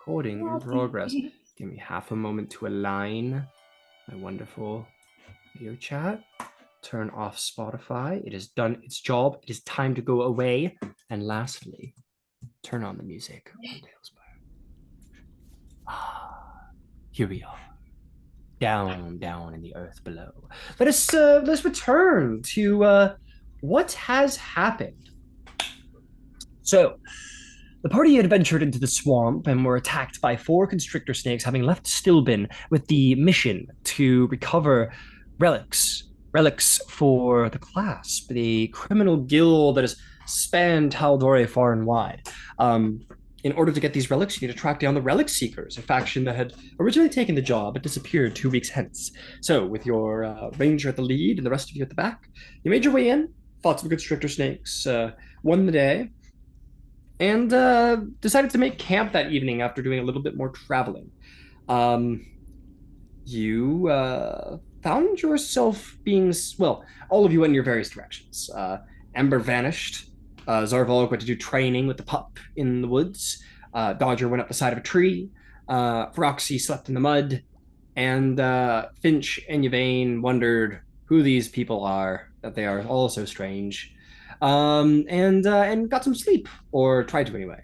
Recording in progress. Give me half a moment to align my wonderful video chat. Turn off Spotify. It has done its job. It is time to go away. And lastly, turn on the music. Here we are. Down in the earth below. Let's return to what has happened. So, the party had ventured into the swamp and were attacked by 4 constrictor snakes, having left Stilbin with the mission to recover relics. Relics for the clasp, the criminal guild that has spanned Tal'Dorei far and wide. In order to get these relics, you need to track down the relic seekers, a faction that had originally taken the job but disappeared 2 weeks hence. So, with your ranger at the lead and the rest of you at the back, you made your way in, fought some constrictor snakes, won the day, and decided to make camp that evening after doing a little bit more traveling. You found yourself being, well, all of you went in your various directions. Ember vanished. Zarvolg went to do training with the pup in the woods. Dodger went up the side of a tree. Roxy slept in the mud. And Finch and Yvain wondered who these people are, that they are all so strange. And got some sleep, or tried to anyway.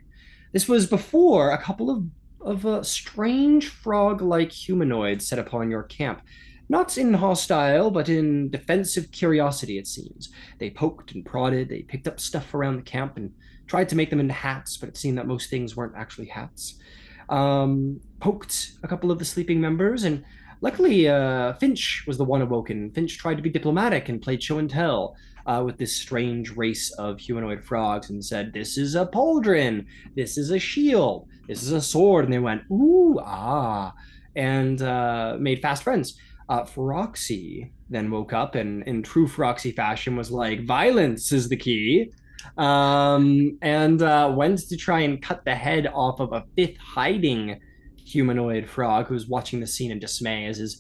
This was before a couple of strange frog-like humanoids set upon your camp. Not in hostile, but in defensive curiosity, it seems. They poked and prodded, they picked up stuff around the camp and tried to make them into hats, but it seemed that most things weren't actually hats. Poked a couple of the sleeping members, and luckily Finch was the one awoken. Finch tried to be diplomatic and played show and tell with this strange race of humanoid frogs and said, "This is a pauldron, this is a shield, this is a sword," and they went, "Ooh, ah," and made fast friends. Feroxy then woke up and in true Feroxy fashion was like, "Violence is the key," and went to try and cut the head off of a 5th hiding humanoid frog who was watching the scene in dismay as his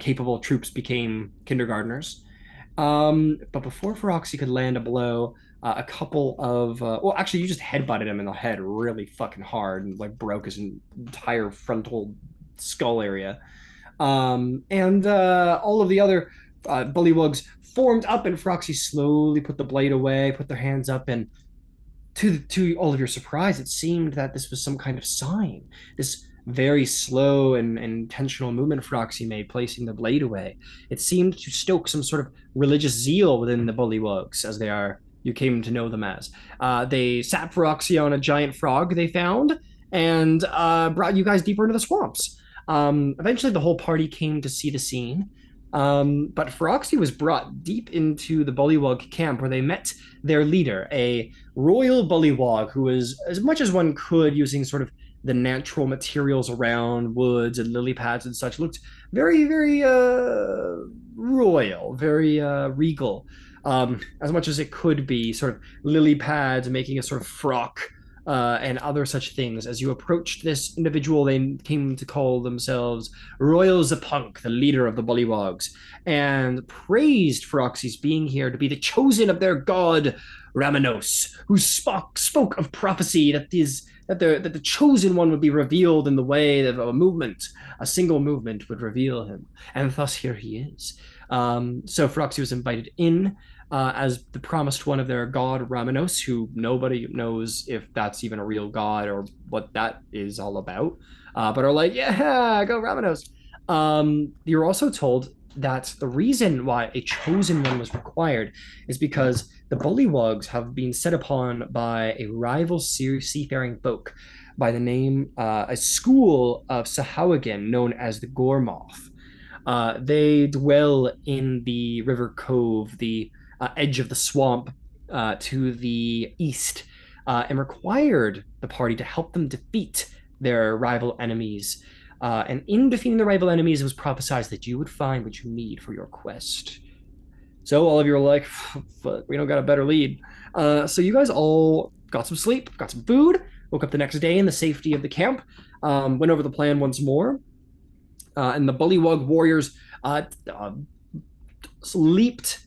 capable troops became kindergartners. But before Feroxy could land a blow, a couple of well, actually, you just headbutted him in the head really fucking hard and like broke his entire frontal skull area. And all of the other bullywugs formed up, and Feroxy slowly put the blade away, put their hands up, and to all of your surprise, it seemed that this was some kind of sign. This very slow and intentional movement Feroxy made, placing the blade away. It seemed to stoke some sort of religious zeal within the bullywugs, as you came to know them as. They sat Feroxy on a giant frog they found, and brought you guys deeper into the swamps. Eventually, the whole party came to see the scene. But Feroxy was brought deep into the Bullywug camp where they met their leader, a royal Bullywug who was, as much as one could, using sort of the natural materials around woods and lily pads and such, looked very, very royal, very regal, as much as it could be, sort of lily pads making a sort of frock and other such things. As you approached this individual, they came to call themselves Royal Zapunk, the leader of the Bullywugs, and praised Feroxy's being here to be the chosen of their god, Ravenos, who spoke of prophecy that the chosen one would be revealed in the way of a single movement would reveal him. And thus here he is. So Feroxy was invited in as the promised one of their god, Ravenos, who nobody knows if that's even a real god or what that is all about, but are like, yeah, go Ravenos. You're also told that the reason why a chosen one was required is because the Bullywugs have been set upon by a rival seafaring folk by the name, a school of Sahaugin known as the Gormoth. They dwell in the River Cove, the edge of the swamp to the east, and required the party to help them defeat their rival enemies. And in defeating the rival enemies, it was prophesied that you would find what you need for your quest. So all of you are like, "Fuck, we don't got a better lead." So you guys all got some sleep, got some food, woke up the next day in the safety of the camp, went over the plan once more, and the Bullywug warriors leaped,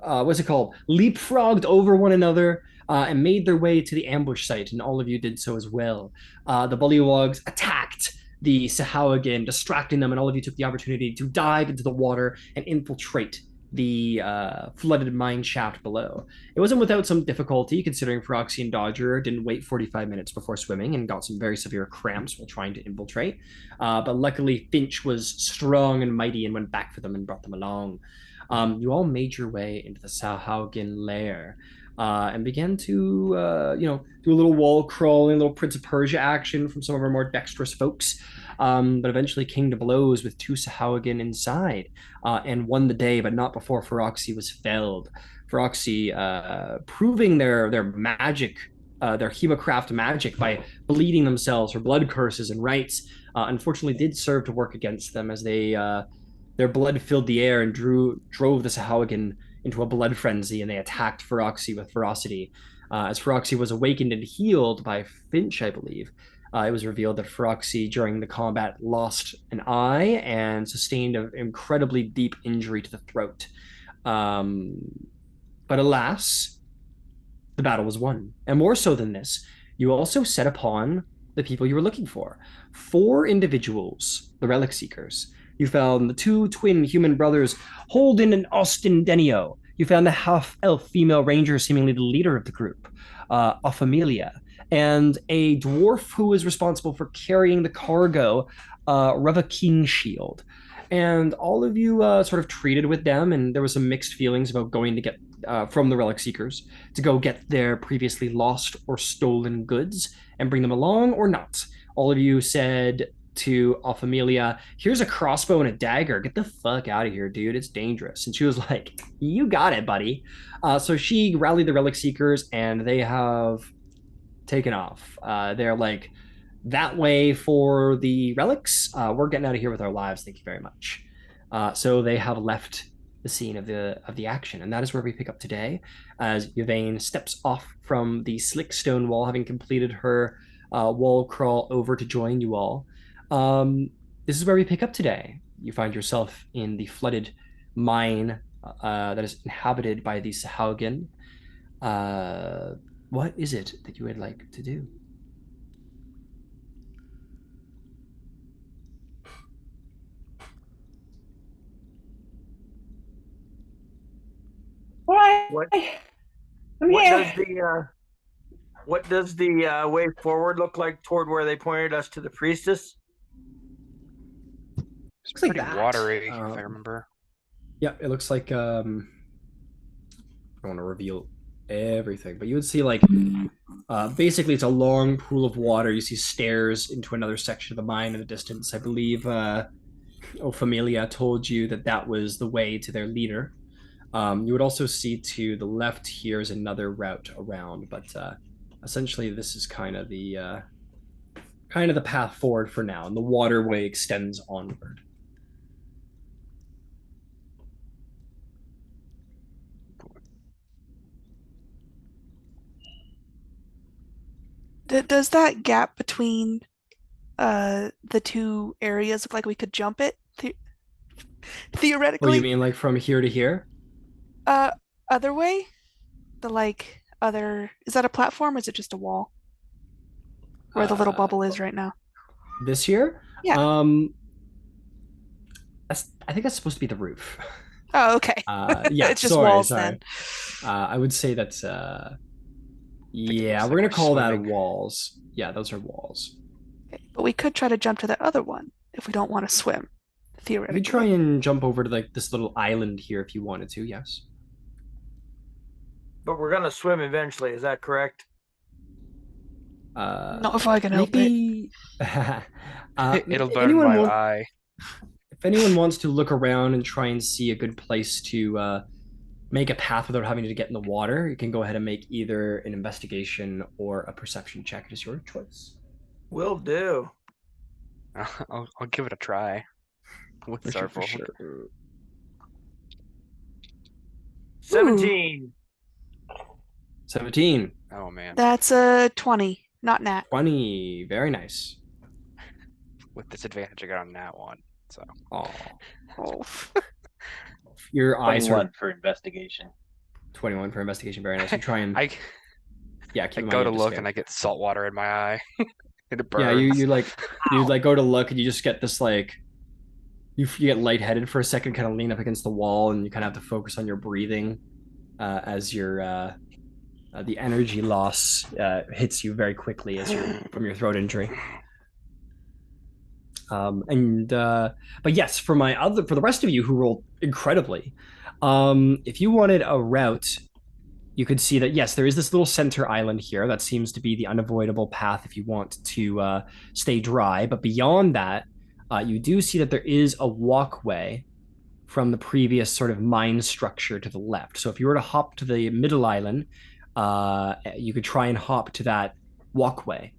what's it called? Leapfrogged over one another, and made their way to the ambush site, and all of you did so as well. The Bullywugs attacked the Sahaugin, distracting them, and all of you took the opportunity to dive into the water and infiltrate the flooded mine shaft below. It wasn't without some difficulty, considering Feroxy and Dodger didn't wait 45 minutes before swimming and got some very severe cramps while trying to infiltrate. But luckily, Finch was strong and mighty and went back for them and brought them along. You all made your way into the Sahaugin lair. And began to, do a little wall crawling, a little Prince of Persia action from some of our more dexterous folks. But eventually came to blows with two Sahaugin inside, and won the day, but not before Feroxy was felled. Feroxy proving their magic, their Hemocraft magic by bleeding themselves for blood curses and rites, unfortunately did serve to work against them as their blood filled the air and drove the Sahaugin into a blood frenzy, and they attacked Feroxy with ferocity. As Feroxy was awakened and healed by Finch, I believe, it was revealed that Feroxy, during the combat, lost an eye and sustained an incredibly deep injury to the throat. Um, but alas, the battle was won. And more so than this, you also set upon the people you were looking for. Four individuals, the relic seekers. You found the two twin human brothers, Holden and Austin Denio. You found the half elf female ranger, seemingly the leader of the group, Ophemelia, and a dwarf who was responsible for carrying the cargo, Reva Kingshield. And all of you sort of treated with them, and there was some mixed feelings about going to get from the relic seekers to go get their previously lost or stolen goods and bring them along or not. All of you said to Ophemelia, here's a crossbow and a dagger. Get the fuck out of here, dude. It's dangerous. And she was like, you got it, buddy. So she rallied the relic seekers, and they have taken off. They're like, that way for the relics. We're getting out of here with our lives. Thank you very much. So they have left the scene of the action, and that is where we pick up today, as Yvain steps off from the slick stone wall, having completed her wall crawl over to join you all. This is where we pick up today. You find yourself in the flooded mine that is inhabited by the Sahaugin. What is it that you would like to do? Why? What I'm what here. does the what does the way forward look like toward where they pointed us to the priestess? It's Looks like pretty that. watery, if I remember. Yeah, it looks like I don't want to reveal everything, but you would see like basically it's a long pool of water. You see stairs into another section of the mine in the distance. I believe Ophemelia told you that that was the way to their leader. You would also see to the left here is another route around, but essentially this is kind of the path forward for now, and the waterway extends onward. Does that gap between the two areas look like we could jump it What do you theoretically? mean, like from here to here? Uh, other way? The like other is that a platform or is it just a wall where the little bubble is right now? This here? Yeah. I think that's supposed to be the roof. Oh, okay. Yeah, It's just walls sorry. then. I would say that's yeah, looks we're like gonna call that swimming. walls. Yeah, those are walls. Okay, but we could try to jump to that other one if we don't want to swim, You theoretically. could try and jump over to like this little island here if you wanted to. Yes. But we're gonna swim eventually. Is that correct? Not if I can help it. maybe. It'll if burn anyone my want- eye. If anyone wants to look around and try and see a good place to make a path without having to get in the water, you can go ahead and make either an investigation or a perception check. It is your choice. Will do. I'll give it a try. With For Zarvul. sure. 17. 17. Oh man. That's a 20, not nat. 20. Very nice. With disadvantage, I got on that one. So Oh, Oh. your eyes 21 are for investigation. 21 for investigation. Very nice. You try and I Yeah, keep I in go mind to you just look and I get salt water in my eye. And it yeah, burns. you like go to look and you just get this like you get lightheaded for a second, kind of lean up against the wall, and you kind of have to focus on your breathing as the energy loss hits you very quickly as you're from your throat injury. But yes, for the rest of you who rolled incredibly, if you wanted a route, you could see that yes, there is this little center island here that seems to be the unavoidable path if you want to stay dry. But beyond that, you do see that there is a walkway from the previous sort of mine structure to the left. So if you were to hop to the middle island, you could try and hop to that walkway.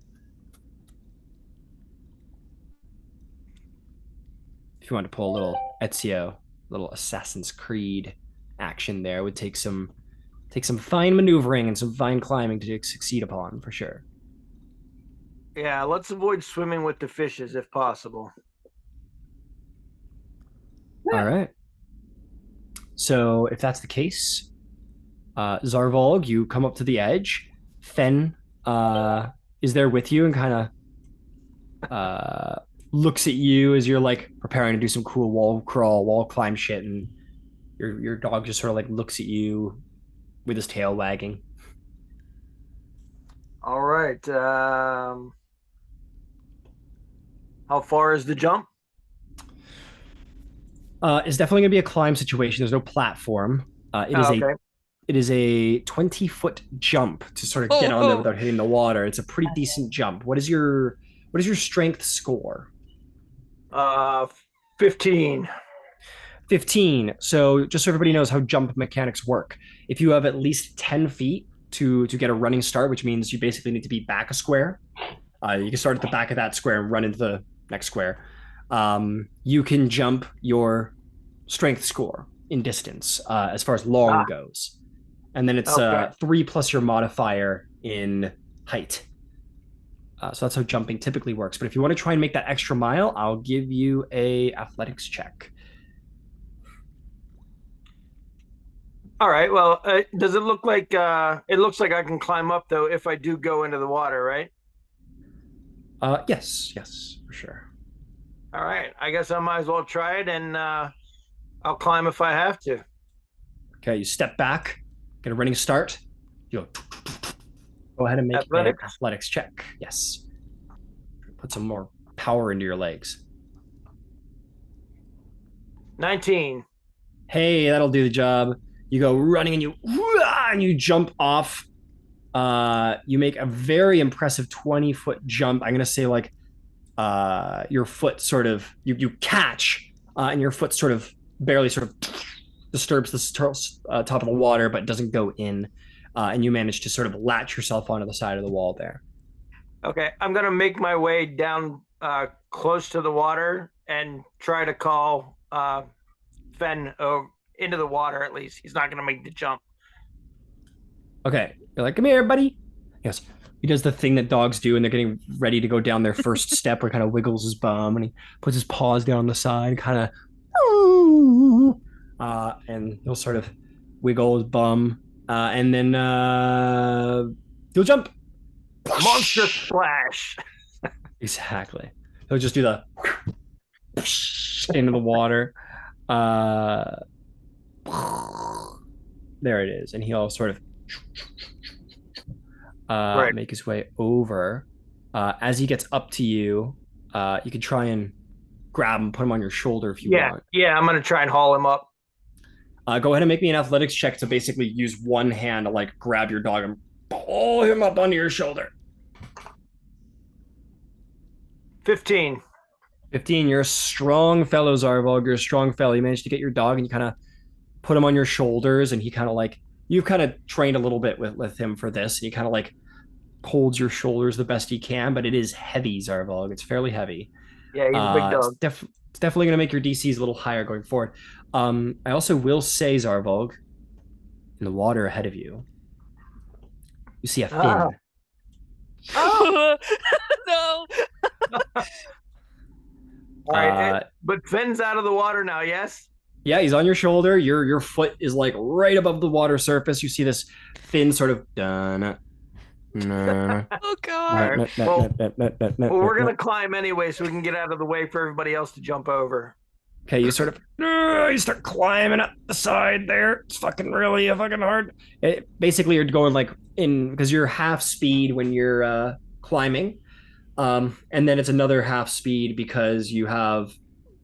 If you want to pull a little Ezio, little Assassin's Creed action there, would take some fine maneuvering and some fine climbing to succeed upon for sure. Yeah, let's avoid swimming with the fishes if possible. All right. So if that's the case, Zarvolg, you come up to the edge. Fen is there with you and kind of looks at you as you're like preparing to do some cool wall crawl, wall climb shit, and your dog just sort of like looks at you with his tail wagging. All right. How far is the jump? It's definitely gonna be a climb situation. There's no platform. It is a 20-foot jump to sort of get on there without hitting the water. It's a pretty decent jump. What is your strength score? 15. 15. So just so everybody knows how jump mechanics work, if you have at least 10 feet to get a running start, which means you basically need to be back a square. You can start at the back of that square and run into the next square. You can jump your strength score in distance as far as long goes. And then it's 3 plus your modifier in height. So that's how jumping typically works. But if you want to try and make that extra mile, I'll give you a athletics check. All right. Well, does it look like it looks like I can climb up though if I do go into the water, right? Yes, for sure. All right. I guess I might as well try it, and I'll climb if I have to. Okay, you step back, get a running start. You go ahead and make an athletics check. Yes. Put some more power into your legs. 19. Hey, that'll do the job. You go running and you jump off. You make a very impressive 20-foot jump. I'm gonna say like your foot sort of you catch and your foot sort of barely sort of disturbs the top of the water, but doesn't go in. And you manage to sort of latch yourself onto the side of the wall there. Okay, I'm gonna make my way down close to the water and try to call Fen into the water. At least he's not gonna make the jump. Okay, you're like, come here, buddy. Yes, he does the thing that dogs do, and they're getting ready to go down their first step, where he kind of wiggles his bum, and he puts his paws down on the side, kind of, and he'll sort of wiggle his bum, and then he'll jump. Monster splash. Exactly. He'll just do the into the water. There it is, and he'll sort of make his way over. As he gets up to you, you can try and grab him, put him on your shoulder if you want. Yeah, I'm gonna try and haul him up. Go ahead and make me an athletics check to basically use one hand to like grab your dog and pull him up onto your shoulder. 15. 15. You're a strong fellow, Zarvolg. You're a strong fellow. You managed to get your dog and you kind of put him on your shoulders, and he kind of like, you've kind of trained a little bit with him for this, and he kind of like holds your shoulders the best he can, but it is heavy, Zarvolg. It's fairly heavy. Yeah, he's a big dog. It's definitely going to make your DCs a little higher going forward. I also will say, Zarvolg, in the water ahead of you, you see a fin. Oh no! All right, but Finn's out of the water now. Yes. Yeah, he's on your shoulder. Your foot is like right above the water surface. You see this fin sort of No. Oh god. Alright, well, we're gonna climb anyway, so we can get out of the way for everybody else to jump over. Okay, you sort of you start climbing up the side there. It's fucking really fucking hard. Basically, you're going like in because you're half speed when you're climbing, and then it's another half speed because you have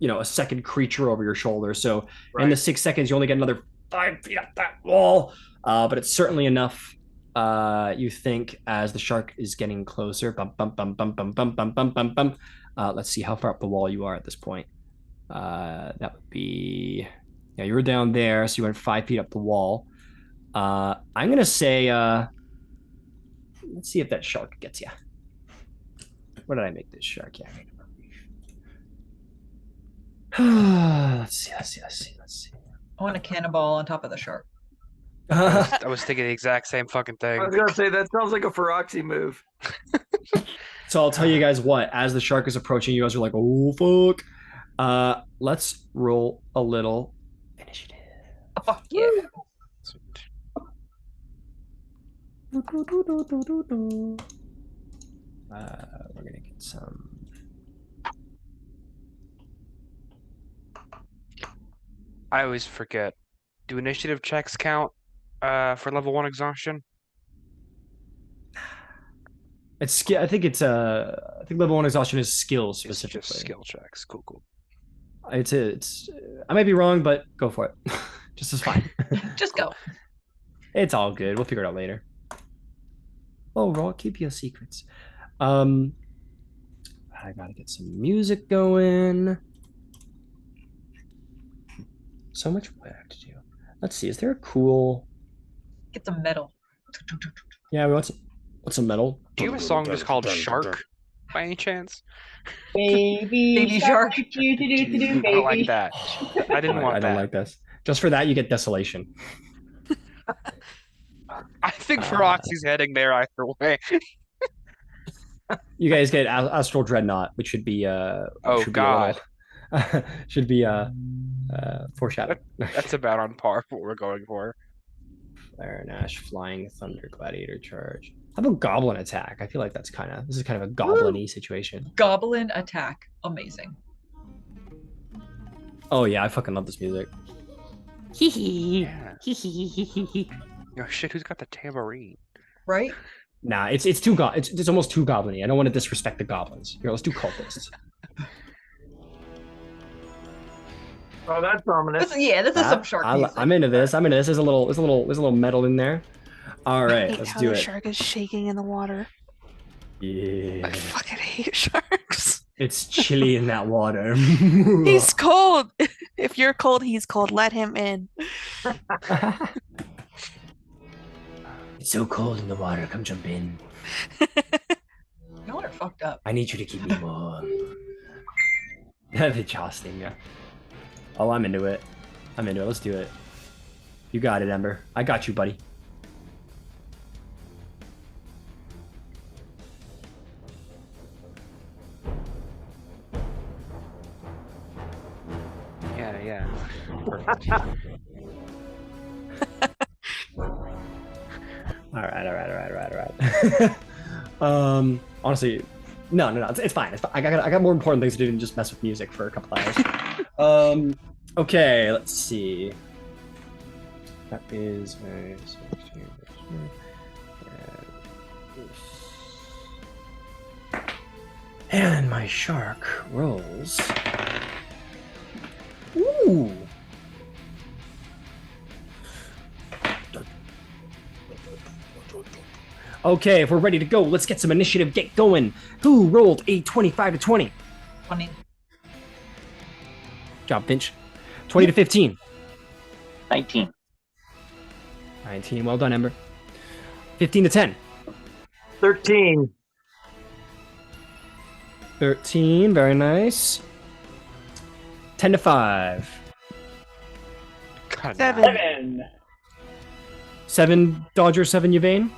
a second creature over your shoulder. So in the 6 seconds, you only get another 5 feet up that wall. But it's certainly enough. You think as the shark is getting closer. Bum bum bum bum bum bum bum bum bum bum. Let's see how far up the wall you are at this point. That would be, yeah, you were down there, so you went 5 feet up the wall. I'm gonna say, let's see if that shark gets you. What did I make this shark? Yeah, let's see. I want a cannonball on top of the shark. I was thinking the exact same fucking thing. I was gonna say that sounds like a Feroxy move. So I'll tell you guys what. As the shark is approaching, you guys are like, "Oh fuck!" Let's roll a little initiative. Oh, fuck yeah. We're gonna get some. I always forget. Do initiative checks count for level 1 exhaustion? It's skill. I think it's I think level 1 exhaustion is skills It's specifically. just skill checks. Cool. It's. I might be wrong, but go for it. Just as fine. Just go. It's all good. We'll figure it out later. Oh, Raw, keep your secrets. I gotta get some music going. So much work to do. Let's see. Is there a cool? Get some metal. Yeah, what's some metal? Do you have a song just called Shark by any chance? Baby shark. I don't like that. I didn't want I don't that. like this. Just for that, you get desolation. I think Feroxy's heading there either way. You guys get Astral Dreadnought, which should be should God. be a little, should be foreshadow. That's about on par for what we're going for. Flare and Ash, Flying Thunder, Gladiator Charge. How about Goblin Attack? I feel like this is kind of a goblin-y situation. Goblin attack. Amazing. Oh yeah, I fucking love this music. Yeah. Yo, shit, who's got the tambourine? Right? Nah, it's it's almost too goblin-y. I don't want to disrespect the goblins. Here, let's do cultists. Oh, that's ominous. This is some shark music. I'm into this. There's a little metal in there. All right, hate let's how do the it. shark is shaking in the water. Yeah. I fucking hate sharks. It's chilly in that water. He's cold. If you're cold, he's cold. Let him in. It's so cold in the water. Come jump in. Y'all are fucked up. I need you to keep me warm. The Joss thing, yeah. Oh, I'm into it. Let's do it. You got it, Ember. I got you, buddy. Yeah. Perfect. All right. Honestly, no. It's fine. I got more important things to do than just mess with music for a couple hours. Okay, let's see. That is and my shark rolls. Ooh. Okay, if we're ready to go, let's get some initiative. Get going. Who rolled a 25 to 20? 20. Job, Finch. 20 to 15. 19. 19. Well done, Ember. 15 to 10. 13. 13. Very nice. 10 to 5. God, 7. 7. 7 Dodger, 7 Yvain.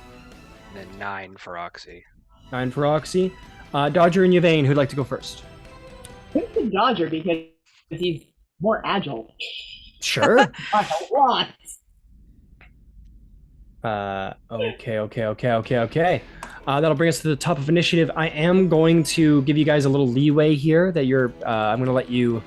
And then 9 for Oxy. 9 for Oxy. Dodger and Yvain, who'd like to go first? Who's the Dodger because he's more agile. Sure. A lot. Okay. That'll bring us to the top of initiative. I am going to give you guys a little leeway here that I'm going to let you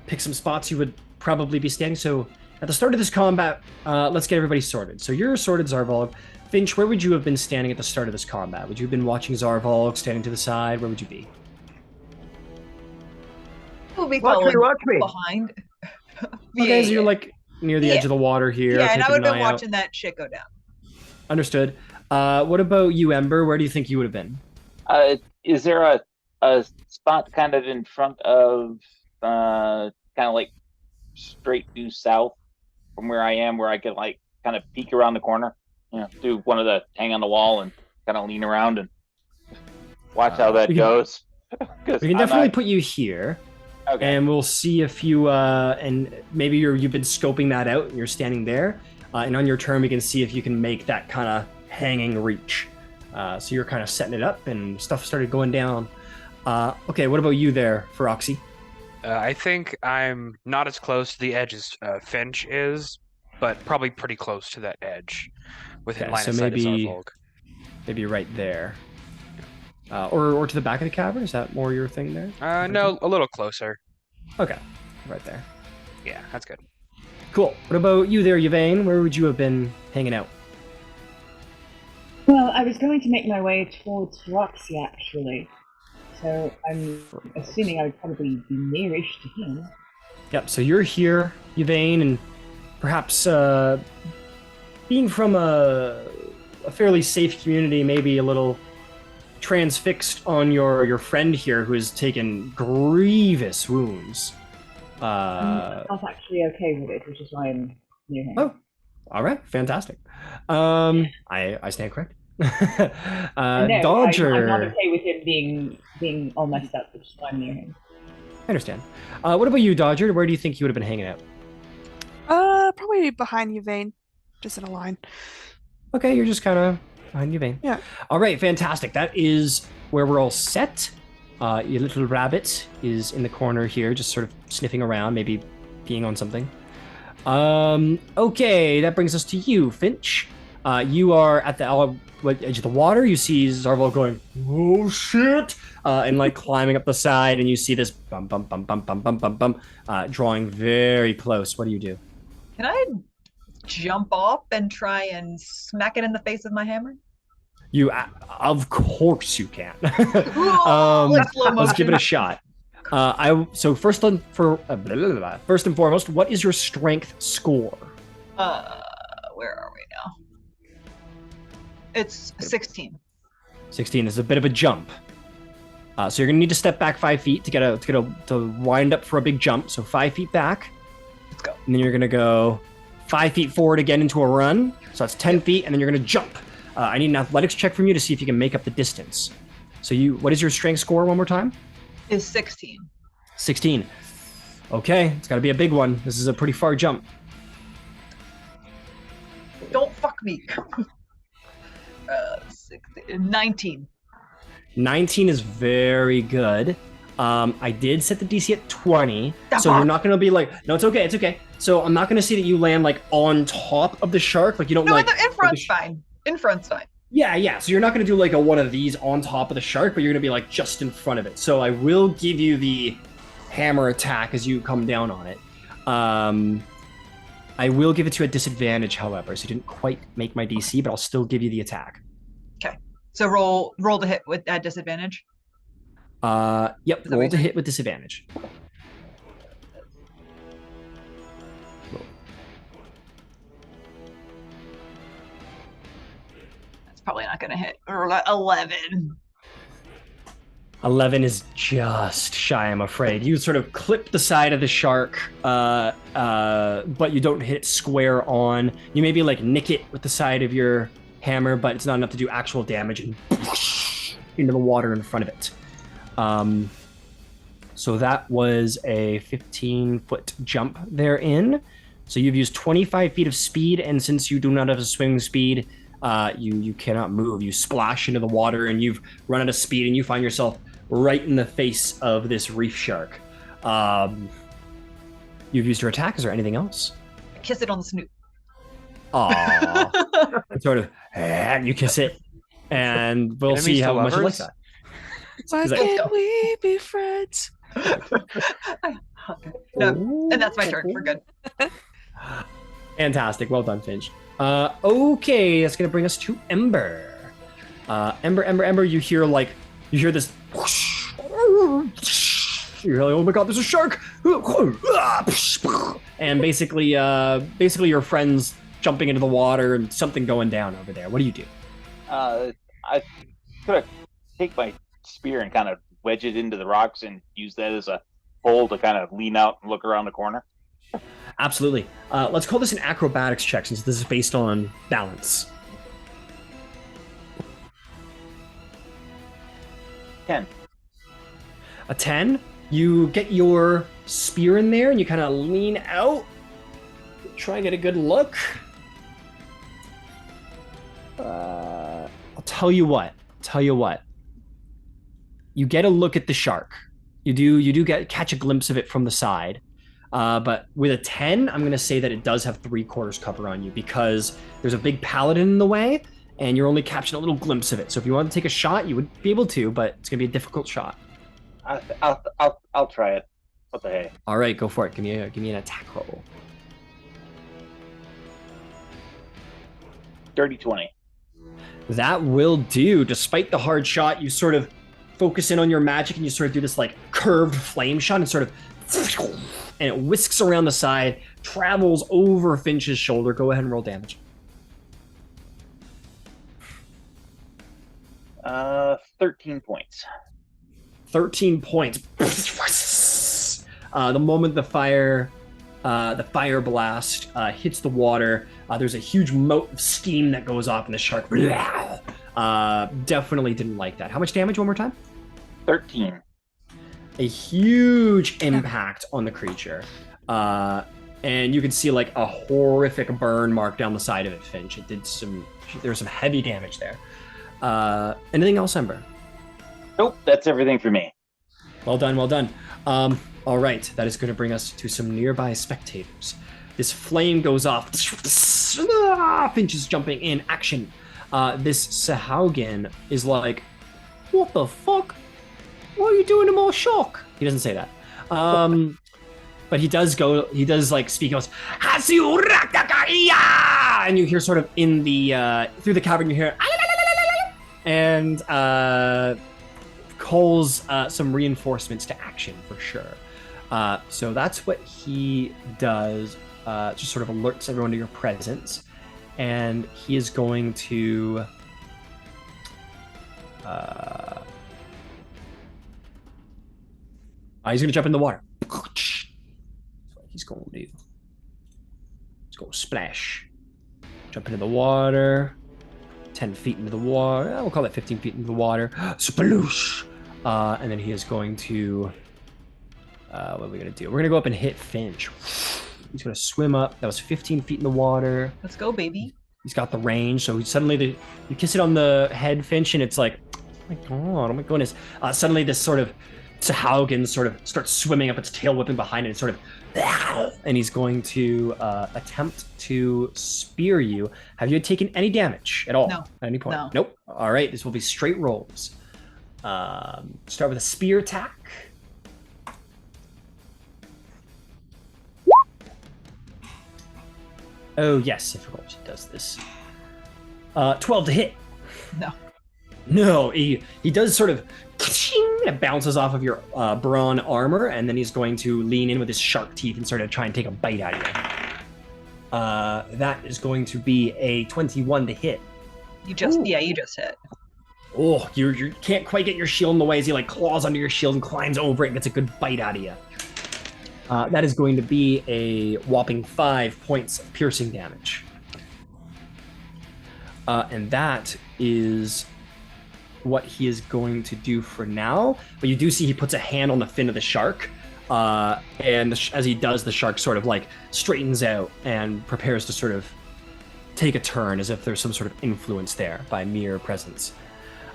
pick some spots you would probably be standing. So at the start of this combat, let's get everybody sorted. So you're sorted, Zarvolg. Finch, where would you have been standing at the start of this combat? Would you have been watching Zarvolg, standing to the side? Where would you be? We'll be Watch following me. behind. Okay, so you're like near the edge of the water here. Yeah, and I would have been out. watching that shit go down. Understood. What about you, Ember? Where do you think you would have been? Is there a spot kind of in front of kind of like straight due south from where I am, where I could like kind of peek around the corner? You know, do one of the hang on the wall and kind of lean around and watch how that goes. We can definitely put you here. Okay. And we'll see if you and maybe you've been scoping that out and you're standing there. And on your turn, we can see if you can make that kind of hanging reach. So you're kind of setting it up and stuff started going down. Okay, what about you there, Feroxy? I think I'm not as close to the edge as Finch is, but probably pretty close to that edge within line of sight of Zarvolg. Maybe right there. Or to the back of the cavern? Is that more your thing there? No, a little closer. Okay, right there. Yeah, that's good. Cool. What about you there, Yvain? Where would you have been hanging out? Well, I was going to make my way towards Roxy, actually. So I'm assuming I would probably be nearish to him. Yep, so you're here, Yvain, and perhaps being from a fairly safe community, maybe a little transfixed on your friend here who has taken grievous wounds. I was actually okay with it, which is why I'm near him. Oh, all right, fantastic. I stand correct. No, Dodger. I'm not okay with him being all messed up, which is why I'm near him. I understand. What about you, Dodger? Where do you think you would have been hanging out? Probably behind you, Vane, just in a line. Okay, you're just kind of behind you, Vane. Yeah. All right, fantastic. That is where we're all set. Your little rabbit is in the corner here, just sort of sniffing around, maybe peeing on something. Okay, that brings us to you, Finch. You are at the edge of the water. You see Zarvolg going, oh shit, and like climbing up the side, and you see this bum bum bum bum bum bum bum bum, drawing very close. What do you do? Can I jump off and try and smack it in the face with my hammer? You, of course, you can. Like slow Let's give it a motion. shot. So first and foremost, what is your strength score? Where are we now? It's 16. 16 is a bit of a jump. So you're gonna need to step back 5 feet to wind up for a big jump. So 5 feet back. Let's go. And then you're gonna go 5 feet forward again into a run. So that's 10 feet, and then you're gonna jump. I need an athletics check from you to see if you can make up the distance. So what is your strength score one more time? Is 16. 16. Okay, it's gotta be a big one. This is a pretty far jump. Don't fuck me. 19. 19 is very good. I did set the DC at 20, The so fuck? you're not gonna be like, no, it's okay. So I'm not gonna see that you land like on top of the shark, like you don't No, like. in front's fine. In front's fine. Yeah. So you're not gonna do like one of these on top of the shark, but you're gonna be like just in front of it. So I will give you the hammer attack as you come down on it. I will give it to a disadvantage, however, so you didn't quite make my DC, but I'll still give you the attack. Okay. So roll the hit with that disadvantage. Yep, roll to hit with disadvantage. That's probably not going to hit. Or 11. 11 is just shy, I'm afraid. You sort of clip the side of the shark, but you don't hit it square on. You maybe like nick it with the side of your hammer, but it's not enough to do actual damage and into the water in front of it. So that was a 15-foot jump therein. So you've used 25 feet of speed, and since you do not have a swim speed, you cannot move. You splash into the water, and you've run out of speed, and you find yourself right in the face of this reef shark. You've used your attack. Is there anything else? Kiss it on the snoot. Aww. sort of, and you kiss it, and we'll Enemies see to how much you like lovers? that. Why He's like, can't we be friends? No, and that's my turn. We're good. Fantastic. Well done, Finch. Okay, that's gonna bring us to Ember. Ember, you hear this whoosh. You're like, oh my god, there's a shark! And basically your friend's jumping into the water and something going down over there. What do you do? I could take my spear and kind of wedge it into the rocks and use that as a pole to kind of lean out and look around the corner. Absolutely. Let's call this an acrobatics check since this is based on balance. 10. A 10. You get your spear in there and you kind of lean out. Try and get a good look. I'll tell you what. You get a look at the shark. You do catch a glimpse of it from the side. But with a 10, I'm going to say that it does have 3/4 cover on you because there's a big paladin in the way and you're only catching a little glimpse of it. So if you want to take a shot, you would be able to, but it's going to be a difficult shot. I'll try it. What the heck? All right, go for it. Give me an attack roll. Dirty 20. That will do. Despite the hard shot, you sort of focus in on your magic and you sort of do this like curved flame shot and sort of, and it whisks around the side, travels over Finch's shoulder. Go ahead and roll damage. 13 points. 13 points. The moment the fire blast hits the water, there's a huge moat of steam that goes off, and the shark definitely didn't like that. How much damage? One more time. 13. A huge impact on the creature, and you can see like a horrific burn mark down the side of it. Finch. There was some heavy damage there. Anything else, Ember? Nope, that's everything for me. Well done. All right, that is going to bring us to some nearby spectators. This flame goes off. Finch is jumping in action. This Sahaugin is like, what the fuck? What are you doing to my shark? He doesn't say that. But he does like speak. He goes, and you hear sort of in the, through the cavern, you hear, and calls some reinforcements to action for sure. So that's what he does. Just sort of alerts everyone to your presence, and he is going to he's going to jump in the water. That's what he's going to do. He's going to splash, jump into the water. 10 feet into the water. We'll call it 15 feet into the water. Sploosh! And then he is going to... what are we going to do? We're going to go up and hit Finch. He's going to swim up. That was 15 feet in the water. Let's go, baby. He's got the range. So suddenly you kiss it on the head, Finch, and it's like, oh my goodness. Suddenly this sort of Sahaugin sort of starts swimming up, its tail whipping behind it. It's sort of... And he's going to attempt to spear you. Have you taken any damage at all? No. At any point? No. Nope. All right, this will be straight rolls. Start with a spear attack. Oh, yes, of course it does this. 12 to hit. No. No, he does sort of... It bounces off of your brawn armor, and then he's going to lean in with his sharp teeth and sort of try and take a bite out of you. That is going to be a 21 to hit. You just hit. Oh, you can't quite get your shield in the way as he like claws under your shield and climbs over it and gets a good bite out of you. That is going to be a whopping 5 points of piercing damage. And that is what he is going to do for now. But you do see he puts a hand on the fin of the shark. And as he does, the shark sort of like straightens out and prepares to sort of take a turn as if there's some sort of influence there by mere presence.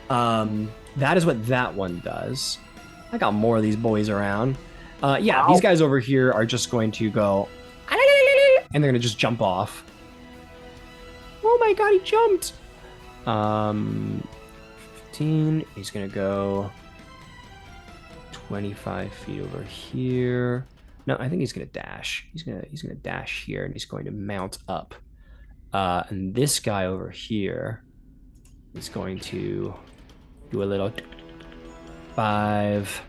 That is what that one does. I got more of these boys around. Yeah, these guys over here are just going to go, and they're going to just jump off. Oh my my god, he jumped! 15. He's gonna go 25 feet over here. No, I think he's gonna dash. He's gonna dash here, and he's going to mount up. And this guy over here is going to do a little 5,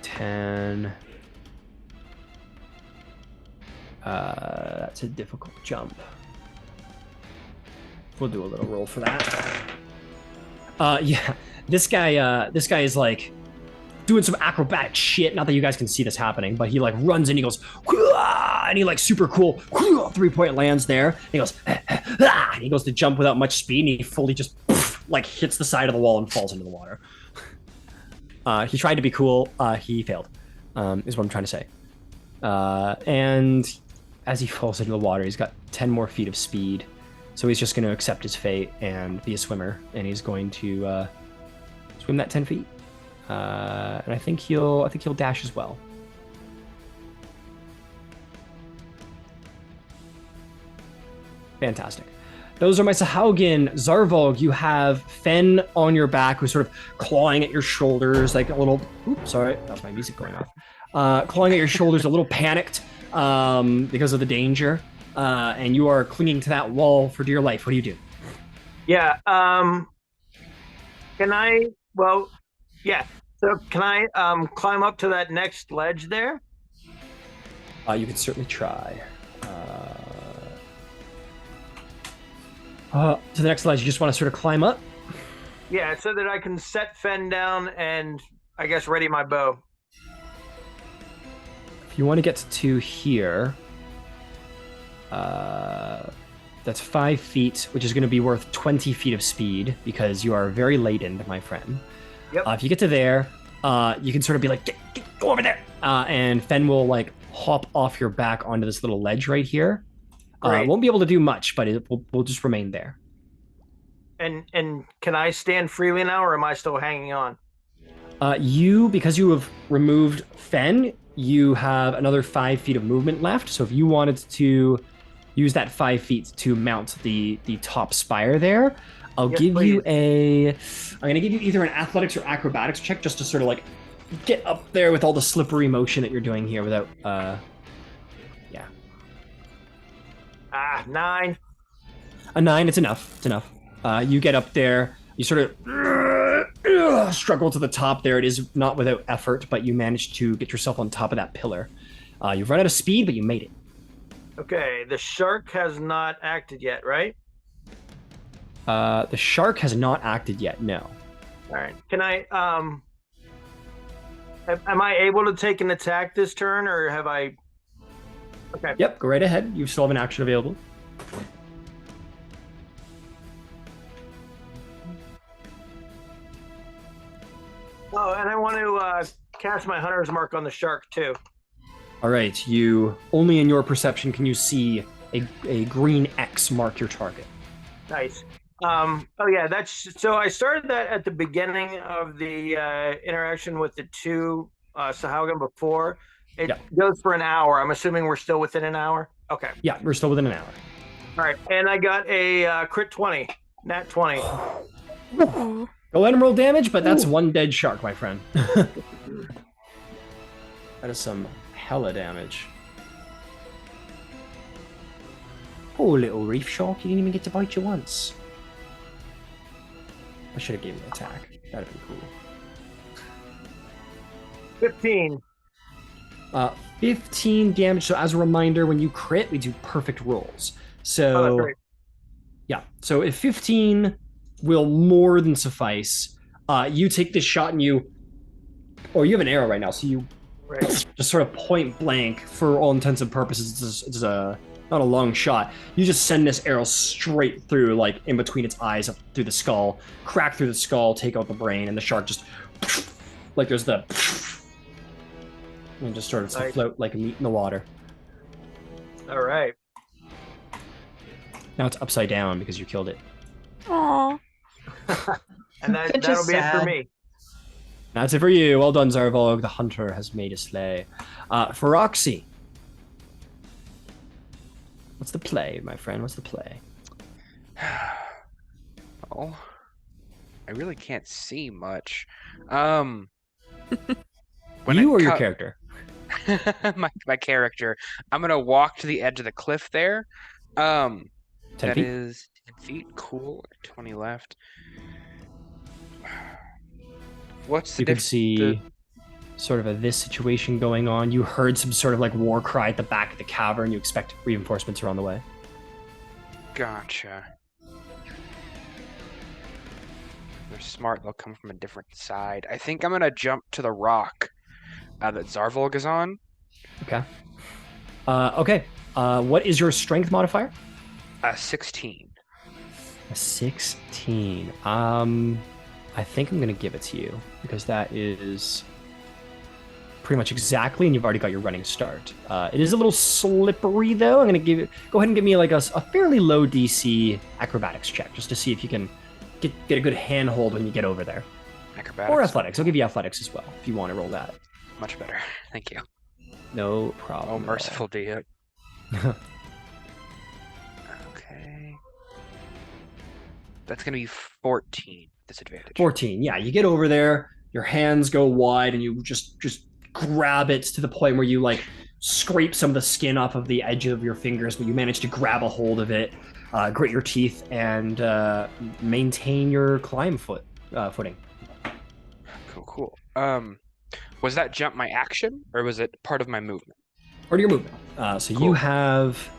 10. That's a difficult jump. We'll do a little roll for that. Yeah, this guy is like doing some acrobatic shit. Not that you guys can see this happening, but he like runs and he goes, and he like super cool 3-point lands there. And he goes, and he goes to jump without much speed, and he fully just like hits the side of the wall and falls into the water. He tried to be cool. He failed, is what I'm trying to say. And as he falls into the water, he's got 10 more feet of speed. So he's just going to accept his fate and be a swimmer. And he's going to swim that 10 feet. And I think he'll dash as well. Fantastic. Those are my Sahaugin. Zarvolg, you have Fen on your back, who's sort of clawing at your shoulders, like a little... Oops, sorry, that's my music going off. Clawing at your shoulders, a little panicked because of the danger. And you are clinging to that wall for dear life. What do you do? Yeah. Can I... Well, yeah. So can I climb up to that next ledge there? You can certainly try. To the next ledge, you just want to sort of climb up? Yeah, so that I can set Fen down and, I guess, ready my bow. If you want to get to here, that's 5 feet, which is going to be worth 20 feet of speed because you are very laden, my friend. Yep. If you get to there, you can sort of be like, go over there. And Fen will like hop off your back onto this little ledge right here. Won't be able to do much, but it will just remain there. And can I stand freely now, or am I still hanging on? Because you have removed Fen, you have another 5 feet of movement left. So if you wanted to use that 5 feet to mount the top spire there, I'm going to give you either an athletics or acrobatics check just to sort of like get up there with all the slippery motion that you're doing here without, 9. A 9, it's enough. It's enough. You get up there, you sort of struggle to the top there. It is not without effort, but you manage to get yourself on top of that pillar. You've run out of speed, but you made it. Okay, the shark has not acted yet, right? The shark has not acted yet, no. All right. Can I, am I able to take an attack this turn, or have I... Okay. Yep, go right ahead. You still have an action available. Oh, and I want to cast my Hunter's Mark on the shark, too. All right, only in your perception can you see a green X mark your target. Nice. Oh, yeah, so I started that at the beginning of the interaction with the two Sahaugin before. It goes for an hour. I'm assuming we're still within an hour? Okay. Yeah, we're still within an hour. All right, and I got a crit 20, nat 20. Go let him roll damage, but that's one dead shark, my friend. That is some hella damage. Poor little reef shark, he didn't even get to bite you once. I should have given him an attack. That'd have been cool. 15. 15 damage. So as a reminder, when you crit, we do perfect rolls. So, yeah. So if 15 will more than suffice, you take this shot and you have an arrow right now. So you just sort of point blank, for all intents and purposes, it's not a long shot. You just send this arrow straight through, like in between its eyes, up through the skull, crack through the skull, take out the brain, and the shark just like there's the and just starts to float like a meat in the water. All right. Now it's upside down because you killed it. Aww. And that'll be it for me. That's it for you. Well done, Zarvolg. The hunter has made a slay. For Roxy. What's the play, my friend? What's the play? Oh, I really can't see much. You or your character? my character. I'm gonna walk to the edge of the cliff there. 10 that feet? is 10 feet. Cool. 20 left. What's the You could see sort of this situation going on. You heard some sort of like war cry at the back of the cavern. You expect reinforcements are on the way. Gotcha. They're smart. They'll come from a different side. I think I'm gonna jump to the rock that Zarvolg is on. Okay. Okay. What is your strength modifier? 16. A 16. I think I'm gonna give it to you because that is pretty much exactly, and you've already got your running start. It is a little slippery though. I'm gonna go ahead and give me like a fairly low DC acrobatics check just to see if you can get a good handhold when you get over there. Acrobatics or athletics. I'll give you athletics as well if you want to roll that. Much better. Thank you. No problem. Oh, merciful dear. Okay. That's gonna be 14 disadvantage. 14. Yeah, you get over there. Your hands go wide, and you just grab it to the point where you like scrape some of the skin off of the edge of your fingers, but you manage to grab a hold of it, grit your teeth, and maintain your climb footing. Cool. Was that jump my action, or was it part of my movement? Part of your movement. So Cool. you have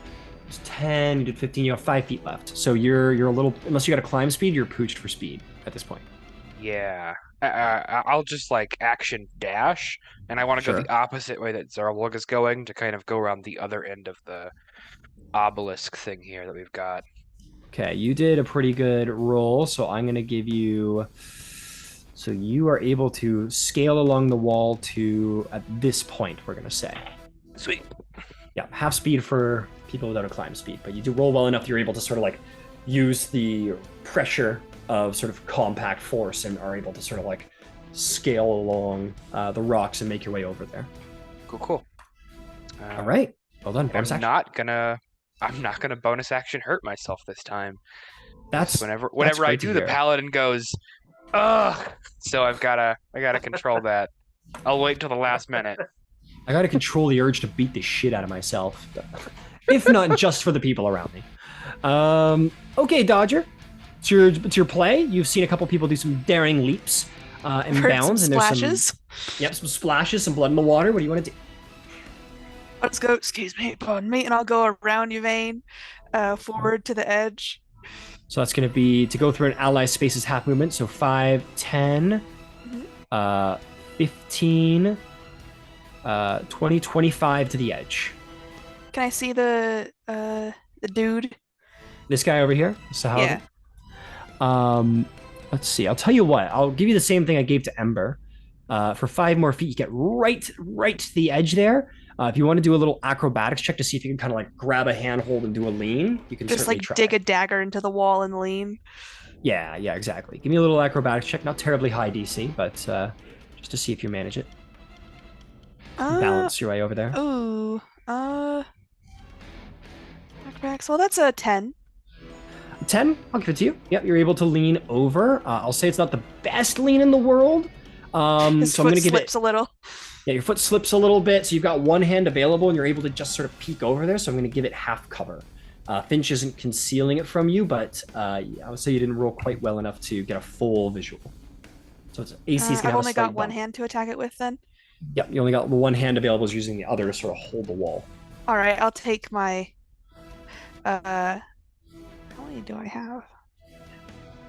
10, you did 15, you have 5 feet left. So you're a little, unless you got a climb speed, you're pooched for speed at this point. Yeah. I'll just like action dash, and I want to go the opposite way that Zarvolg is going to kind of go around the other end of the obelisk thing here that we've got. Okay, you did a pretty good roll, so I'm going to give you... So you are able to scale along the wall to, at this point, we're going to say. Sweet. Yeah, half speed for people without a climb speed, but you do roll well enough that you're able to sort of like use the pressure of sort of compact force and are able to sort of like scale along the rocks and make your way over there. Cool. All right. Well done. Bonus I'm action. not gonna bonus action hurt myself this time. That's whenever that's I great to do, the hear. paladin goes, ugh. So I gotta control that. I'll wait till the last minute. I gotta control the urge to beat the shit out of myself, if not just for the people around me. Okay, Dodger, it's your play. You've seen a couple people do some daring leaps and bounds, and splashes. There's some splashes, some blood in the water. What do you want to do? Let's go. Excuse me, pardon me, and I'll go around Yvain, forward to the edge. So that's going to be to go through an ally space's half movement. So 5, 10, 15, 20, 25 to the edge. Can I see the dude? This guy over here, Sahaugin. Yeah. Let's see. I'll tell you what. I'll give you the same thing I gave to Ember. For 5 more feet, you get right to the edge there. If you want to do a little acrobatics check to see if you can kind of like grab a handhold and do a lean, you can just certainly like try. Dig a dagger into the wall and lean. Yeah, exactly. Give me a little acrobatics check. Not terribly high DC, but just to see if you manage it. Balance your way over there. Ooh. Acrobatics. Well, that's a 10. 10? I'll give it to you. Yep, you're able to lean over. I'll say it's not the best lean in the world. His so I'm going to give slips a little. Yeah, your foot slips a little bit, so you've got one hand available, and you're able to just sort of peek over there, so I'm going to give it half cover. Finch isn't concealing it from you, but I would say you didn't roll quite well enough to get a full visual. So it's AC is going to have I've a only got slight one bump. hand to attack it with, then? Yep, you only got one hand available, is using the other to sort of hold the wall. All right, I'll take my... how many do I have?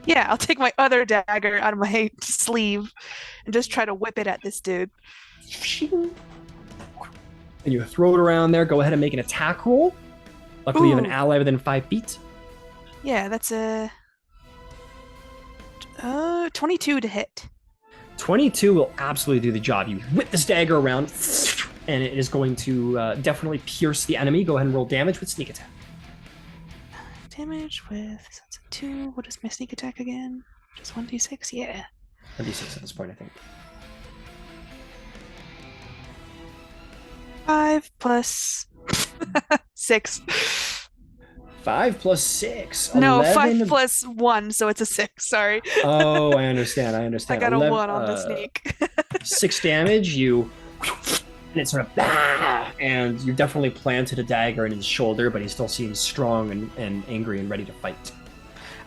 Yeah, I'll take my other dagger out of my sleeve and just try to whip it at this dude. And you throw it around there. Go ahead and make an attack roll. Luckily, you have an Ooh. ally within 5 feet. Yeah, that's a 22 to hit. 22 will absolutely do the job. You whip this dagger around, and it is going to definitely pierce the enemy. Go ahead and roll damage with sneak attack. Damage with, that's a 2. What is my sneak attack again? Just 1d6? Yeah. 1d6 at this point, I think. 5 plus 6. 5 plus 6. No, 11. 5 plus 1, so it's a 6. Sorry. Oh, I understand. I understand. I got a 1 on the sneak. 6 damage. You. And it sort of. And you definitely planted a dagger in his shoulder, but he still seems strong and angry and ready to fight.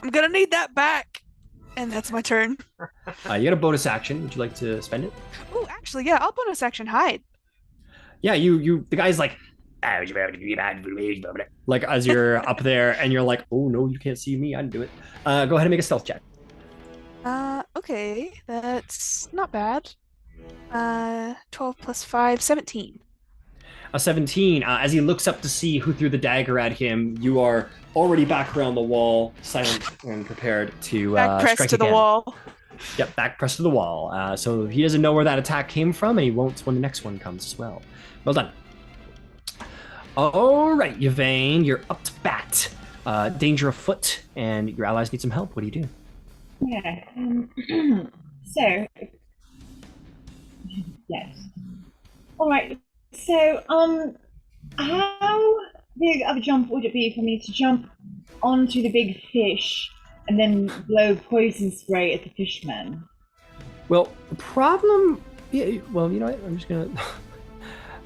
I'm gonna need that back. And that's my turn. You got a bonus action. Would you like to spend it? Oh, actually, yeah, I'll bonus action hide. Yeah, the guy's like as you're up there and you're like, oh no, you can't see me, I didn't do it. Go ahead and make a stealth check. Okay, that's not bad. 12 plus 5, 17. A 17. As he looks up to see who threw the dagger at him, you are already back around the wall, silent and prepared to back press strike to again. the wall. Yep, back press to the wall. So he doesn't know where that attack came from, and he won't when the next one comes as well. Well done. All right, Yvain, you're up to bat. Danger afoot, and your allies need some help. What do you do? Yeah. So, yes. All right. So, how big of a jump would it be for me to jump onto the big fish and then blow poison spray at the fishman? Well, the problem. Yeah, well, you know what? I'm just gonna.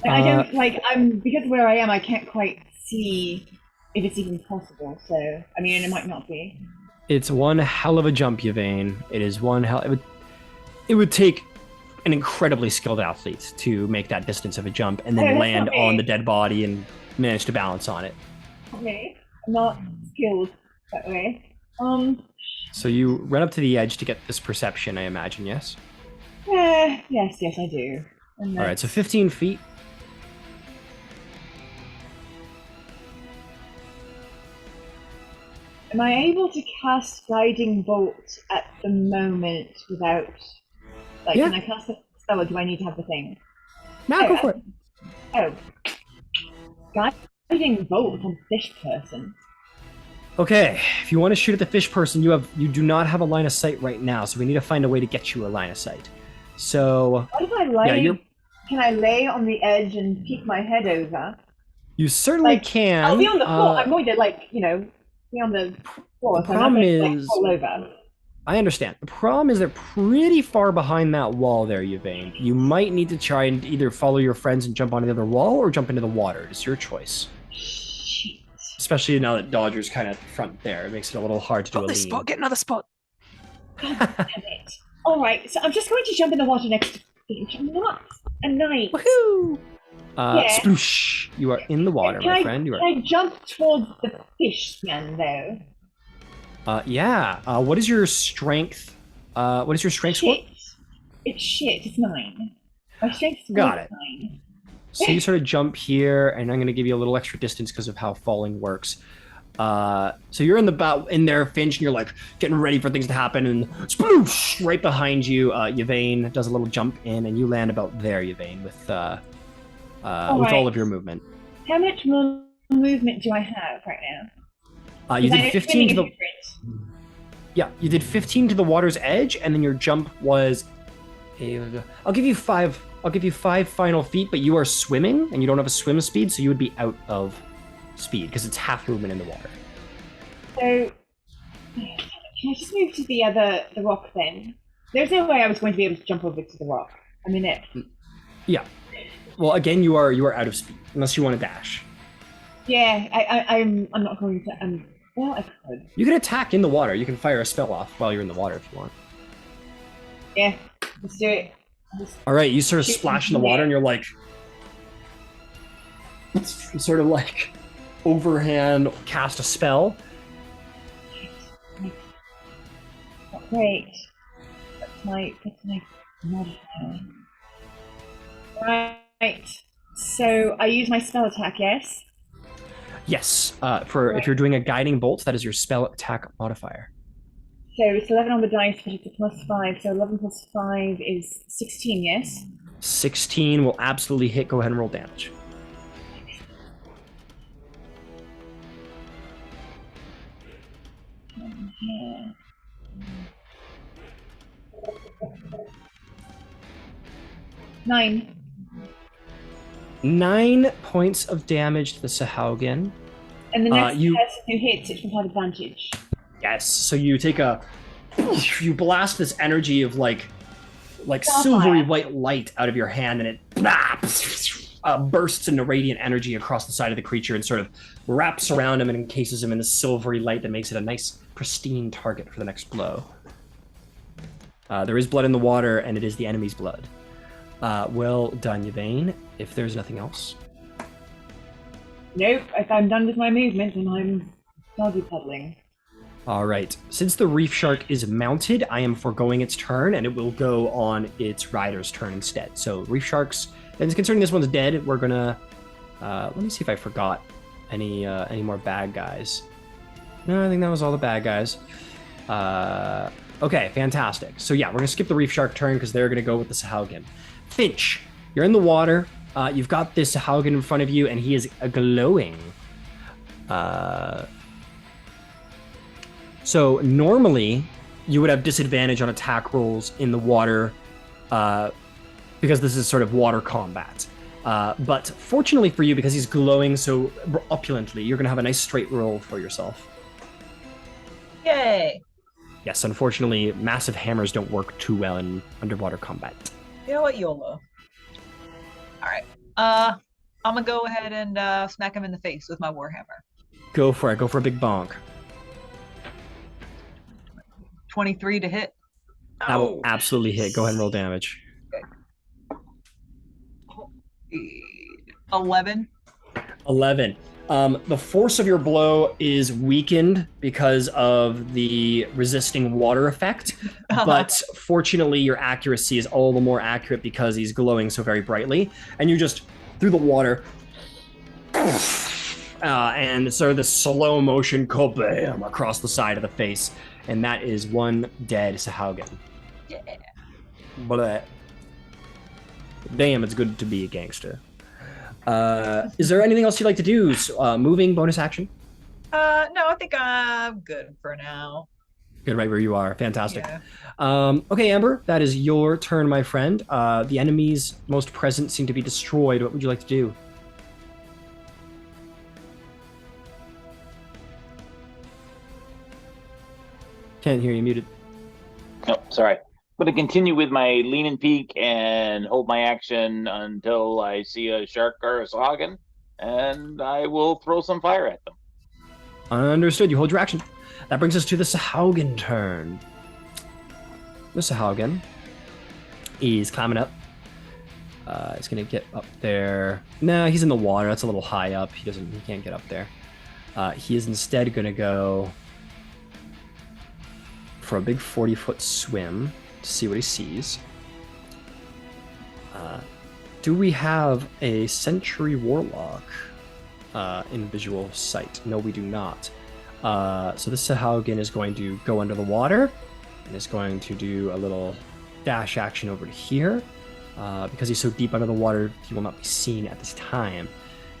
I don't because of where I am, I can't quite see if it's even possible. So, I mean, it might not be. It's one hell of a jump, Yvain. It is one hell. It would take an incredibly skilled athlete to make that distance of a jump and then land on the dead body and manage to balance on it. Okay, I'm not skilled that way. So you run up to the edge to get this perception, I imagine, yes? Yes, I do. All right, so 15 feet. Am I able to cast Guiding Bolt at the moment without... Can I cast a spell, or do I need to have the thing? No, go for it. Oh. Guiding Bolt on fish person. Okay, if you want to shoot at the fish person, you do not have a line of sight right now, so we need to find a way to get you a line of sight. So... What if I lay... Can I lay on the edge and peek my head over? You certainly can. I'll be on the floor. I'm going to, be on the floor. The problem is... fall over. I understand. The problem is they're pretty far behind that wall there, Yvain. You might need to try and either follow your friends and jump onto the other wall or jump into the water. It's your choice. Shit. Especially now that Dodger's kind of front there. It makes it a little hard to do a lean. Spot, get another spot. God damn it. All right, so I'm just going to jump in the water next to Finch. I'm not a knight. Woohoo! Sploosh! You are in the water, my friend. Can I jump towards the fish man, though? What is your strength? What is your strength score? It's shit. It's 9. My strength score Got is it. 9. So you sort of jump here, and I'm going to give you a little extra distance because of how falling works. So you're in there, Finch, and you're like getting ready for things to happen, and sploosh! Right behind you, Yvain does a little jump in, and you land about there, Yvain, with all of your movement. How much more movement do I have right now? You did 15 to the. Yeah, you did 15 to the water's edge, and then your jump was. I'll give you 5. I'll give you 5 final feet, but you are swimming, and you don't have a swim speed, so you would be out of speed because it's half movement in the water. So, can I just move to the rock then? There's no way I was going to be able to jump over to the rock. I mean it. Yeah. Well, again, you are out of speed unless you want to dash. Yeah, I'm not going to. Well, I could. You can attack in the water. You can fire a spell off while you're in the water if you want. Yeah, let's do it. All right, you sort of splash in the water, and you're like, sort of like overhand cast a spell. Great. That's my modifier. Right. So I use my spell attack, yes? Yes. If you're doing a guiding bolt, that is your spell attack modifier. So it's 11 on the dice, but it's a +5. So 11 plus 5 is 16, yes? 16 will absolutely hit. Go ahead and roll damage. Yeah. 9. 9 points of damage to the Sahaugin. And the next person who hits it will have advantage. Yes. So you take you blast this energy of like silvery white light out of your hand, and it bursts into radiant energy across the side of the creature and sort of wraps around him and encases him in this silvery light that makes it a nice, pristine target for the next blow. There is blood in the water, and it is the enemy's blood. Well done, Yvain. If there's nothing else. Nope, if I'm done with my movement, then I'm doggy paddling. All right. Since the reef shark is mounted, I am foregoing its turn, and it will go on its rider's turn instead. So reef sharks, and concerning this one's dead, we're gonna let me see if I forgot any more bad guys. No, I think that was all the bad guys. Okay, fantastic. So yeah, we're gonna skip the reef shark turn because they're gonna go with the Sahaugin. Finch, you're in the water. You've got this Sahaugin in front of you, and he is glowing. So normally, you would have disadvantage on attack rolls in the water because this is sort of water combat. But fortunately for you, because he's glowing so opulently, you're going to have a nice straight roll for yourself. Yay! Yes, unfortunately, massive hammers don't work too well in underwater combat. You know what, YOLO. Alright. I'm gonna go ahead and smack him in the face with my warhammer. Go for it. Go for a big bonk. 23 to hit. That will absolutely hit. Go ahead and roll damage. Okay. 11. 11. The force of your blow is weakened because of the resisting water effect, but fortunately your accuracy is all the more accurate because he's glowing so very brightly, and you just, through the water, and sort of the slow motion kabam across the side of the face, and that is one dead Sahaugin. Yeah. But damn, it's good to be a gangster. Is there anything else you'd like to do? Moving, bonus action? No, I think I'm good for now. Good, right where you are. Fantastic. Yeah. Okay, Amber, that is your turn, my friend. The enemies most present seem to be destroyed. What would you like to do? Can't hear you, muted. Oh, sorry. I'm going to continue with my lean and peek and hold my action until I see a shark or a Sahaugin, and I will throw some fire at them. Understood. You hold your action. That brings us to the Sahaugin turn. The Sahaugin is climbing up. He's going to get up there. No, he's in the water. That's a little high up. He can't get up there. He is instead going to go for a big 40-foot swim to see what he sees. Do we have a Century Warlock in visual sight? No, we do not. So this Sahaugin is going to go under the water and is going to do a little dash action over to here. Because he's so deep under the water, he will not be seen at this time.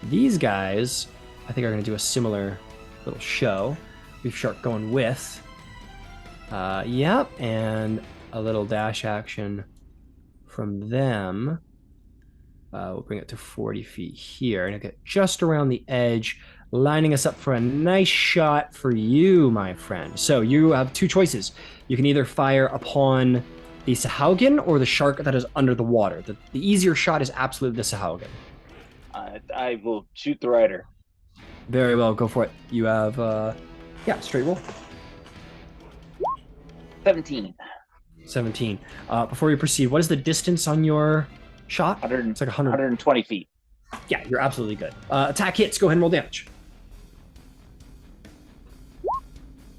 These guys, I think, are going to do a similar little show. Reef Shark going with. Yep, and a little dash action from them. We'll bring it to 40 feet here, and I'll get just around the edge, lining us up for a nice shot for you, my friend. So you have two choices. You can either fire upon the Sahaugin or the shark that is under the water. The easier shot is absolutely the Sahaugin. I will shoot the rider. Very well, go for it. You have, straight roll. 17. 17. Before we proceed, what is the distance on your shot? It's like 120 feet. Yeah, you're absolutely good. Attack hits. Go ahead and roll damage.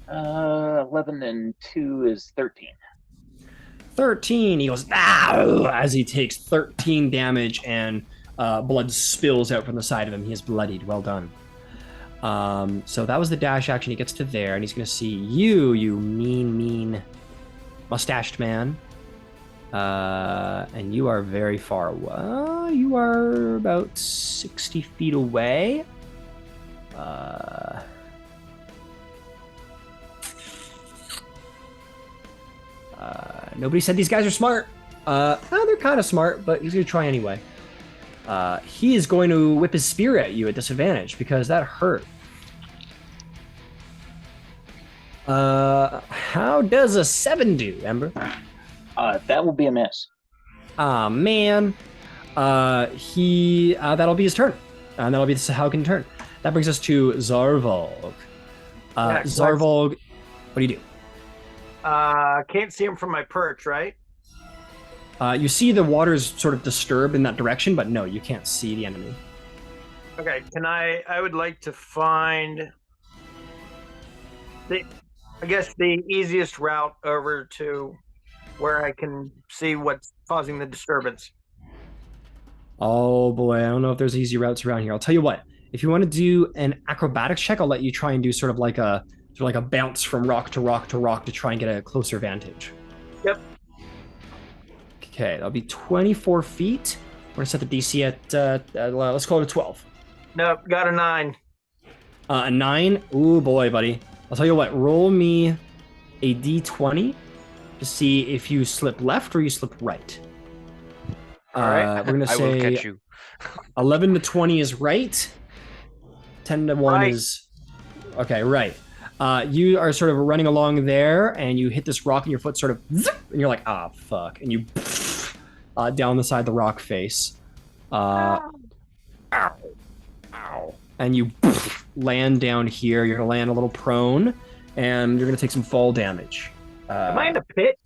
11 and 2 is 13. 13. He goes, "Ow!" as he takes 13 damage, and blood spills out from the side of him. He is bloodied. Well done. So that was the dash action. He gets to there, and he's going to see you, you mean mustached man. And you are very far away. You are about 60 feet away. Nobody said these guys are smart. They're kind of smart, but he's going to try anyway. He is going to whip his spear at you at disadvantage because that hurt. How does a 7 do, Ember? That will be a miss. Ah, man. That'll be his turn. And that'll be the Sahaugin turn. That brings us to Zarvolg. Zarvolg, what do you do? Can't see him from my perch, right? You see the water's sort of disturbed in that direction, but no, you can't see the enemy. Okay, I would like to find the easiest route over to where I can see what's causing the disturbance. Oh boy, I don't know if there's easy routes around here. I'll tell you what, if you want to do an acrobatics check, I'll let you try and do sort of like a bounce from rock to rock to rock to try and get a closer vantage. Yep. Okay, that'll be 24 feet. We're gonna set the DC at let's call it a 12. Nope, got a 9. A 9? Ooh boy, buddy. I'll tell you what, roll me a D20 to see if you slip left or you slip right. All right. We're gonna I will say catch you. 11 to 20 is right. 10 to 1 Right. is okay, right. You are sort of running along there, and you hit this rock, and your foot sort of zip, and you're like, ah, fuck, and you down the side of the rock face. Ow, and you land down here. You're gonna land a little prone, and you're gonna take some fall damage. Am I in a pit?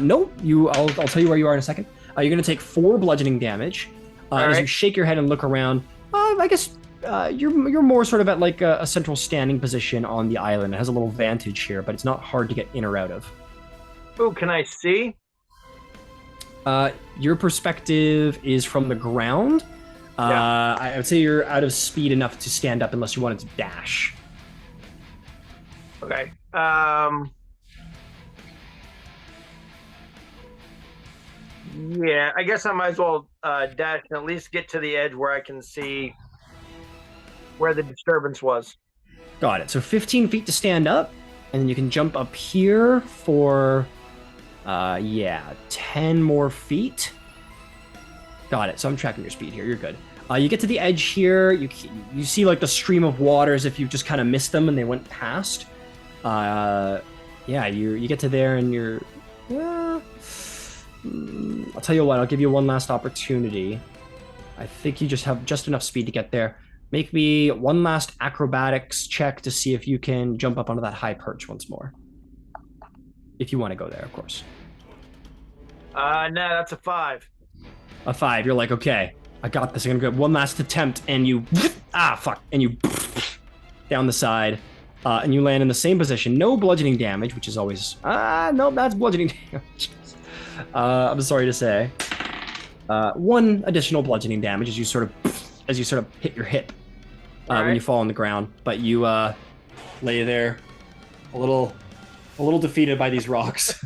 Nope. I'll tell you where you are in a second. You're gonna take 4 bludgeoning damage. As you shake your head and look around, I guess you're more sort of at like a central standing position on the island. It has a little vantage here, but it's not hard to get in or out of. Oh, can I see? Your perspective is from the ground. I would say you're out of speed enough to stand up unless you wanted to dash. Okay. Yeah, I guess I might as well dash and at least get to the edge where I can see where the disturbance was. Got it. So 15 feet to stand up, and then you can jump up here for, 10 more feet. Got it. So I'm tracking your speed here. You're good. You get to the edge here. You see like the stream of water as if you just kind of missed them and they went past. You get to there and you're. I'll tell you what. I'll give you one last opportunity. I think you just have just enough speed to get there. Make me one last acrobatics check to see if you can jump up onto that high perch once more. If you want to go there, of course. No, that's a 5. A 5. You're like, okay, I got this. I'm gonna get one last attempt, and you and you down the side, and you land in the same position. No bludgeoning damage, which is always no, that's bludgeoning damage. I'm sorry to say. 1 additional bludgeoning damage as you sort of hit your hip when you fall on the ground, but you lay there a little defeated by these rocks.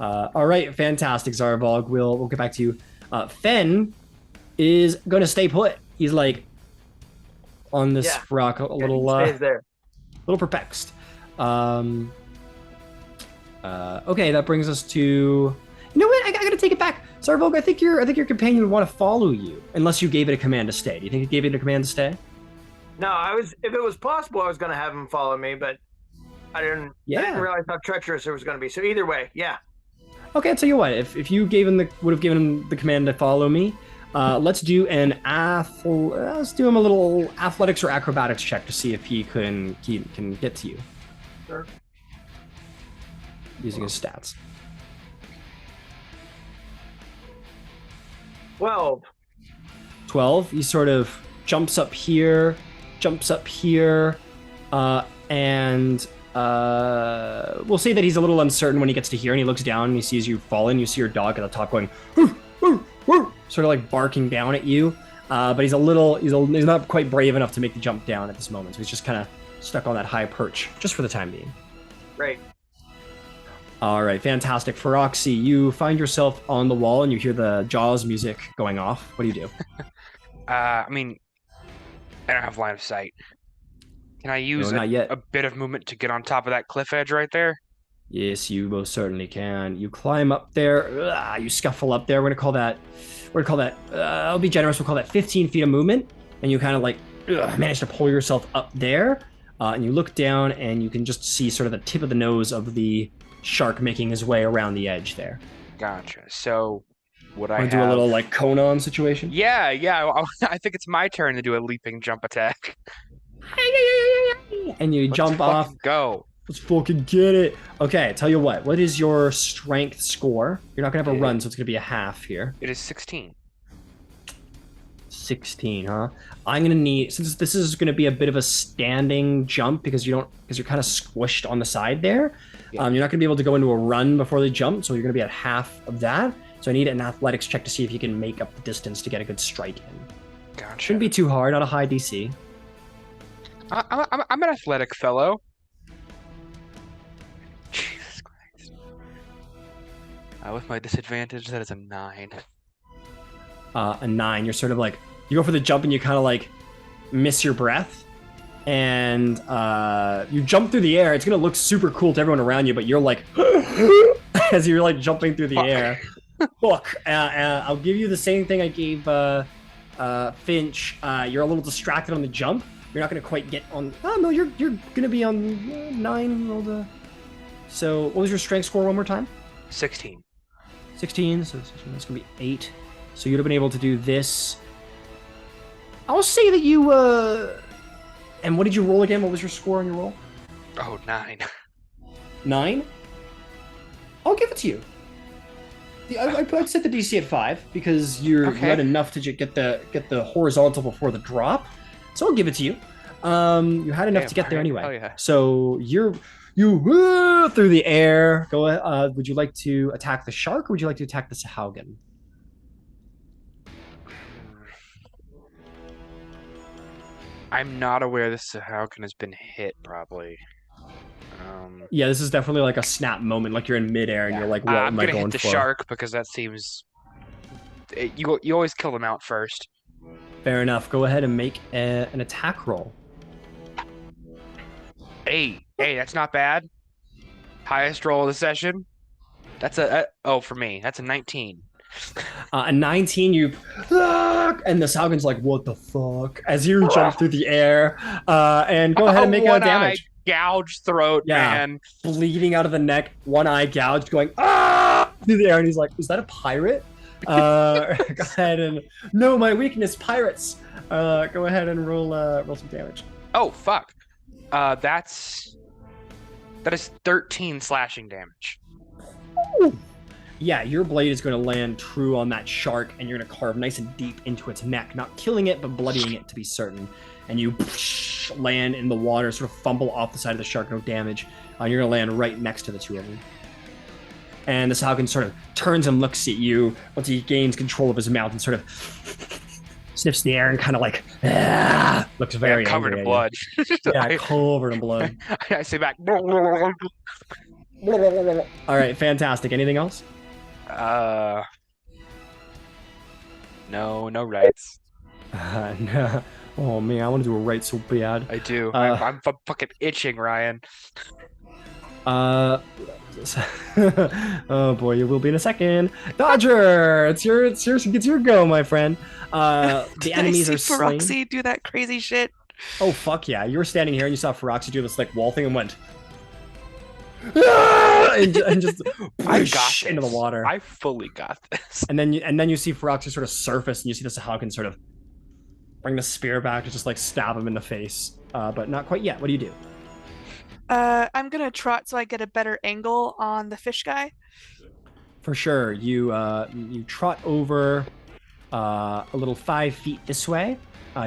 All right, fantastic, Zarvolg. We'll get back to you. Fen is going to stay put. He's like on this rock a little stays there. little perplexed. Okay, that brings us to. You know what? I gotta take it back, Zarvolg. I think your companion would want to follow you, unless you gave it a command to stay. Do you think you gave it a command to stay? No, if it was possible, I was going to have him follow me, but I didn't realize how treacherous it was going to be. So either way, yeah. Okay, I'll tell you what. If you would have given him the command to follow me, let's do a little athletics or acrobatics check to see if he can get to you. Sure. Using his stats. 12. 12. He sort of jumps up here, and we'll say that he's a little uncertain when he gets to here, and he looks down and he sees you falling. You see your dog at the top going, woo, woo, woo, sort of like barking down at you. But he's not quite brave enough to make the jump down at this moment, so he's just kind of stuck on that high perch, just for the time being. Great. All right, fantastic. Feroxy, you find yourself on the wall and you hear the Jaws music going off. What do you do? I don't have line of sight. Can I use a bit of movement to get on top of that cliff edge right there? Yes, you most certainly can. You climb up there. You scuffle up there. We're gonna call that. I'll be generous. We'll call that 15 feet of movement, and you kind of like manage to pull yourself up there. And you look down, and you can just see sort of the tip of the nose of the shark making his way around the edge there. Gotcha. So, would I Want to do a little like Conan situation? Yeah. I think it's my turn to do a leaping jump attack. And you jump off. Go. Let's fucking get it. Okay, tell you what. What is your strength score? You're not gonna have a run, so it's gonna be a half here. It is 16. 16, huh? I'm gonna need, since this is gonna be a bit of a standing jump because you're kind of squished on the side there. Yeah. You're not gonna be able to go into a run before the jump, so you're gonna be at half of that. So I need an athletics check to see if you can make up the distance to get a good strike in. Gotcha. Shouldn't be too hard, not a high DC. I'm an athletic fellow. Jesus Christ. With my disadvantage, that is a 9. A 9. You're sort of like, you go for the jump and you kind of like miss your breath. And you jump through the air. It's going to look super cool to everyone around you, but you're like, as you're like jumping through the air. Look, I'll give you the same thing I gave Finch. You're a little distracted on the jump. You're not going to quite get on. Oh, no, you're going to be on 9. So what was your strength score one more time? 16. 16, so that's going to be 8. So you'd have been able to do this. I'll say that you, and what did you roll again? What was your score on your roll? Oh, 9. 9? I'll give it to you. I'd set the DC at 5 because you had enough to get the horizontal before the drop. So I'll give it to you. You had enough to get there anyway. Oh, yeah. So you through the air. Go ahead. Would you like to attack the shark or would you like to attack the Sahaugin? I'm not aware this Sahaugin has been hit, probably. Yeah, this is definitely like a snap moment, like you're in midair and you're like, what am I going for? I'm gonna hit the shark because that seems... You always kill them out first. Fair enough. Go ahead and make an attack roll. Hey, that's not bad. Highest roll of the session. That's for me, that's a 19. A 19, and the Sahugin's like, what the fuck? As you jump through the air, and go ahead and make a damage. Gouge throat, man. Bleeding out of the neck, one eye gouged, going through the air, and he's like, is that a pirate? Go ahead and no, my weakness, pirates. Go ahead and roll some damage. Oh fuck. That is 13 slashing damage. Ooh. Yeah, your blade is going to land true on that shark, and you're going to carve nice and deep into its neck, not killing it, but bloodying it to be certain. And you land in the water, sort of fumble off the side of the shark, no damage. You're going to land right next to the two of them. And the Sahaugin sort of turns and looks at you once he gains control of his mouth and sort of sniffs the air and kind of like, looks very covered angry in blood. Yeah, covered in blood. I say back. All right, fantastic. Anything else? No rights. No. Oh man, I want to do a right so bad. I do. I'm fucking itching, Ryan. Oh boy, you will be in a second. Dodger, it's your go, my friend. The enemies are slain. Feroxy do that crazy shit. Oh fuck yeah! You were standing here and you saw Feroxy do this like wall thing and went. and just I got into the water. I fully got this. And then you see Feroxy sort of surface, and you see the Sahaugin sort of bring the spear back to just like stab him in the face, but not quite yet. What do you do? I'm gonna trot so I get a better angle on the fish guy. For sure, you trot over a little 5 feet this way.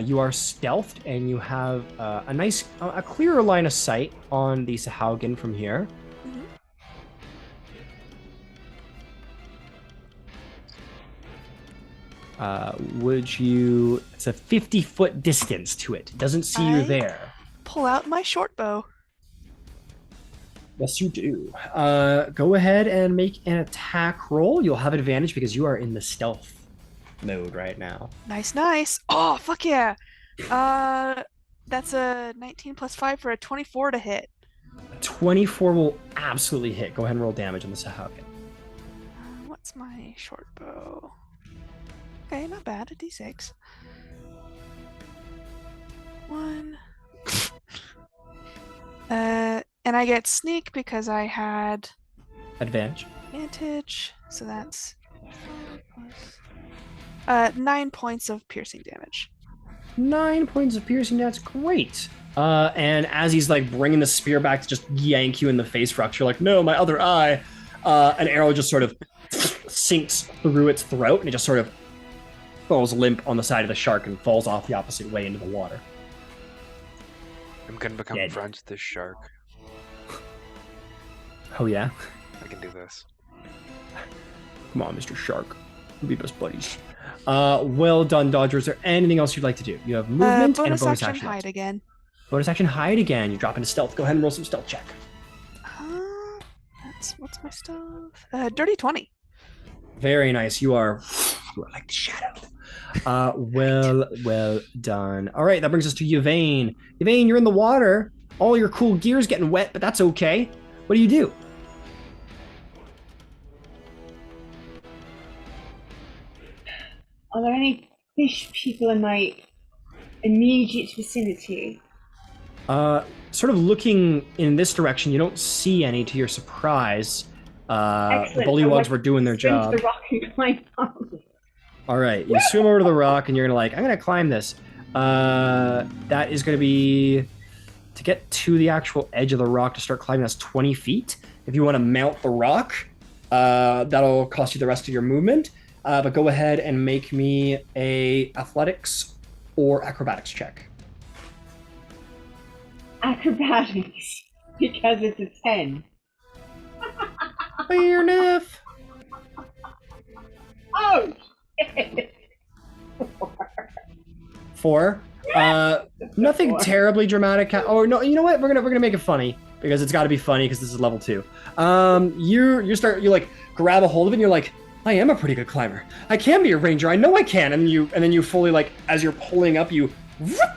You are stealthed, and you have a clearer line of sight on the Sahaugin from here. It's a 50-foot distance to it. It doesn't see you there. Pull out my short bow. Yes, you do. Go ahead and make an attack roll. You'll have advantage because you are in the stealth mode right now. Nice. Oh, fuck yeah. That's a 19 plus 5 for a 24 to hit. 24 will absolutely hit. Go ahead and roll damage on the Sahaugin. What's my short bow? Okay, not bad. A d6. 1, And I get sneak because I had Advantage. advantage. So that's 9 points of piercing damage. 9 points of piercing. That's great. And as he's like bringing the spear back to just yank you in the face, Rux, you're like, no, my other eye. An arrow just sort of sinks through its throat, and it just sort of falls limp on the side of the shark and falls off the opposite way into the water. I'm gonna become friends with this shark. Oh yeah? I can do this. Come on, Mr. Shark. We'll be best buddies. Well done, Dodger. Is there anything else you'd like to do? You have movement and a bonus action hide again. Bonus action hide again. You drop into stealth. Go ahead and roll some stealth check. What's my stuff? Dirty 20. Very nice. You are like the shadow. Well done. All right, that brings us to Yvain. Yvain, you're in the water. All your cool gear's getting wet, but that's okay. What do you do? Are there any fish people in my immediate vicinity? Sort of looking in this direction, you don't see any to your surprise. The bullywugs were doing their job. The rock and climb up. All right, you swim over to the rock and you're gonna I'm gonna climb this. That is gonna be, to get to the actual edge of the rock to start climbing, that's 20 feet. If you want to mount the rock, that'll cost you the rest of your movement. But go ahead and make me a athletics or acrobatics check. Acrobatics, because it's a 10. Fair enough. Oh! 4. Nothing terribly dramatic. Oh no, you know what? We're gonna make it funny because it's got to be funny because this is level 2. You like grab a hold of it and you're like, I am a pretty good climber. I can be a ranger. I know I can. And then you fully, like, as you're pulling up, and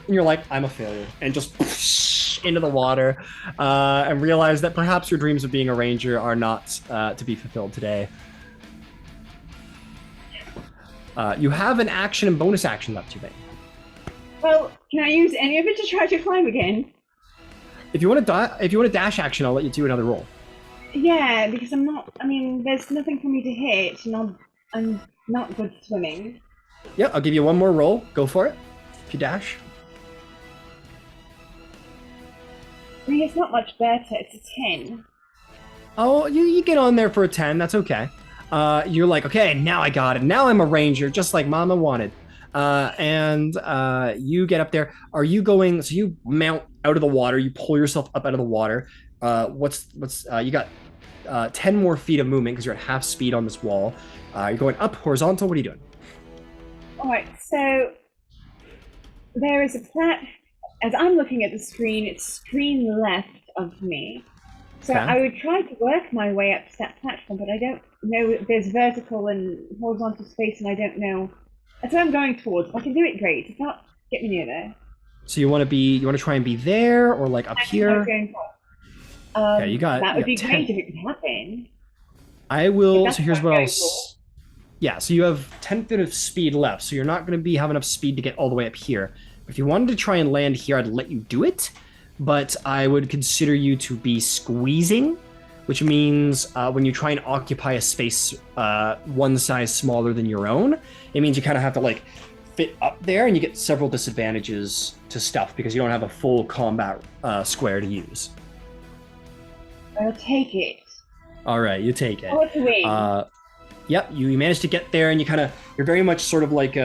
you're like, I'm a failure, and just into the water, and realize that perhaps your dreams of being a ranger are not to be fulfilled today. You have an action and bonus action left, Yvain. Well, can I use any of it to try to climb again? If you want to dash action, I'll let you do another roll. Yeah, because I'm not. I mean, there's nothing for me to hit, and I'm not good at swimming. Yeah, I'll give you one more roll. Go for it. If you dash. I mean, it's not much better. It's a 10. Oh, you get on there for a 10. That's okay. You're like, okay, now I got it. Now I'm a ranger, just like Mama wanted. And you get up there. Are you going? So you mount out of the water. You pull yourself up out of the water. You got 10 more feet of movement because you're at half speed on this wall. You're going up horizontal. What are you doing? All right. So there is a as I'm looking at the screen, it's screen left of me. So Okay. I would try to work my way up to that platform, but I don't know. There's vertical and horizontal space, and I don't know. That's what I'm going towards. If I can do it, great. If not, get me near there. So you want to try and be there or like up here? Yeah, you got. That would be 10. great if it could happen. I will. That's So here's what what I'm I'll. going for. Yeah. So you have 10 feet of speed left. So you're not going to have enough speed to get all the way up here. If you wanted to try and land here, I'd let you do it, but I would consider you to be squeezing, which means when you try and occupy a space one size smaller than your own, it means you kind of have to like fit up there, and you get several disadvantages to stuff because you don't have a full combat square to use. I'll take it. All right, you take it. Oh, it's a win. Yep, you managed to get there, and you're very much sort of like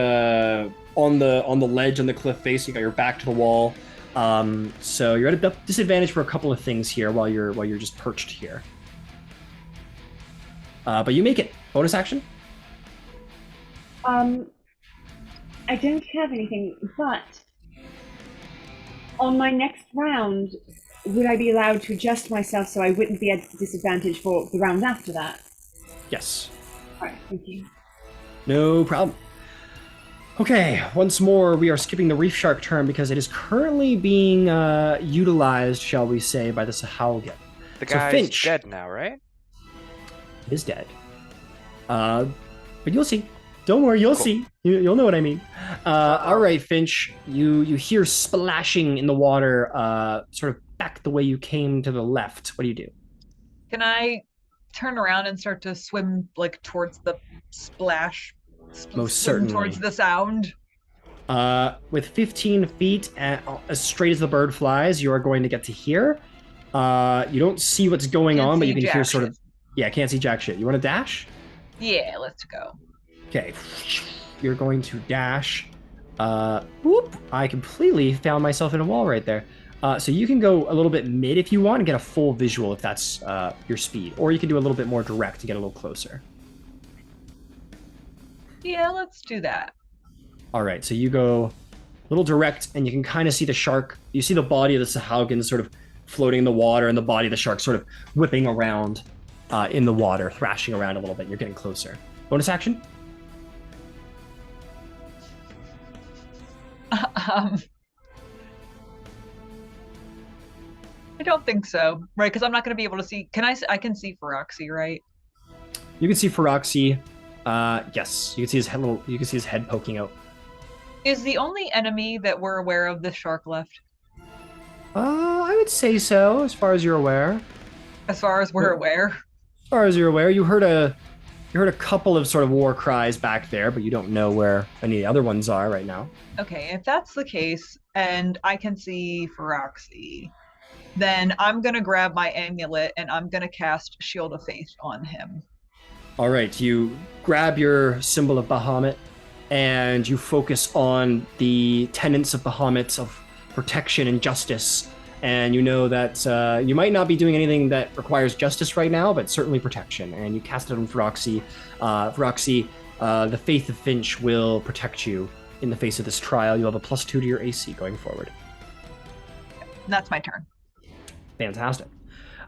on the ledge on the cliff face. You got your back to the wall, so you're at a disadvantage for a couple of things here while you're just perched here. But you make it. Bonus action. I don't have anything, but on my next round, would I be allowed to adjust myself so I wouldn't be at disadvantage for the round after that? Yes. All right, thank you. No problem. Okay, once more, we are skipping the reef shark turn because it is currently being utilized, shall we say, by the Sahaugin. The So guy's Finch dead now, right? is dead. But you'll see. Don't worry, you'll see. You'll know what I mean. All right, Finch, you hear splashing in the water, sort of back the way you came to the left. What do you do? Can I turn around and start to swim like towards the splash? Most swim certainly. towards the sound. With 15 feet as straight as the bird flies, you are going to get to here. You don't see what's going Can't on, but see you can hear jack sort shit. of. Yeah, can't see jack shit. You want to dash? Yeah, let's go. Okay. You're going to dash. Whoop! I completely found myself in a wall right there. So you can go a little bit mid if you want and get a full visual if that's your speed, or you can do a little bit more direct to get a little closer. Yeah, let's do that. All right, so you go a little direct, and you can kind of see the shark. You see the body of the Sahaugin sort of floating in the water, and the body of the shark sort of whipping around in the water, thrashing around a little bit. You're getting closer. Bonus action? I don't think so, right? Because I'm not going to be able to see. I can see Feroxy, right? You can see Feroxy. Yes, you can see his head. You can see his head poking out. Is the only enemy that we're aware of this shark left? I would say so, as far as you're aware. As far as we're aware. As far as you're aware, you heard a couple of sort of war cries back there, but you don't know where any of the other ones are right now. Okay, if that's the case, and I can see Feroxy, then I'm gonna grab my amulet and I'm gonna cast Shield of Faith on him. All right, you grab your symbol of Bahamut, and you focus on the tenets of Bahamut of protection and justice. And you know that you might not be doing anything that requires justice right now, but certainly protection. And you cast it on Feroxy. Feroxy, the Faith of Finch will protect you in the face of this trial. You'll have a +2 to your AC going forward. That's my turn. Fantastic.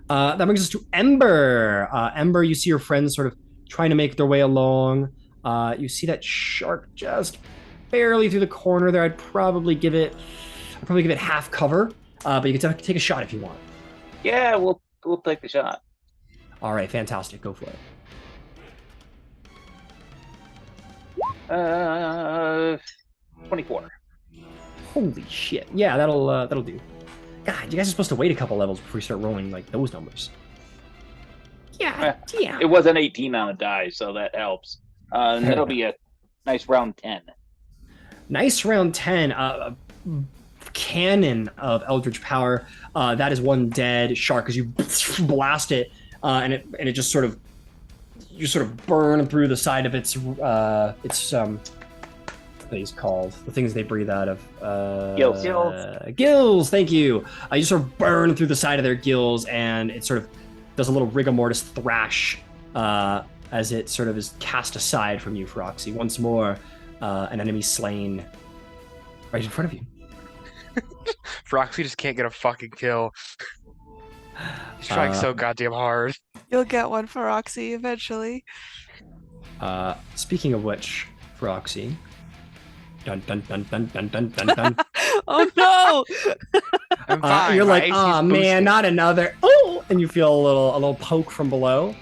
That brings us to Ember. Ember, you see your friends sort of trying to make their way along. You see that shark just barely through the corner there. I'd probably give it half cover, but you can take a shot if you want. Yeah, we'll take the shot. All right, fantastic. Go for it. 24. Holy shit! Yeah, that'll do. God, you guys are supposed to wait a couple levels before you start rolling like those numbers. Yeah. It was an 18 on a die, so that helps. And that'll be a nice round 10. Nice round 10. Cannon of Eldritch Power. That is one dead shark as you blast it, and it just sort of burn through the side of its what these called, the things they breathe out of. Gills. Thank you. You sort of burn through the side of their gills, and it sort of does a little rigor mortis thrash as it sort of is cast aside from you, Feroxy. Once more, an enemy slain right in front of you. Feroxy just can't get a fucking kill. He's trying so goddamn hard. You'll get one for Roxy eventually. Speaking of which, Feroxy. Dun dun dun dun dun dun dun dun. Oh no! I'm fine. You're my like, AC 's oh man, boosted." not another. Oh, and you feel a little poke from below.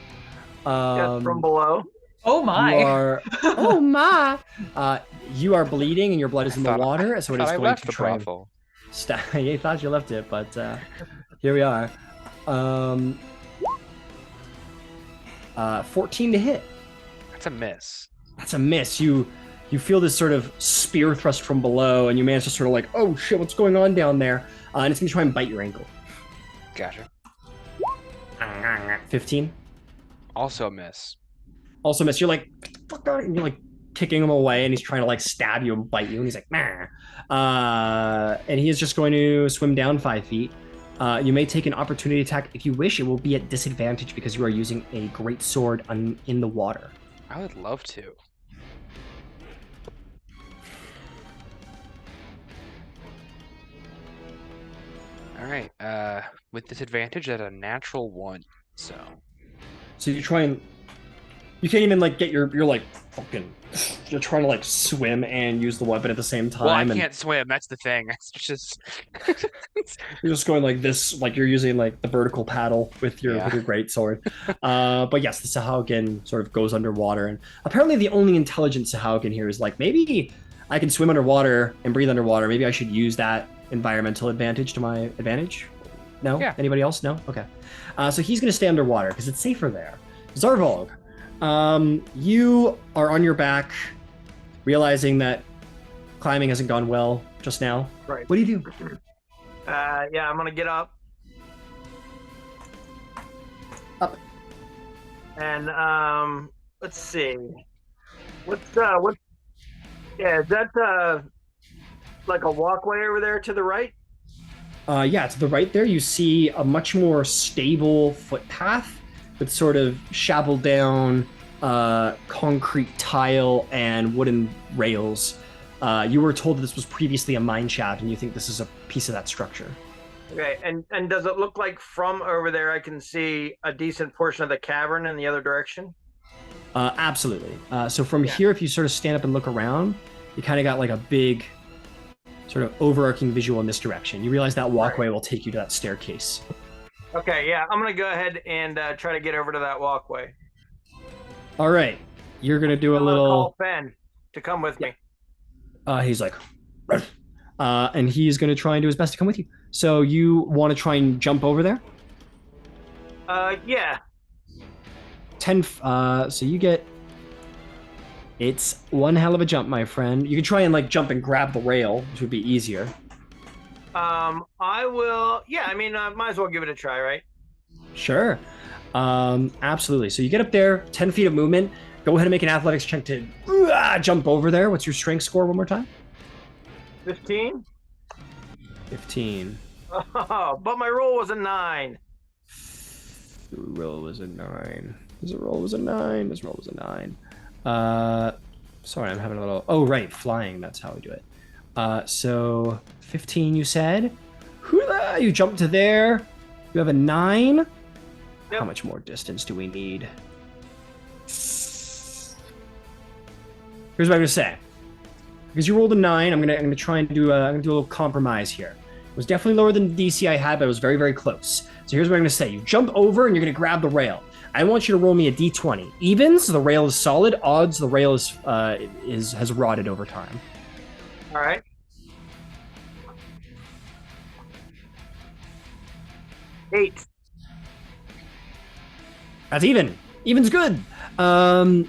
Yes, from below. Oh my! You are, oh my! You are bleeding, and your blood is in the water, so it is I going left to the try. brothel. You thought you left it, but here we are. 14 to hit. That's a miss. That's a miss. You feel this sort of spear thrust from below, and you manage to sort of like, oh shit, what's going on down there? And it's gonna try and bite your ankle. Gotcha. 15. Also a miss. Also miss. You're like, fuck, and you're like kicking him away, and he's trying to like stab you and bite you, and he's like, nah. And he is just going to swim down 5 feet. You may take an opportunity attack if you wish. It will be at disadvantage because you are using a great sword in the water. I would love to. All right. With disadvantage at a natural 1. So you try and you can't even like get you're like fucking. You're trying to like swim and use the weapon at the same time. well, I and can't swim. That's the thing. It's just you're just going like this, like you're using like the vertical paddle with your great sword. But yes, the Sahaugin sort of goes underwater, and apparently the only intelligent Sahaugin here is like, maybe I can swim underwater and breathe underwater. Maybe I should use that environmental advantage to my advantage. No? Yeah. Anybody else? No? Okay. So he's going to stay underwater because it's safer there. Zarvolg, you are on your back, realizing that climbing hasn't gone well just now. Right. What do you do? Yeah, I'm gonna get up. Up. And let's see. What's yeah, is that like a walkway over there to the right? Yeah, to the right there, you see a much more stable footpath with sort of shoveled down concrete tile and wooden rails. You were told that this was previously a mine shaft, and you think this is a piece of that structure. Okay, and does it look like from over there I can see a decent portion of the cavern in the other direction? Absolutely. So from here, if you sort of stand up and look around, you kind of got like a big sort of overarching visual in this direction. You realize that walkway will take you to that staircase. Okay, yeah, I'm gonna go ahead and try to get over to that walkway. All right, you're gonna do a little. Call Ben to come with me. He's like, and he's gonna try and do his best to come with you. So you want to try and jump over there? Yeah. 10. So you get. It's one hell of a jump, my friend. You can try and like jump and grab the rail, which would be easier. I will. Yeah, I mean, might as well give it a try, right? Sure. Absolutely. So you get up there, 10 feet of movement. Go ahead and make an athletics check to jump over there. What's your strength score one more time? 15. 15. Oh, but my roll was a 9. The roll was a 9. This roll was a 9. This roll was a 9. Sorry, I'm having a little. Oh, right, flying. That's how we do it. So 15, you said. Hoolah! You jump to there. You have a 9. Yep. How much more distance do we need? Here's what I'm gonna say. Because you rolled a 9, I'm gonna try and do a little compromise here. It was definitely lower than the DC I had, but it was very, very close. So here's what I'm gonna say. You jump over and you're gonna grab the rail. I want you to roll me a d20. Evens, the rail is solid. Odds, the rail has rotted over time. All right. Eight. That's even. Even's good.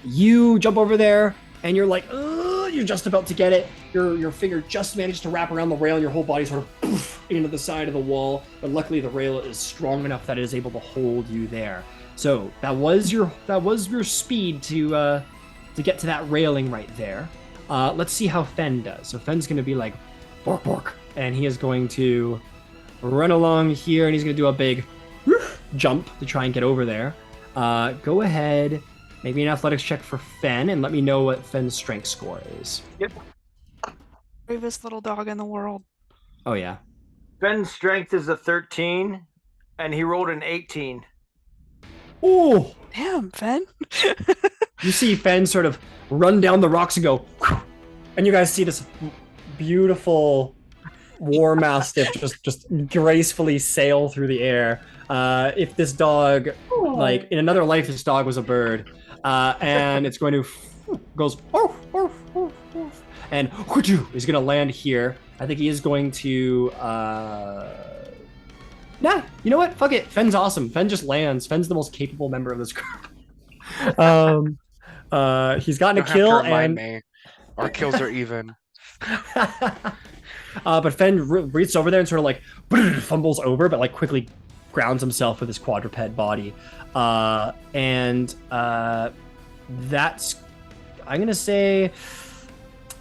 You jump over there and you're like, you're just about to get it. Your finger just managed to wrap around the rail and your whole body sort of poof into the side of the wall. But luckily the rail is strong enough that it is able to hold you there. So that was your speed to get to that railing right there. Let's see how Fen does. So Fen's going to be like, bork, bork. And he is going to run along here and he's going to do a big jump to try and get over there. Go ahead, make me an athletics check for Fen and let me know what Fen's strength score is. Yep. Bravest little dog in the world. Oh, yeah. Fen's strength is a 13 and he rolled an 18. Oh! Damn, Fen. You see Fen sort of run down the rocks and go, and you guys see this beautiful war mastiff just gracefully sail through the air. If this dog, like in another life, this dog was a bird, and it's going to goes and he's going to land here. I think he is going to. Nah, you know what? Fuck it. Fen's awesome. Fen just lands. Fen's the most capable member of this group. He's gotten a kill, and our kills are even. But Fen reaches over there and sort of like fumbles over, but like quickly grounds himself with his quadruped body. And that's, I'm gonna say,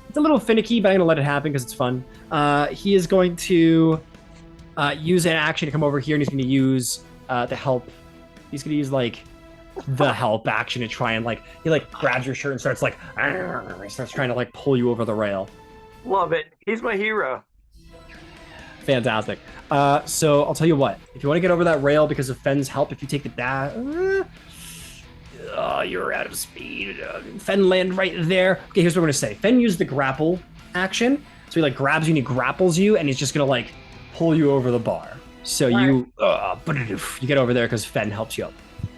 it's a little finicky, but I'm gonna let it happen because it's fun. He is going to use an action to come over here, and he's going to use the help. He's going to use like the help action to try and like he like grabs your shirt and starts like starts trying to like pull you over the rail. Love it. He's my hero. Fantastic. So I'll tell you what. If you want to get over that rail because of Fen's help, if you take the dash, you're out of speed. Fen land right there. Okay, here's what we're going to say. Fen used the grapple action, so he like grabs you and he grapples you, and he's just going to like pull you over the bar. So you get over there because Fen helps you up.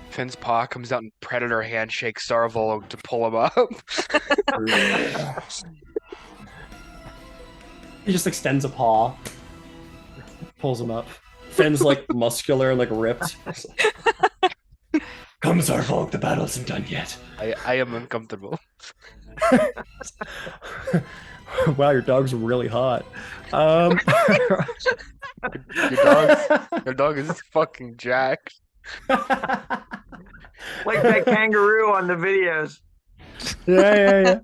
Fen's paw comes out and predator handshakes Sarvol to pull him up. He just extends a paw, pulls him up. Fenn's like muscular and like ripped. Come, Zarvolk, the battle isn't done yet. I am uncomfortable. Wow, your dog's really hot. Your dog is fucking jacked. Like that kangaroo on the videos. Yeah.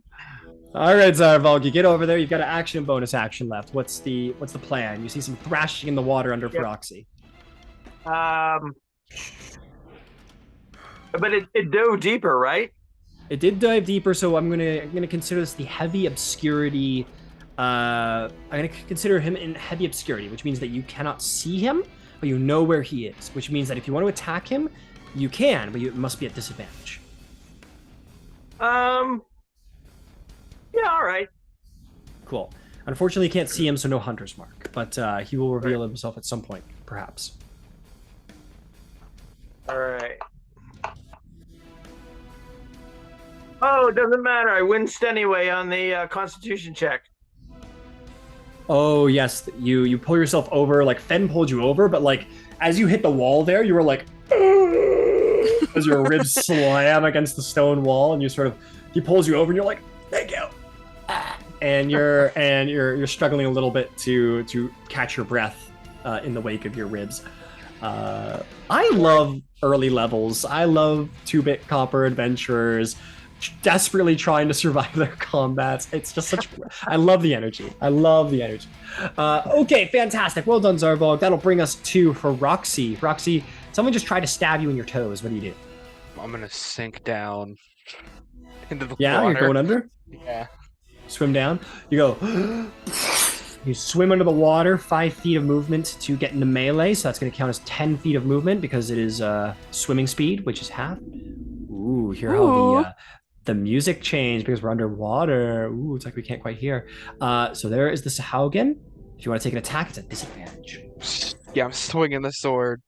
All right, Zarvolk, you get over there. You've got an action bonus action left. What's the plan? You see some thrashing in the water under Proxy. But it dove deeper, right? It did dive deeper, so I'm gonna consider this the heavy obscurity. I'm gonna consider him in heavy obscurity, which means that you cannot see him, but you know where he is. Which means that if you want to attack him, you can, but it must be at disadvantage. Yeah, all right. Cool. Unfortunately, you can't see him, so no hunter's mark. But he will reveal himself at some point, perhaps. All right. Oh, it doesn't matter. I winced anyway on the Constitution check. Oh yes, you pull yourself over. Like Fenn pulled you over, but like as you hit the wall there, you were like, as your ribs slam against the stone wall, and he pulls you over, and you're like, thank you. And you're struggling a little bit to catch your breath in the wake of your ribs. I love early levels. I love 2-bit copper adventurers desperately trying to survive their combats. It's just I love the energy. Okay, fantastic. Well done, Zarvolk. That'll bring us to Roxy. Roxy, someone just tried to stab you in your toes. What do you do? I'm gonna sink down into the water. Yeah, you're going under? Yeah. Swim down. You go. You swim under the water, 5 feet of movement to get into melee, so that's going to count as 10 feet of movement because it is swimming speed, which is half. Ooh, hear how the music changed because we're underwater. Ooh, it's like we can't quite hear. So there is the Sahaugin. If you want to take an attack, it's at disadvantage. Yeah, I'm swinging the sword.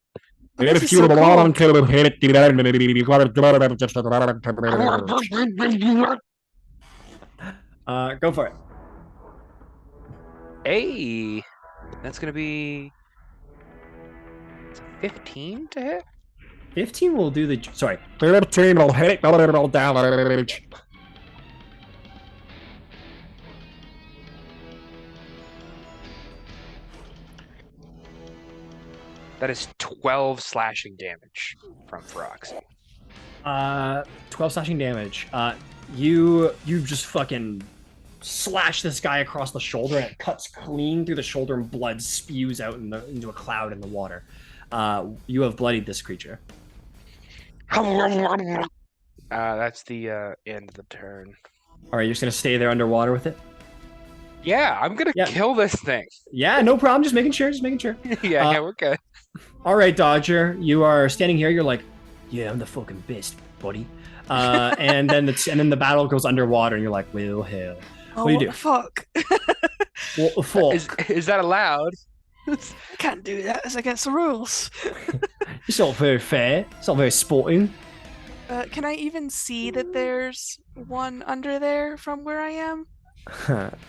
Go for it. Hey, that's gonna be 15 to hit. 15 will do the. Sorry. 15 will hit damage. That is 12 slashing damage from Proxy. 12 slashing damage. You just fucking slash this guy across the shoulder, and it cuts clean through the shoulder, and blood spews out into a cloud in the water. You have bloodied this creature. That's the end of the turn. All right, you're just gonna stay there underwater with it. Yeah, I'm gonna kill this thing. Yeah, no problem. Just making sure. Yeah, we're good. All right, Dodger, you are standing here. You're like, yeah, I'm the fucking best, buddy. And then the battle goes underwater, and you're like, well, hell. What do you do? Fuck. What the fuck? Is that allowed? I can't do that. It's against the rules. It's not very fair. It's not very sporting. Can I even see that there's one under there from where I am?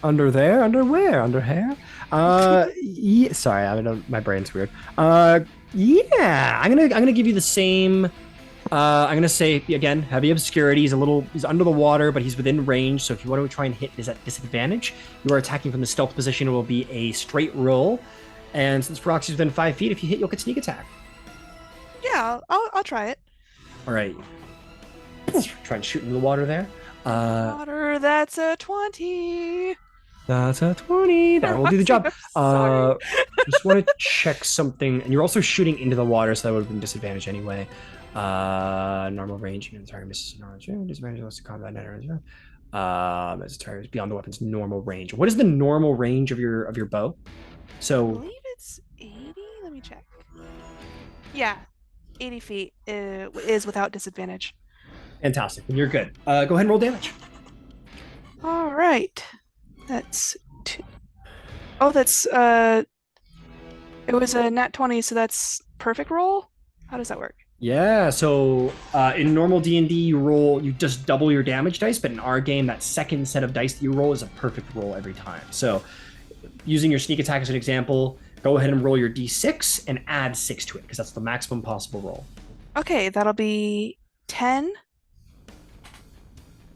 Under there? Under where? Under hair? Yeah, sorry, my brain's weird. Yeah, I'm gonna give you the same. I'm gonna say again, heavy obscurity. He's under the water, but he's within range. So if you want to try and hit, is at disadvantage. You are attacking from the stealth position. It will be a straight roll, and since Proxy's within 5 feet, if you hit, you'll get sneak attack. Yeah, I'll try it. All right, try and shoot into the water there. Water, that's a 20. That's a 20. That will do the job. Just want to check something, and you're also shooting into the water, so that would have been disadvantage anyway. Normal range. Target misses normal range. Disadvantage unless the combat net. As a target is beyond the weapon's normal range. What is the normal range of your bow? So I believe it's 80. Let me check. Yeah, 80 feet is without disadvantage. Fantastic. Then you're good. Go ahead and roll damage. All right. That's 2. Oh, that's it was a nat 20, so that's perfect roll. How does that work? Yeah, so in normal D&D, you just double your damage dice, but in our game, that second set of dice that you roll is a perfect roll every time. So using your sneak attack as an example, Go ahead and roll your d6 and add 6 to it, because that's the maximum possible roll. Okay, that'll be 10.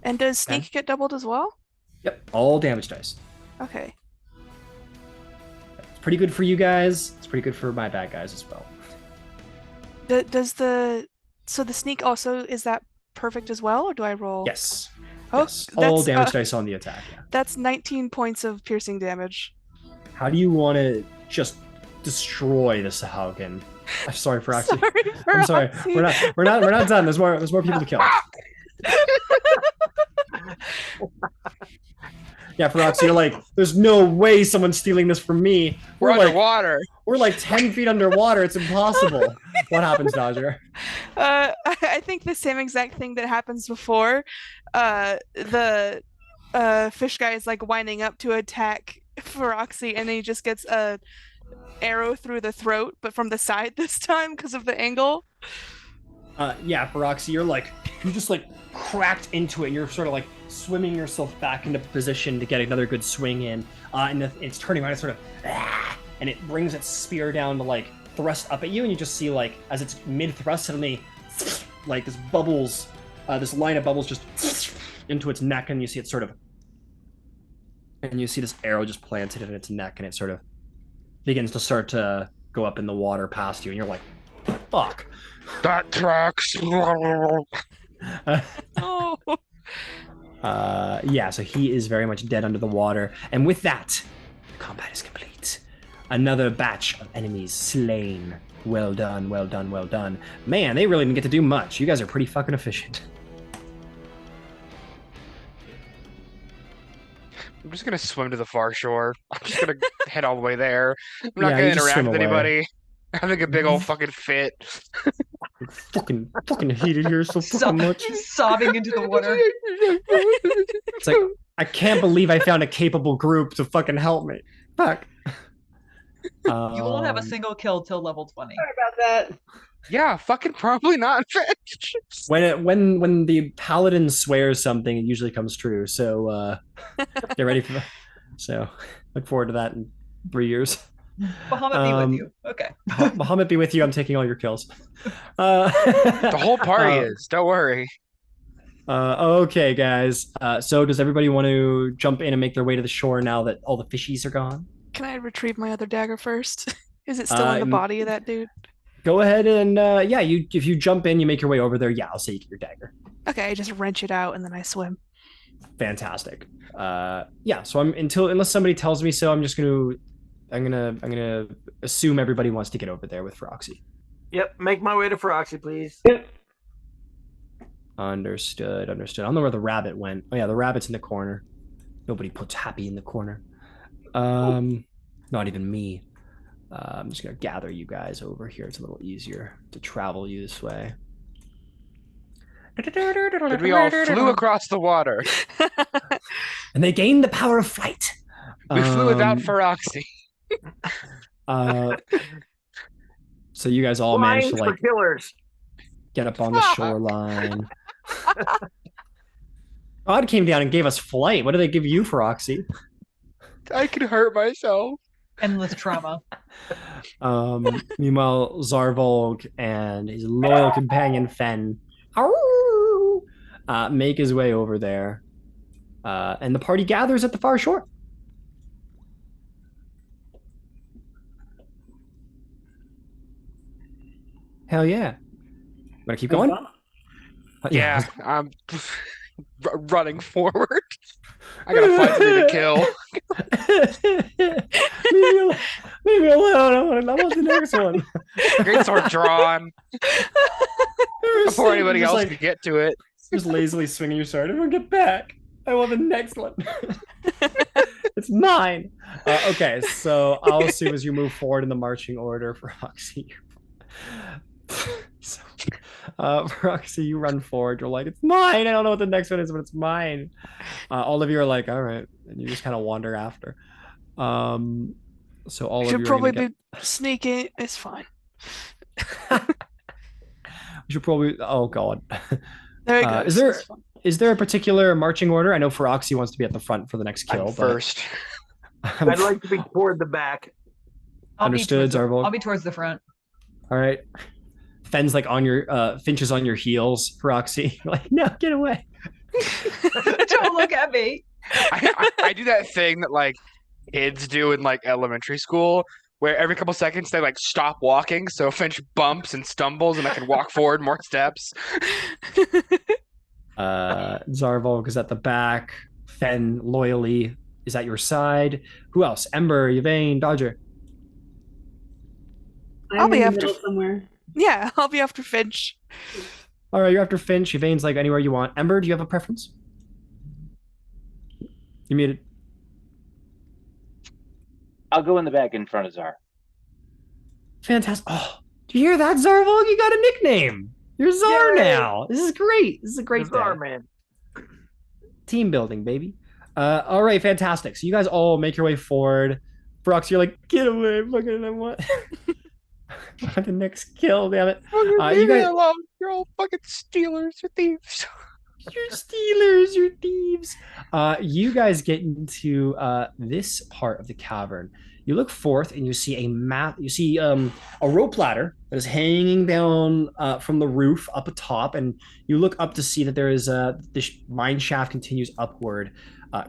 And does sneak get doubled as well? Yep, all damage dice. Okay. It's pretty good for you guys. It's pretty good for my bad guys as well. So the sneak also, is that perfect as well, or do I roll? Yes. Oh, yes. All damage dice on the attack. Yeah. That's 19 points of piercing damage. How do you want to just destroy the Sahaugin? I'm sorry, Proxy. I'm sorry. We're not done. There's more people to kill. Yeah, Proxy, you're like, there's no way someone's stealing this from me. We're underwater. We're like 10 feet underwater. It's impossible. What happens, Dodger? I think the same exact thing that happens before. The fish guy is like winding up to attack Feroxy, and then he just gets a arrow through the throat, but from the side this time because of the angle. Yeah, Feroxy, you just like cracked into it, and you're sort of like swimming yourself back into position to get another good swing in. And it's turning around, it's sort of, and it brings its spear down to like thrust up at you, and you just see like as it's mid thrust, suddenly like this line of bubbles just into its neck, and you see it sort of, and you see this arrow just planted in its neck, and it sort of begins to start to go up in the water past you, and you're like, fuck. That tracks. Oh. Yeah, so he is very much dead under the water. And with that, the combat is complete. Another batch of enemies slain. Well done, well done, well done. Man, they really didn't get to do much. You guys are pretty fucking efficient. I'm just gonna swim to the far shore. I'm just gonna head all the way there. I'm not gonna interact with anybody. Having a big old fucking fit. fucking hate it here so fucking much. Sobbing into the water. It's like, I can't believe I found a capable group to fucking help me. Fuck. You won't have a single kill till level 20. Sorry about that. Yeah, fucking probably not. When the paladin swears something, it usually comes true. So get ready for that. So look forward to that in 3 years. Bahamut be with you. Okay. Bahamut be with you. I'm taking all your kills. The whole party is. Don't worry. Okay, guys. So does everybody want to jump in and make their way to the shore now that all the fishies are gone? Can I retrieve my other dagger first? Is it still in the body of that dude? Go ahead and if you jump in, you make your way over there. Yeah, I'll say you get your dagger. Okay, I just wrench it out and then I swim. Fantastic. Yeah. So unless somebody tells me so, I'm gonna assume everybody wants to get over there with Feroxy. Yep. Make my way to Feroxy, please. Yep. Understood. I don't know where the rabbit went. Oh yeah, the rabbit's in the corner. Nobody puts Happy in the corner. Not even me. I'm just gonna gather you guys over here. It's a little easier to travel you this way. But we all flew across the water. And they gained the power of flight. We flew without Feroxy. So you guys all managed to like killers. Get up on the shoreline. God came down and gave us flight. What did they give you, Feroxy? I could hurt myself. Endless trauma. Meanwhile, Zarvolg and his loyal companion Fen make his way over there. And the party gathers at the far shore. Hell yeah. Wanna keep going? Yeah, I'm running forward. I gotta find something to kill. Leave me alone. I want the next one. Greatsword drawn. Before anybody else can get to it. Just lazily swinging your sword. Everyone get back. I want the next one. It's mine. Okay, so I'll assume as you move forward in the marching order for Roxy. Roxy, you run forward. You're like, it's mine. I don't know what the next one is, but it's mine. All of you are like, all right, and you just kind of wander after. So all of you should probably be sneaking. It's fine. We should probably. Oh God. There you go. Is there a particular marching order? I know Feroxy wants to be at the front for the next kill. I'd like to be toward the back. Understood, Zarvolg. I'll be towards the front. All right. Fenn's like on your Finch is on your heels, Roxy. Like, no, get away. Don't look at me. I do that thing that like kids do in like elementary school, where every couple seconds they like stop walking, so Finch bumps and stumbles, and I can walk forward more steps. Zarvolg is at the back. Fenn loyally is at your side. Who else? Ember, Yvain, Dodger. I'm be in the after- middle somewhere. Yeah, I'll be after Finch. All right, you're after Finch. Yvain's like anywhere you want. Ember, do you have a preference? You muted. I'll go in the back in front of Zar. Fantastic. Oh, do you hear that, Zarvolg? You got a nickname. You're Zar Yay. now. This is great. This is a great Zar, day. man. Team building, baby. All right, fantastic. So you guys all make your way forward. Brox, you're like, get away, fucking I want the next kill, damn it. Leave You me guys, alone. You're all fucking stealers or thieves. you're stealers, you're thieves. You guys get into this part of the cavern. You look forth and you see a rope ladder that is hanging down from the roof up atop, and you look up to see that there is this mine shaft continues upward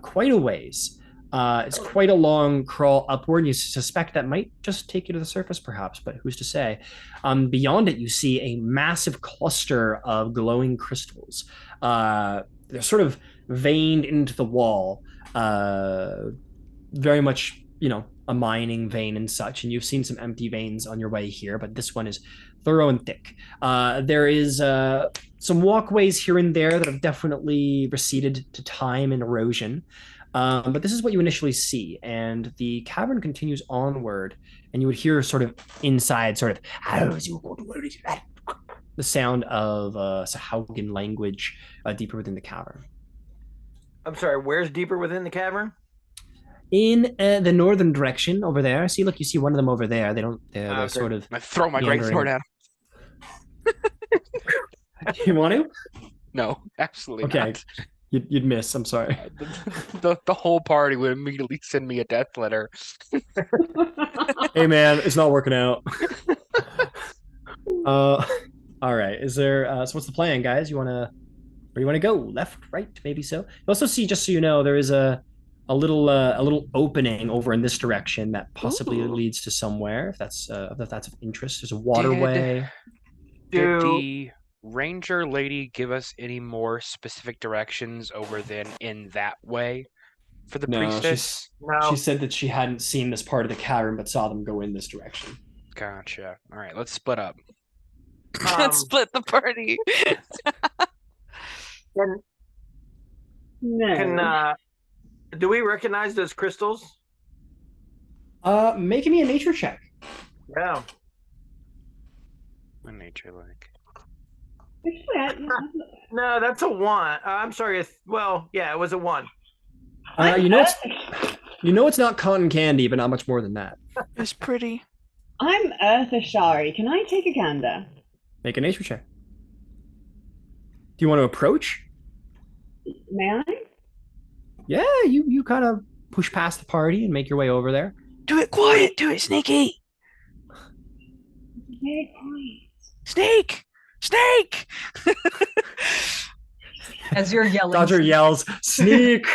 quite a ways. It's quite a long crawl upward. You suspect that might just take you to the surface, perhaps, but who's to say? Beyond it, you see a massive cluster of glowing crystals. They're sort of veined into the wall, very much, a mining vein and such. And you've seen some empty veins on your way here, but this one is thorough and thick. There is some walkways here and there that have definitely receded to time and erosion. But this is what you initially see, and the cavern continues onward, and you would hear sort of inside, the sound of Sahaugin language deeper within the cavern. I'm sorry, where's deeper within the cavern? In the northern direction over there. See, look, you see one of them over there. They're sort of. I throw my great sword at him. You want to? No, absolutely Okay. not. You'd miss. I'm sorry. The whole party would immediately send me a death letter. Hey man, it's not working out. All right. Is there? So what's the plan, guys? Where you want to go? Left, right, maybe so. You also see, just so you know, there is a little opening over in this direction that possibly leads to somewhere. If that's of interest, there's a waterway. Did the ranger lady give us any more specific directions over than in that way for the priestess? No. She said that she hadn't seen this part of the cavern, but saw them go in this direction. Gotcha. All right, let's split up. Let's split the party. No. Do we recognize those crystals? Making me a nature check. Yeah. A nature like. No, that's a 1. I'm sorry. It was a 1. It's not cotton candy, but not much more than that. It's pretty. I'm Eartha Shari. Can I take a gander? Make a nature check. Do you want to approach? May I? Yeah, you kind of push past the party and make your way over there. Do it quiet. Do it sneaky. Very quiet. Snake! As you're yelling. Dodger yells, "Sneak!"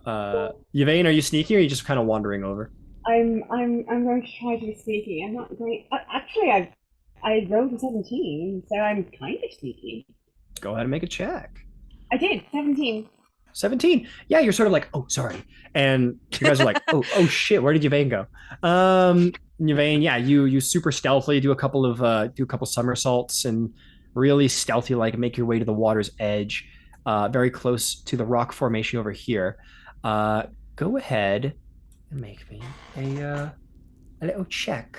Yvain, are you sneaking, or are you just kind of wandering over? I'm going to try to be sneaky. I'm not great. Actually, I rolled a 17, so I'm kind of sneaky. Go ahead and make a check. I did 17. 17. Yeah, you're sort of like, oh, sorry, and you guys are like, oh shit, where did Yvain go? Yvain, yeah, you super stealthily do a couple somersaults and really stealthy like make your way to the water's edge, very close to the rock formation over here. Go ahead and make me a little check.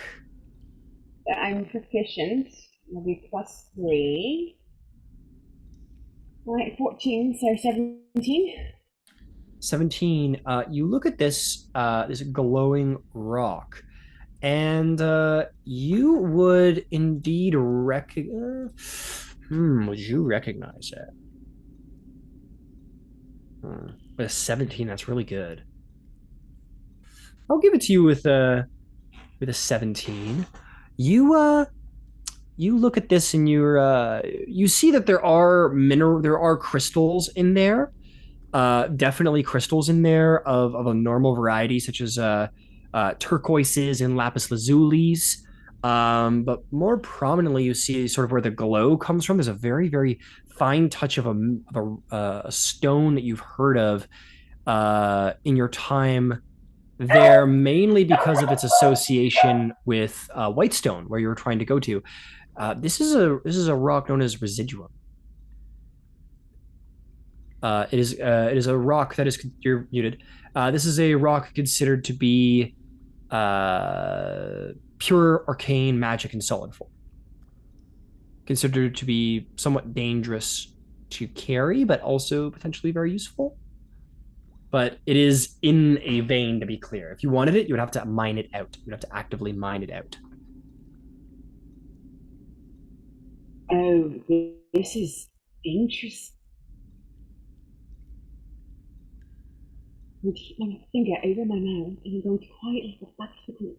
I'm proficient. I'll be +3. Right, 14, so 17. 17. You look at this glowing rock, and you would indeed recognize. Would you recognize it? With a 17, that's really good. I'll give it to you with a 17. You look at this and you see that there are crystals in there. Definitely crystals in there of a normal variety, such as turquoises and lapis lazulis. But more prominently, you see sort of where the glow comes from. There's a very, very fine touch of a stone that you've heard of in your time there, mainly because of its association with Whitestone, where you were trying to go to. This is a rock known as residuum. It is a rock that is you're muted. This is a rock considered to be pure arcane magic in solid form. Considered to be somewhat dangerous to carry, but also potentially very useful. But it is in a vein, to be clear. If you wanted it, you would have to mine it out. You'd have to actively mine it out. Oh, this is interesting. I'm going to keep my finger over my mouth and I'm going to quietly go back to the group.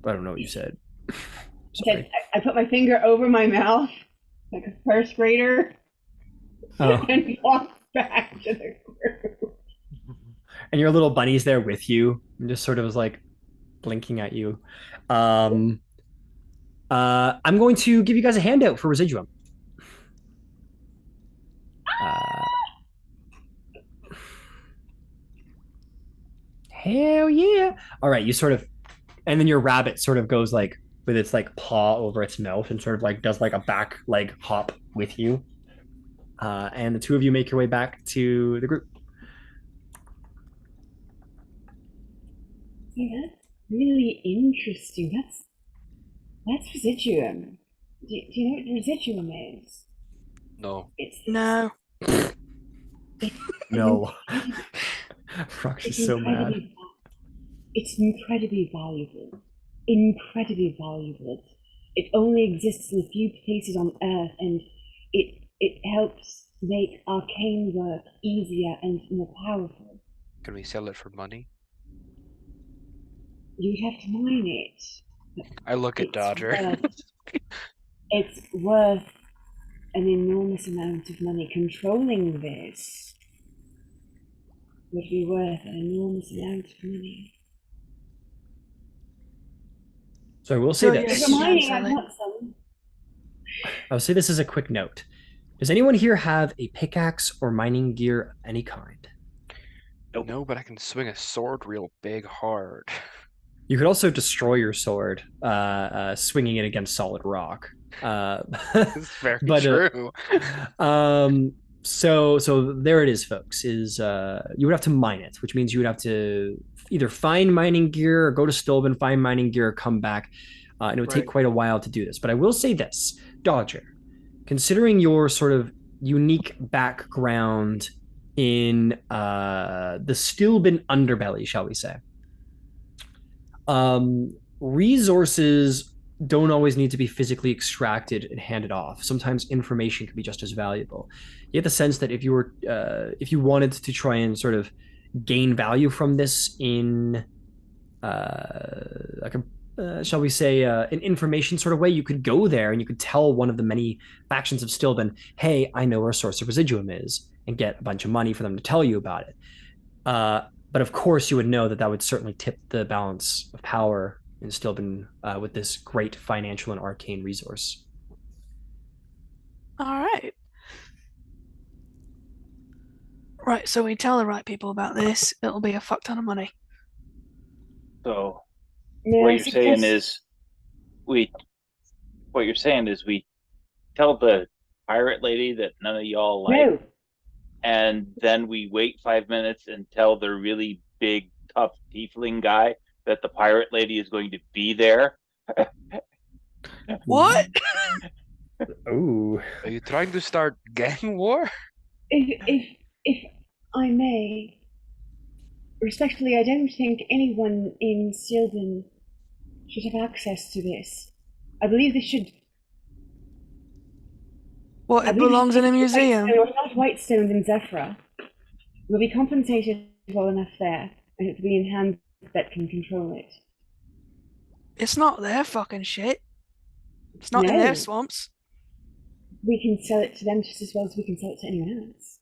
I don't know what you said. I put my finger over my mouth like a first grader and walked back to the group. And your little bunny's there with you and just sort of was like blinking at you. I'm going to give you guys a handout for residuum. Hell yeah. All right, you sort of, and then your rabbit sort of goes like with its like paw over its mouth and sort of like does like a back leg hop with you. And the two of you make your way back to the group. Yeah, that's really interesting. That's residuum. Do you know what residuum is? No. No. No. Roxy's so mad. It's incredibly valuable. Incredibly valuable. It only exists in a few places on Earth, and it helps make arcane work easier and more powerful. Can we sell it for money? You'd have to mine it. I look at Dodger. It's worth an enormous amount of money. Controlling this would be worth an enormous amount of money. So I will say this. I'll say this as a quick note. Does anyone here have a pickaxe or mining gear of any kind? Nope. No, but I can swing a sword real big hard. You could also destroy your sword, swinging it against solid rock. That's very true. So there it is, folks. You would have to mine it, which means you would have to either find mining gear or go to Stolben, find mining gear, or come back. And it would take quite a while to do this. But I will say this, Dodger, considering your sort of unique background in the Stillben underbelly, shall we say, resources don't always need to be physically extracted and handed off. Sometimes information can be just as valuable. You get the sense that if you wanted to try and sort of gain value from this in shall we say an information sort of way, you could go there and you could tell one of the many factions of Stillben, hey, I know where a source of residuum is, and get a bunch of money for them to tell you about it. But of course, you would know that would certainly tip the balance of power in Stillben with this great financial and arcane resource. All right. Right, so we tell the right people about this, it'll be a fuck ton of money. So what you're saying is we tell the pirate lady that none of y'all like, and then we wait 5 minutes and tell the really big, tough tiefling guy that the pirate lady is going to be there. What? Ooh. Are you trying to start gang war? If I may, respectfully, I don't think anyone in Stillben should have access to this. I believe this should... Well, it belongs in a museum. It was not Whitestone and Zephyra. Will be compensated well enough there, and it to be in hands that can control it. It's not their fucking shit. It's not in their swamps. We can sell it to them just as well as we can sell it to anyone else.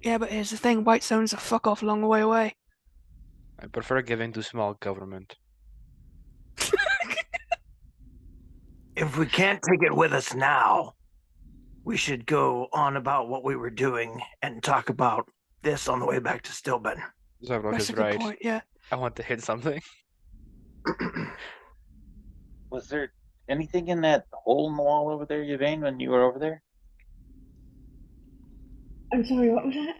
Yeah, but here's the thing, Whitestone's a fuck off long way away. I prefer giving to small government. If we can't take it with us now, we should go on about what we were doing and talk about this on the way back to Stillben. Zarvok That's is a good right. point, yeah. I want to hit something. Was there anything in that hole in the wall over there, Yvain, when you were over there? I'm sorry, what was that?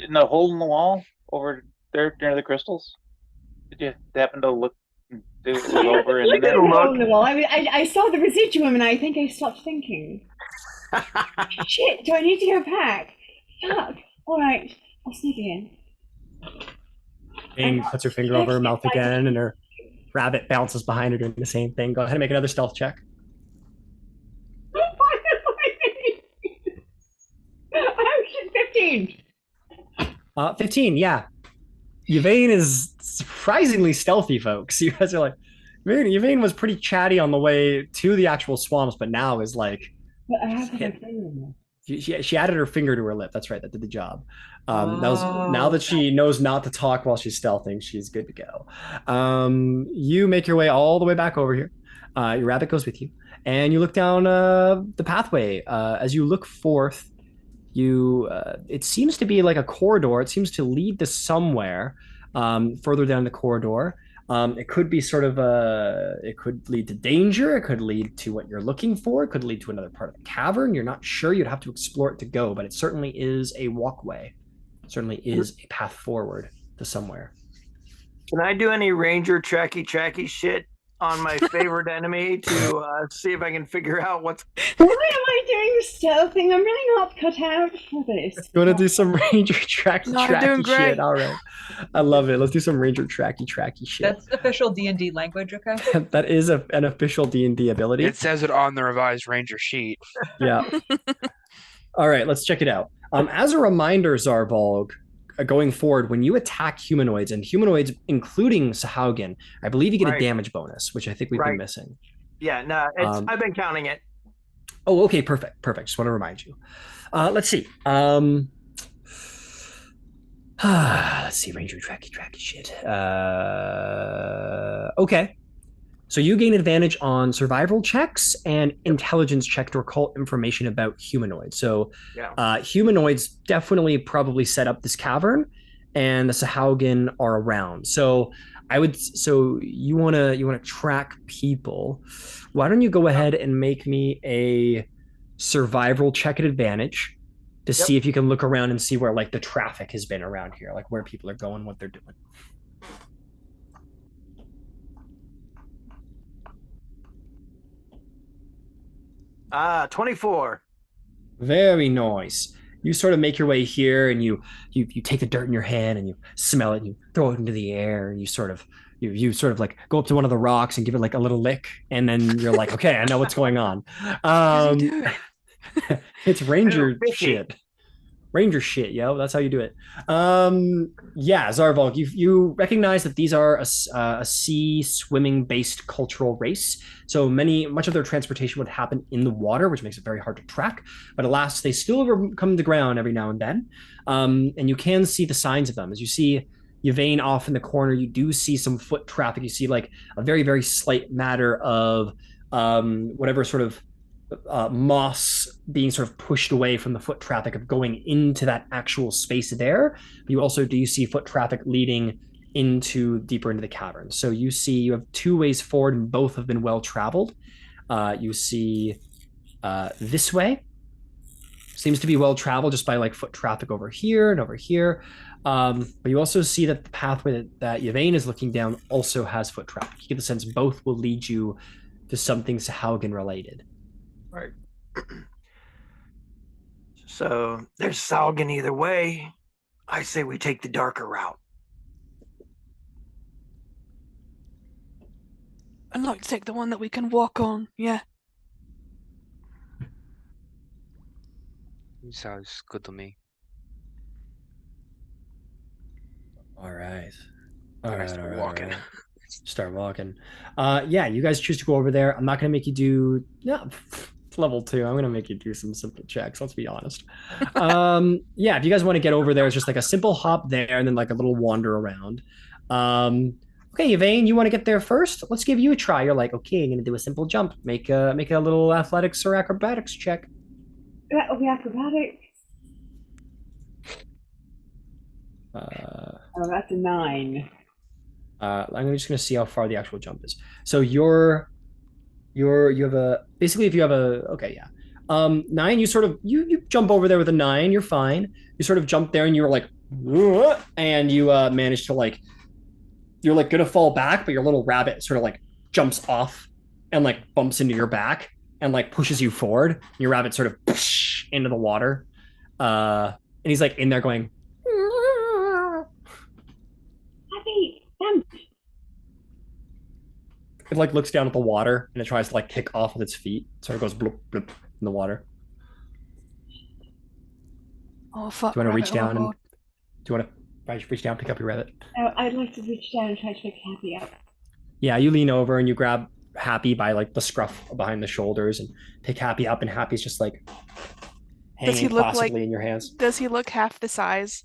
In the hole in the wall over there near the crystals? Did you happen to look over and in there? Hole in the wall. I saw the residuum and I think I stopped thinking. Shit, do I need to go back? Fuck. Alright, I'll sneak in. Jane puts her finger over her mouth again, and her rabbit bounces behind her doing the same thing. Go ahead and make another stealth check. Oh shit, 15! 15, yeah. Yvain is surprisingly stealthy, folks. You guys are like, Yvain was pretty chatty on the way to the actual swamps, but now is like... But I have my finger in there. She added her finger to her lip. That's right. That did the job. Now that she knows not to talk while she's stealthing, she's good to go. You make your way all the way back over here. Your rabbit goes with you, and you look down the pathway. As you look forth, it seems to be like a corridor. It seems to lead to somewhere further down the corridor. It could be sort of it could lead to danger. It could lead to what you're looking for. It could lead to another part of the cavern. You're not sure. You'd have to explore it to go, but it certainly is a walkway. It certainly is a path forward to somewhere. Can I do any ranger tracky shit on my favorite enemy to see if I can figure out what's... Why am I doing the stealth thing? I'm really not cut out for this. You want to do some ranger tracky shit? All right. I love it. Let's do some ranger tracky shit. That's official D&D language, okay? That is an official D&D ability. It says it on the revised ranger sheet. Yeah. All right, let's check it out. As a reminder, Zarvolg, going forward, when you attack humanoids, and humanoids including Sahaugin, I believe you get a damage bonus, which I think we've been missing. Yeah, no, I've been counting it. Oh, okay, perfect. Just want to remind you. Let's see. Let's see, ranger tracky shit. Okay. So you gain advantage on survival checks and intelligence check to recall information about humanoids. So humanoids definitely probably set up this cavern, and the Sahaugin are around. So you wanna track people. Why don't you go ahead and make me a survival check at advantage to see if you can look around and see where like the traffic has been around here, like where people are going, what they're doing. 24. Very nice. You sort of make your way here, and you take the dirt in your hand and you smell it and you throw it into the air, and you sort of like go up to one of the rocks and give it like a little lick, and then you're like, okay, I know what's going on. It's ranger shit. Ranger shit, yo. That's how you do it. Zarvolg, you recognize that these are a sea swimming based cultural race. So much of their transportation would happen in the water, which makes it very hard to track. But alas, they still come to ground every now and then. And you can see the signs of them. As you see Yvain off in the corner, you do see some foot traffic. You see like a very, very slight matter of whatever sort of moss being sort of pushed away from the foot traffic of going into that actual space there. But you also do see foot traffic leading deeper into the cavern. So you have two ways forward, and both have been well traveled. You see this way seems to be well traveled just by like foot traffic over here and over here. But you also see that the pathway that Yvain is looking down also has foot traffic. You get the sense both will lead you to something Sahaugin related. Right. So there's Sahaugin either way. I say we take the darker route. I'd like to take the one that we can walk on, yeah. Sounds good to me. All right. And I start walking. Start walking. Yeah, you guys choose to go over there. I'm not gonna make you do it's level 2. I'm gonna make you do some simple checks, let's be honest. Yeah, if you guys want to get over there, it's just like a simple hop there and then like a little wander around. Okay, Yvain, you want to get there first? Let's give you a try. You're like, okay, I'm gonna do a simple jump. Make a little athletics or acrobatics check. That'll be acrobatics. Oh, that's a 9. I'm just gonna see how far the actual jump is. So you have a basically if you have a okay, yeah. 9, you sort of you jump over there with a 9, you're fine. You sort of jump there and you're like and you manage to like you're like gonna fall back, but your little rabbit sort of like jumps off and like bumps into your back and like pushes you forward. Your rabbit sort of into the water. And he's like in there going Happy, damn. It like looks down at the water and it tries to like kick off with its feet. So it goes bloop bloop in the water. Oh fuck! Do you want to reach down overload. do you want to reach down, pick up your rabbit? I'd like to reach down and try to pick Happy up. Yeah, you lean over and you grab Happy by like the scruff behind the shoulders and pick Happy up, and Happy's just like hanging placidly in your hands. Does he look half the size?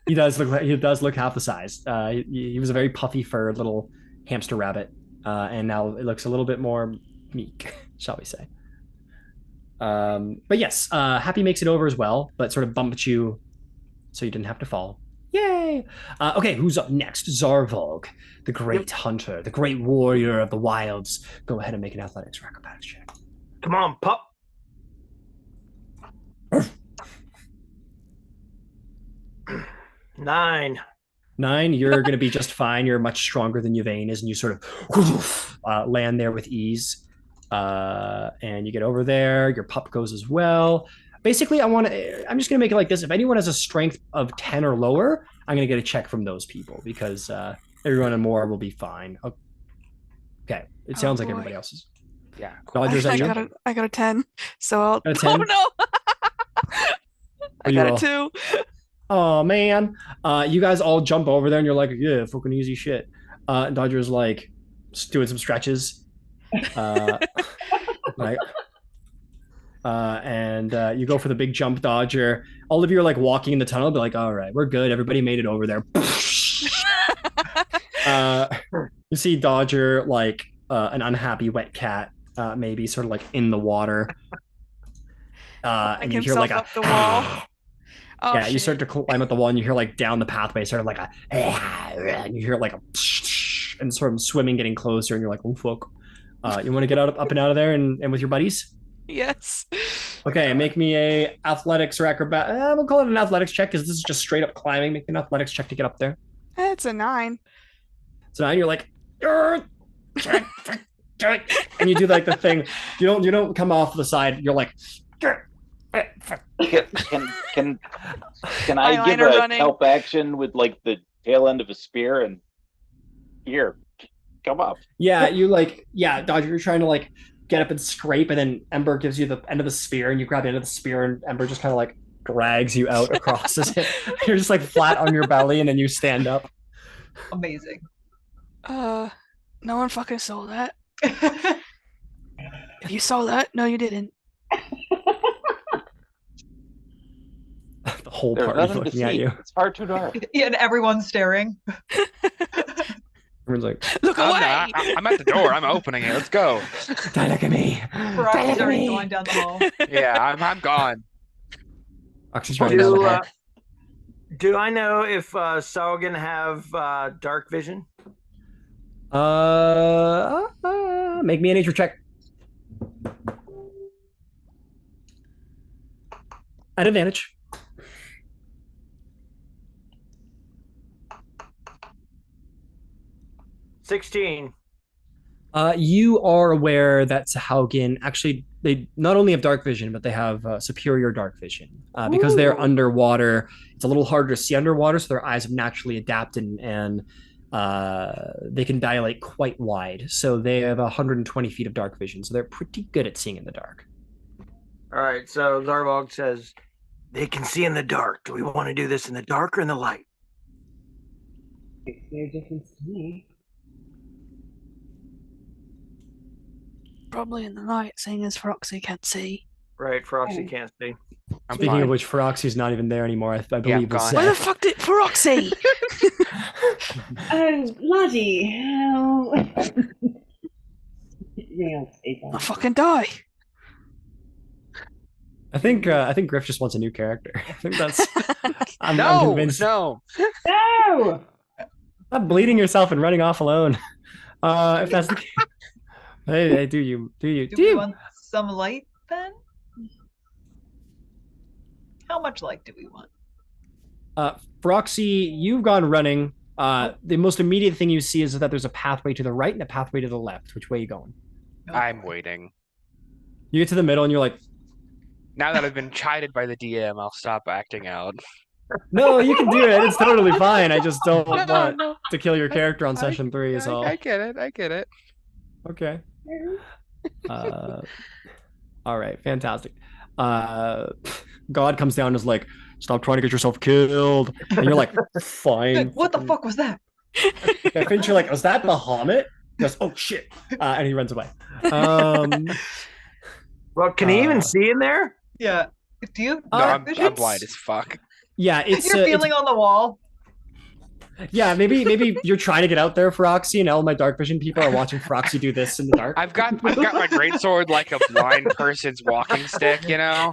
He does look half the size. He was a very puffy furred little hamster rabbit, and now it looks a little bit more meek, shall we say. But yes, Happy makes it over as well, but sort of bumped you so you didn't have to fall. Yay! Okay, who's up next? Zarvolg, the great hunter, the great warrior of the wilds. Go ahead and make an athletics or acrobatics check. Come on, pup. Nine. 9, you're going to be just fine. You're much stronger than Yvain is, and you sort of land there with ease. And you get over there. Your pup goes as well. Basically, I'm just going to make it like this. If anyone has a strength of 10 or lower, I'm going to get a check from those people because everyone and more will be fine. Okay. It sounds like everybody else's. Yeah. Cool. Dodgers, I got a 10. So I'll. A 10? Oh no! I got a 2. Oh man. You guys all jump over there and you're like, yeah, fucking easy shit. Dodger's like doing some stretches. Right. And you go for the big jump, Dodger. All of you are like walking in the tunnel, be like, all right, we're good. Everybody made it over there. You see Dodger like an unhappy wet cat, maybe sort of like in the water. And you hear like up the wall. Oh, yeah, shit. you start to climb up the wall and you hear like down the pathway, sort of like and you hear like a and sort of swimming getting closer, and you're like, oh fuck. You want to get up and out of there and with your buddies? Yes. Okay, make me a athletics or acrobat. We'll call it an athletics check because this is just straight up climbing. Make me an athletics check to get up there. It's a 9. So now you're like, and you do like the thing. You don't come off the side. You're like, Can I give a help action with like the tail end of a spear and here, come up? Yeah, Dodger, you're trying to like get up and scrape, and then Ember gives you the end of the spear, and you grab the end of the spear, and Ember just kind of like drags you out across it. You're just like flat on your belly, and then you stand up. Amazing. No one fucking saw that. If you saw that, no, you didn't. The whole party's looking at you. It's far too dark. Yeah, and everyone's staring. Everyone's like, look away! I'm at the door. I'm opening it. Let's go. Don't look at me. Brock's already going down the hall. Yeah, I'm gone. Oxy's running down the hall. Do I know if Sahaugin have dark vision? Make me a nature check. At advantage. $16. You are aware that Sahaugin actually, they not only have dark vision, but they have superior dark vision. Because they're underwater, it's a little harder to see underwater, so their eyes have naturally adapted and they can dilate quite wide. So they have 120 feet of dark vision, so they're pretty good at seeing in the dark. All right, so Zarvolg says, they can see in the dark. Do we want to do this in the dark or in the light? Makes no difference to me. Probably in the night, seeing as Foxy can't see. Right, Froxy can't see. I'm Speaking fine. of which, Feroxy's not even there anymore. I believe was gone. Where the fuck did Foxy? Oh, bloody hell. Real I'll fucking die. I think Griff just wants a new character. I think that's. I'm convinced. No. No! Stop bleeding yourself and running off alone. If that's the case. Hey, do you? Do you want some light then? How much light do we want? Froxy, you've gone running. The most immediate thing you see is that there's a pathway to the right and a pathway to the left. Which way are you going? I'm waiting. You get to the middle and you're like, Now that I've been chided by the DM, I'll stop acting out. no, you can do it. It's totally fine. I just don't want to kill your character on session 3 is all. I get it. Okay. All right, fantastic. God comes down and is like, stop trying to get yourself killed. And you're like, fine. What the fuck was that? I think you're like, was that Bahamut? He goes, oh shit. And he runs away. Well, can he even see in there? Yeah. Do you? No, I'm blind as fuck. Yeah, it's You're feeling on the wall. Yeah, maybe you're trying to get out there, Froxy, and all my dark vision people are watching Froxy do this in the dark. I've got my greatsword like a blind person's walking stick, you know?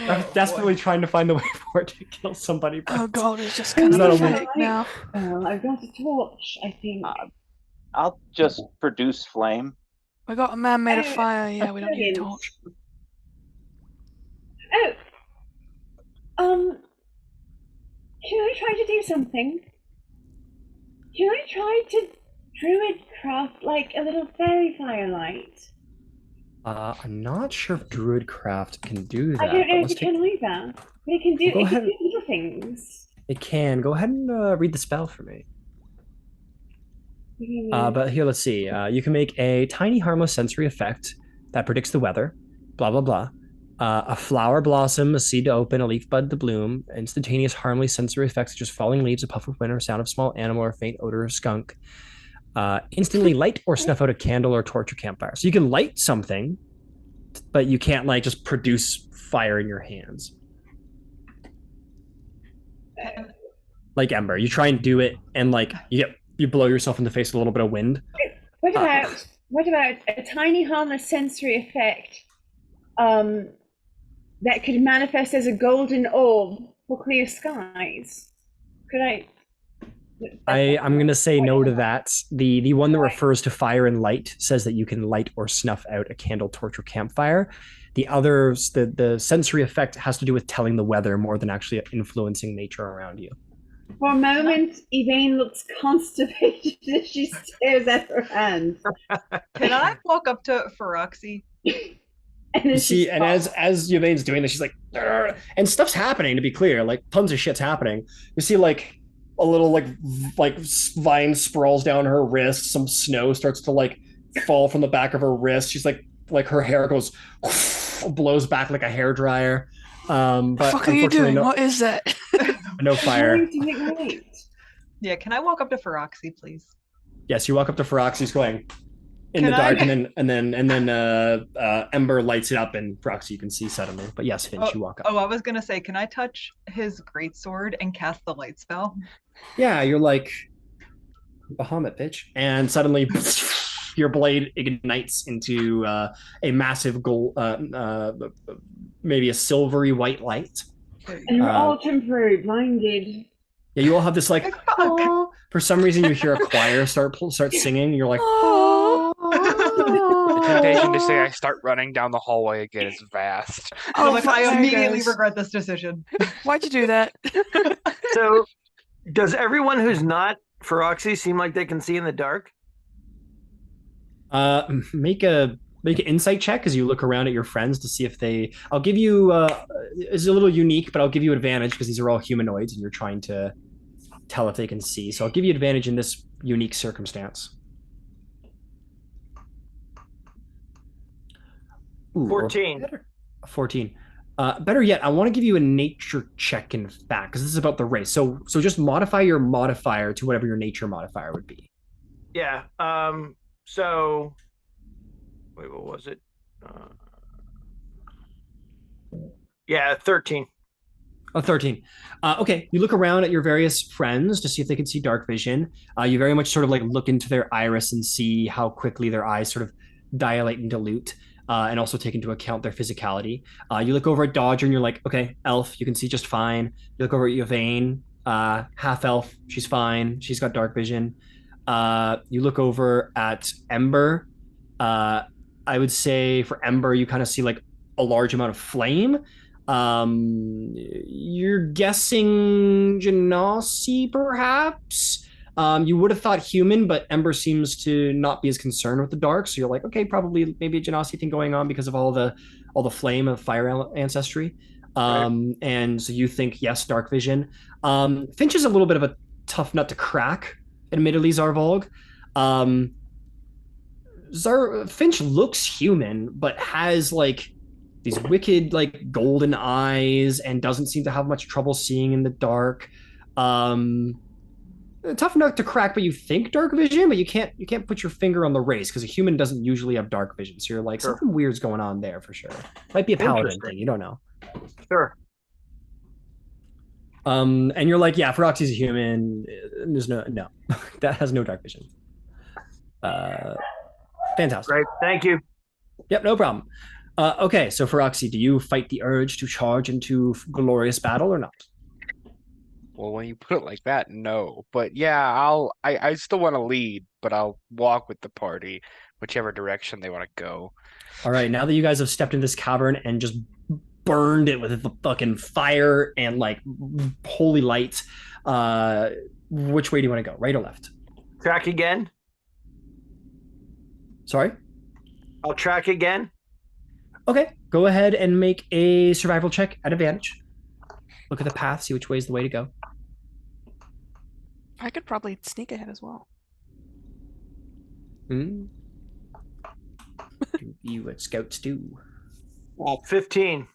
I'm desperately trying to find the way forward to kill somebody. Oh god, it's just kind of pathetic now. Oh, I've got a torch, I think. I'll just produce flame. We got a man made of fire, yeah, we don't need a torch. Can I try to do something? Can I try to druid craft like a little fairy firelight? I'm not sure if Druidcraft can do that. I don't know if it can either, but it can do little things. It can. Go ahead and read the spell for me. But here, let's see. You can make a tiny harmless sensory effect that predicts the weather, blah, blah, blah. A flower blossom, a seed to open, a leaf bud to bloom, instantaneous harmless sensory effects such as falling leaves, a puff of wind, or sound of small animal, or faint odor of skunk. Instantly light or snuff out a candle or torch or campfire. So you can light something, but you can't like just produce fire in your hands. Like Ember, you try and do it, and like you blow yourself in the face with a little bit of wind. What about a tiny harmless sensory effect that could manifest as a golden orb for clear skies? Could I? I'm going to say no to that. The one that refers to fire and light says that you can light or snuff out a candle, torch, or campfire. The others, the sensory effect has to do with telling the weather more than actually influencing nature around you. For a moment, Yvain looks constipated as she stares at her hands. Can I walk up to Feroxy? You see, and as Yvain's doing this, she's like, "Arr!" And stuff's happening, to be clear, like tons of shit's happening. You see like a little like vine sprawls down her wrist, some snow starts to like fall from the back of her wrist. She's like her hair goes blows back like a hairdryer. But what the fuck are you doing? What is that? No fire. Yeah, can I walk up to Feroxy, please? Yes, you walk up to Feroxy's going in the dark, and then Ember lights it up, and Feroxy you can see suddenly. But yes, Finch, you walk up. Oh, I was gonna say, can I touch his greatsword and cast the light spell? Yeah, you're like Bahamut, bitch, and suddenly your blade ignites into a massive gold, maybe a silvery white light. And we're all temporarily blinded. Yeah, you all have this like. Oh. For some reason, you hear a choir start singing. And you're like, oh. The temptation to say I start running down the hallway again is vast. Oh, like, I immediately regret this decision. Why'd you do that? So, does everyone who's not Feroxy seem like they can see in the dark? Make an insight check as you look around at your friends to see if they. I'll give you. It's a little unique, but I'll give you advantage because these are all humanoids, and you're trying to tell if they can see. So I'll give you advantage in this unique circumstance. Ooh, 14. 14. Better yet, I want to give you a nature check, in fact, because this is about the race. So just modify your modifier to whatever your nature modifier would be. Yeah. So, wait, what was it? Yeah, 13. Oh, 13. Okay, you look around at your various friends to see if they can see dark vision. You very much sort of like look into their iris and see how quickly their eyes sort of dilate and dilute, and also take into account their physicality. You look over at Dodger and you're like, okay, elf, you can see just fine. You look over at Yvain, half elf, she's fine. She's got dark vision. You look over at Ember. I would say for Ember, you kind of see like a large amount of flame. You're guessing Genasi, perhaps. You would have thought human, but Ember seems to not be as concerned with the dark. So you're like, okay, probably maybe a Genasi thing going on because of all the flame of fire ancestry. And so you think yes, dark vision. Finch is a little bit of a tough nut to crack, admittedly, Zarvolg. Finch looks human, but has like these wicked like golden eyes and doesn't seem to have much trouble seeing in the dark. Tough enough to crack, but you think dark vision, but you can't put your finger on the race because a human doesn't usually have dark vision. So you're like, something weird's going on there for sure. Might be a paladin thing, you don't know. Sure. And you're like, yeah, Feroxy's a human. There's no that has no dark vision. Fantastic. Great, thank you. Yep, no problem. Okay, so Feroxy, do you fight the urge to charge into glorious battle or not? Well, when you put it like that, no. But yeah, I still want to lead, but I'll walk with the party, whichever direction they want to go. All right, now that you guys have stepped in this cavern and just burned it with the fucking fire and like holy light, which way do you want to go? Right or left? Track again. Sorry? I'll track again. Okay, go ahead and make a survival check at advantage. Look at the path, see which way is the way to go. I could probably sneak ahead as well. Do what scouts do. 15.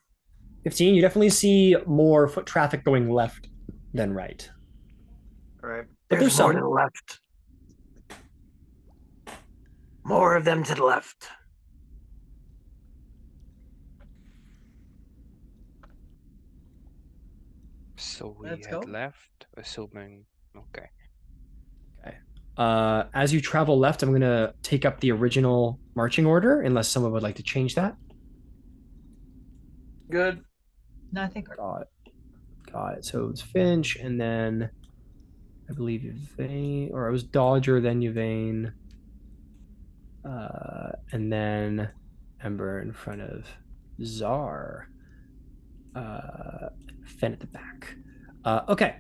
15, you definitely see more foot traffic going left than right. All right. But There's more some. to the left. More of them to the left. So we Let's had go. left, assuming. Okay. As you travel left, I'm going to take up the original marching order, unless someone would like to change that. Good. No, I think Got it. So it was Finch, and then I believe Yvain, or it was Dodger, then Yvain, and then Ember in front of Czar. Fen at the back. Okay.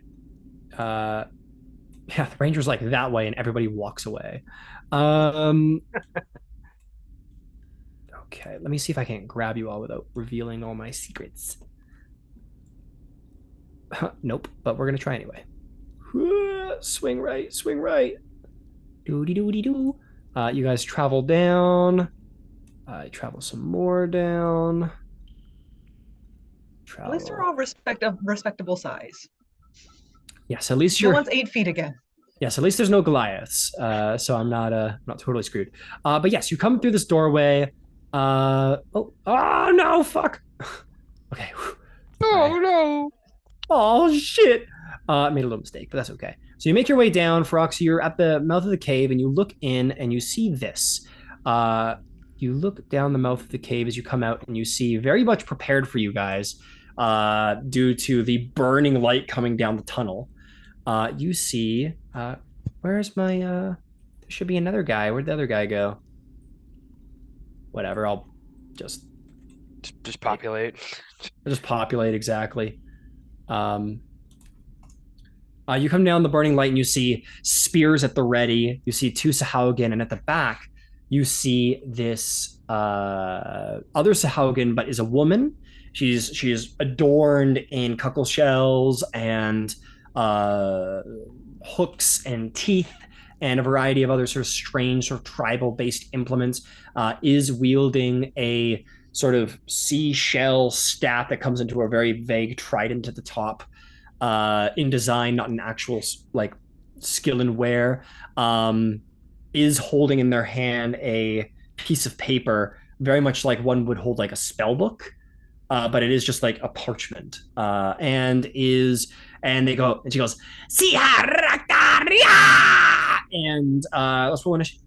Yeah, the ranger's like that way, and everybody walks away. Okay, let me see if I can't grab you all without revealing all my secrets. Nope, but we're gonna try anyway. Swing right, swing right. Doody doody doo. You guys travel down. Travel some more down. at least they're all respectable size. Yes, at least No you're. one's 8 feet again. Yes, at least there's no Goliaths, so I'm not totally screwed. But yes, you come through this doorway. Oh no, fuck. Okay. Oh no. Oh shit. I made a little mistake, but that's okay. So you make your way down, Feroxy. You're at the mouth of the cave, and you look in, and you see this. You look down the mouth of the cave as you come out, and you see very much prepared for you guys, due to the burning light coming down the tunnel. You see, where's my, there should be another guy. Where'd the other guy go? Whatever, I'll just populate. Just populate, exactly. You come down the burning light and you see spears at the ready. You see 2 Sahaugin, and at the back, you see this other Sahaugin, but is a woman. She is adorned in cockle shells and hooks and teeth and a variety of other sort of strange sort of tribal based implements, is wielding a sort of seashell staff that comes into a very vague trident at the top, in design, not in actual like skill and wear, is holding in their hand a piece of paper, very much like one would hold like a spell book, but it is just like a parchment, and they go, and she goes, and let's roll initiative.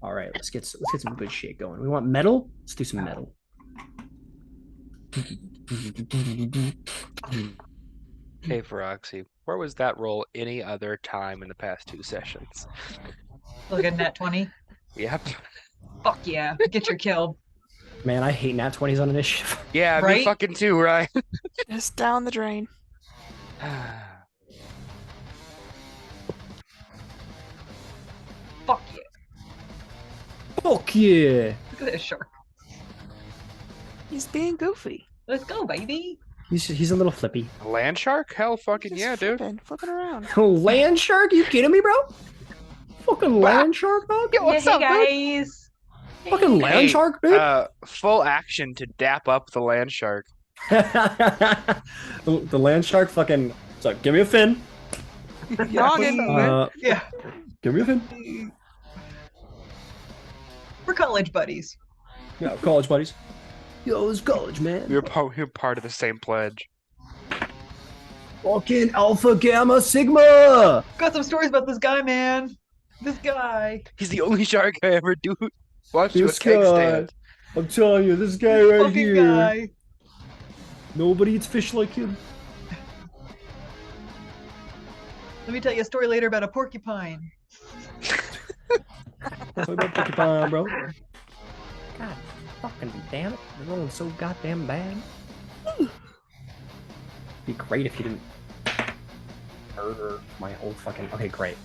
All right, let's get some good shit going. We want metal. Let's do some metal. Hey, Feroxy, where was that roll any other time in the past 2 sessions? Like a nat 20. Yep. Fuck yeah, get your kill. Man, I hate nat 20s on initiative. Yeah, Right? me fucking too, right? Just down the drain. Fuck yeah. Fuck yeah. Look at this shark. He's being goofy. Let's go, baby. He's a little flippy. A land shark? Hell fucking Just yeah, dude. flipping around. Land shark? You kidding me, bro? Fucking land shark, dog? Yeah, what's hey up, dude? guys. Fucking land shark, dude? Full action to dap up the land shark. The land shark fucking. So give me a fin. Yoggin. Yeah. Give me a fin. We're college buddies. Yeah, college buddies. Yo, it's college, man. You're part of the same pledge. Fucking Alpha Gamma Sigma. Got some stories about this guy, man. This guy. He's the only shark I ever do watch to a This keg guy. stand. I'm telling you, this guy right Fucking here. guy. Nobody eats fish like him. Let me tell you a story later about a porcupine. Talk about porcupine, bro. God fucking damn it. They're rolling so goddamn bad. It'd be great if you didn't murder my whole fucking. Okay, great.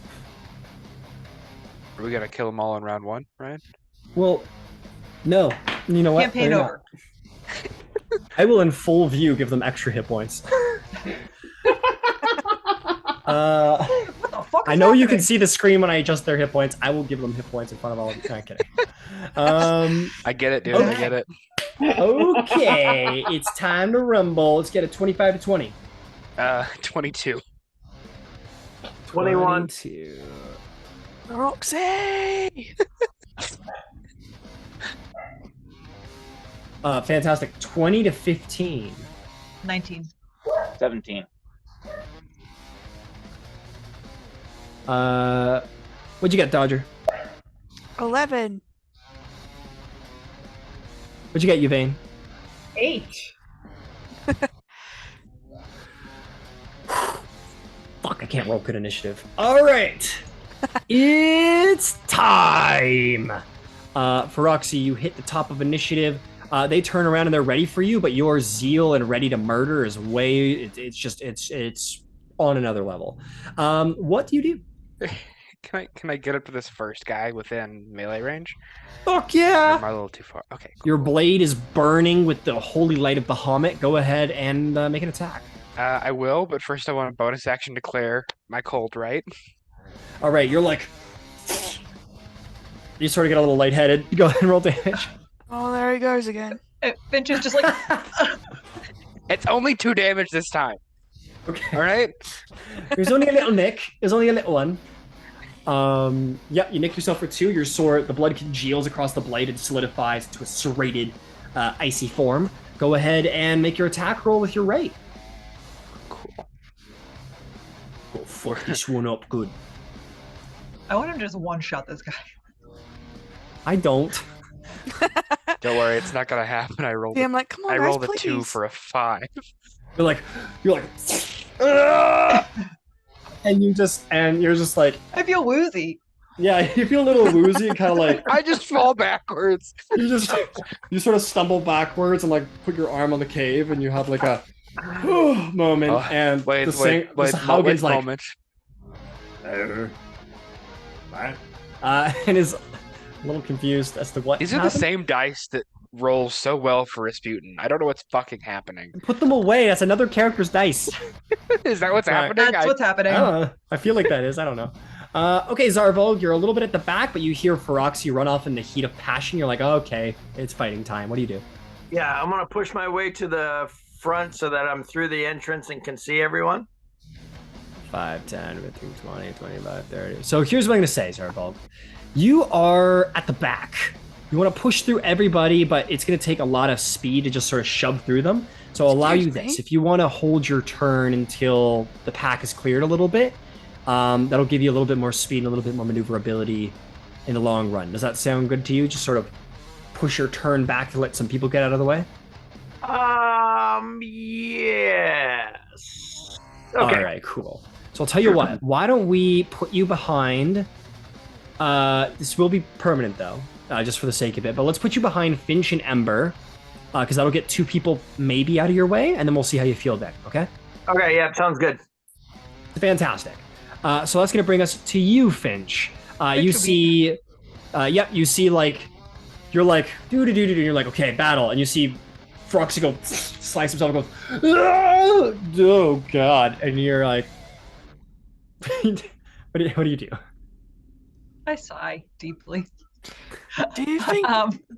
Are we gonna kill them all in round 1, right? Well, no. You know what? Campaign They're over. not. I will, in full view, give them extra hit points. What the fuck? I know you can see the screen when I adjust their hit points. I will give them hit points in front of all of you. I'm kidding. I get it, dude. Okay. I get it. Okay, it's time to rumble. Let's get a 25 to 20. 22. 21. 22. Roxy! Fantastic. 20 to 15. 19. 17. What'd you get, Dodger? 11. What'd you get, Yvain? 8. Fuck, I can't roll good initiative. All right. It's time. Feroxy, you hit the top of initiative. They turn around and they're ready for you, but your zeal and ready to murder is way. It's on another level. What do you do? Can I get up to this first guy within melee range? Fuck Or yeah! am I a little too far? Okay. Cool. Your blade is burning with the holy light of Bahamut. Go ahead and make an attack. I will, but first I want a bonus action to clear my cold, right? All right, you're like. You sort of get a little lightheaded. You go ahead and roll damage. Oh, there he goes again. Finch is just like, It's only 2 damage this time. Okay. All right. There's only a little nick. There's only a little one. Yep, you nick yourself for 2. Your sword, the blood congeals across the blade and solidifies to a serrated, icy form. Go ahead and make your attack roll with your rate. Cool. Go fuck this one up good. I want him to just one-shot this guy. I don't. Don't worry, it's not gonna happen. I rolled. Yeah, I'm like, come on, I guys, rolled a please. 2 for a 5. You're like, "Ugh!" and you're just like, I feel woozy. yeah, you feel a little woozy and kind of like, I just fall backwards. you sort of stumble backwards and like put your arm on the cave and you have like a moment and Wait, the Sahaugins like, moment. and is a little confused as to what These are the happened. same dice that roll so well for Rasputin. I don't know what's fucking happening. Put them away. That's another character's dice. Is that what's happening? That's what's happening. I don't know. I feel like that is. I don't know. Okay, Zarvolg, you're a little bit at the back, but you hear Feroxy run off in the heat of passion. You're like, oh, okay, it's fighting time. What do you do? Yeah, I'm going to push my way to the front so that I'm through the entrance and can see everyone. 5, 10, 15, 20, 25, 30. So here's what I'm going to say, Zarvolg. You are at the back. You want to push through everybody, but it's going to take a lot of speed to just sort of shove through them. So I'll allow you this. If you want to hold your turn until the pack is cleared a little bit, that'll give you a little bit more speed and a little bit more maneuverability in the long run. Does that sound good to you? Just sort of push your turn back to let some people get out of the way? Yes. Okay. All right, cool. So I'll tell you what. Why don't we put you behind... this will be permanent, though, just for the sake of it. But let's put you behind Finch and Ember, because that'll get 2 people maybe out of your way, and then we'll see how you feel then, okay? Okay, yeah, sounds good. Fantastic. So that's going to bring us to you, Finch. You see... you see, like... You're like, do-do-do-do-do, and you're like, okay, battle. And you see Froxy go, slice himself and goes, oh, God. And you're like... what do you do? I sigh deeply. Do you think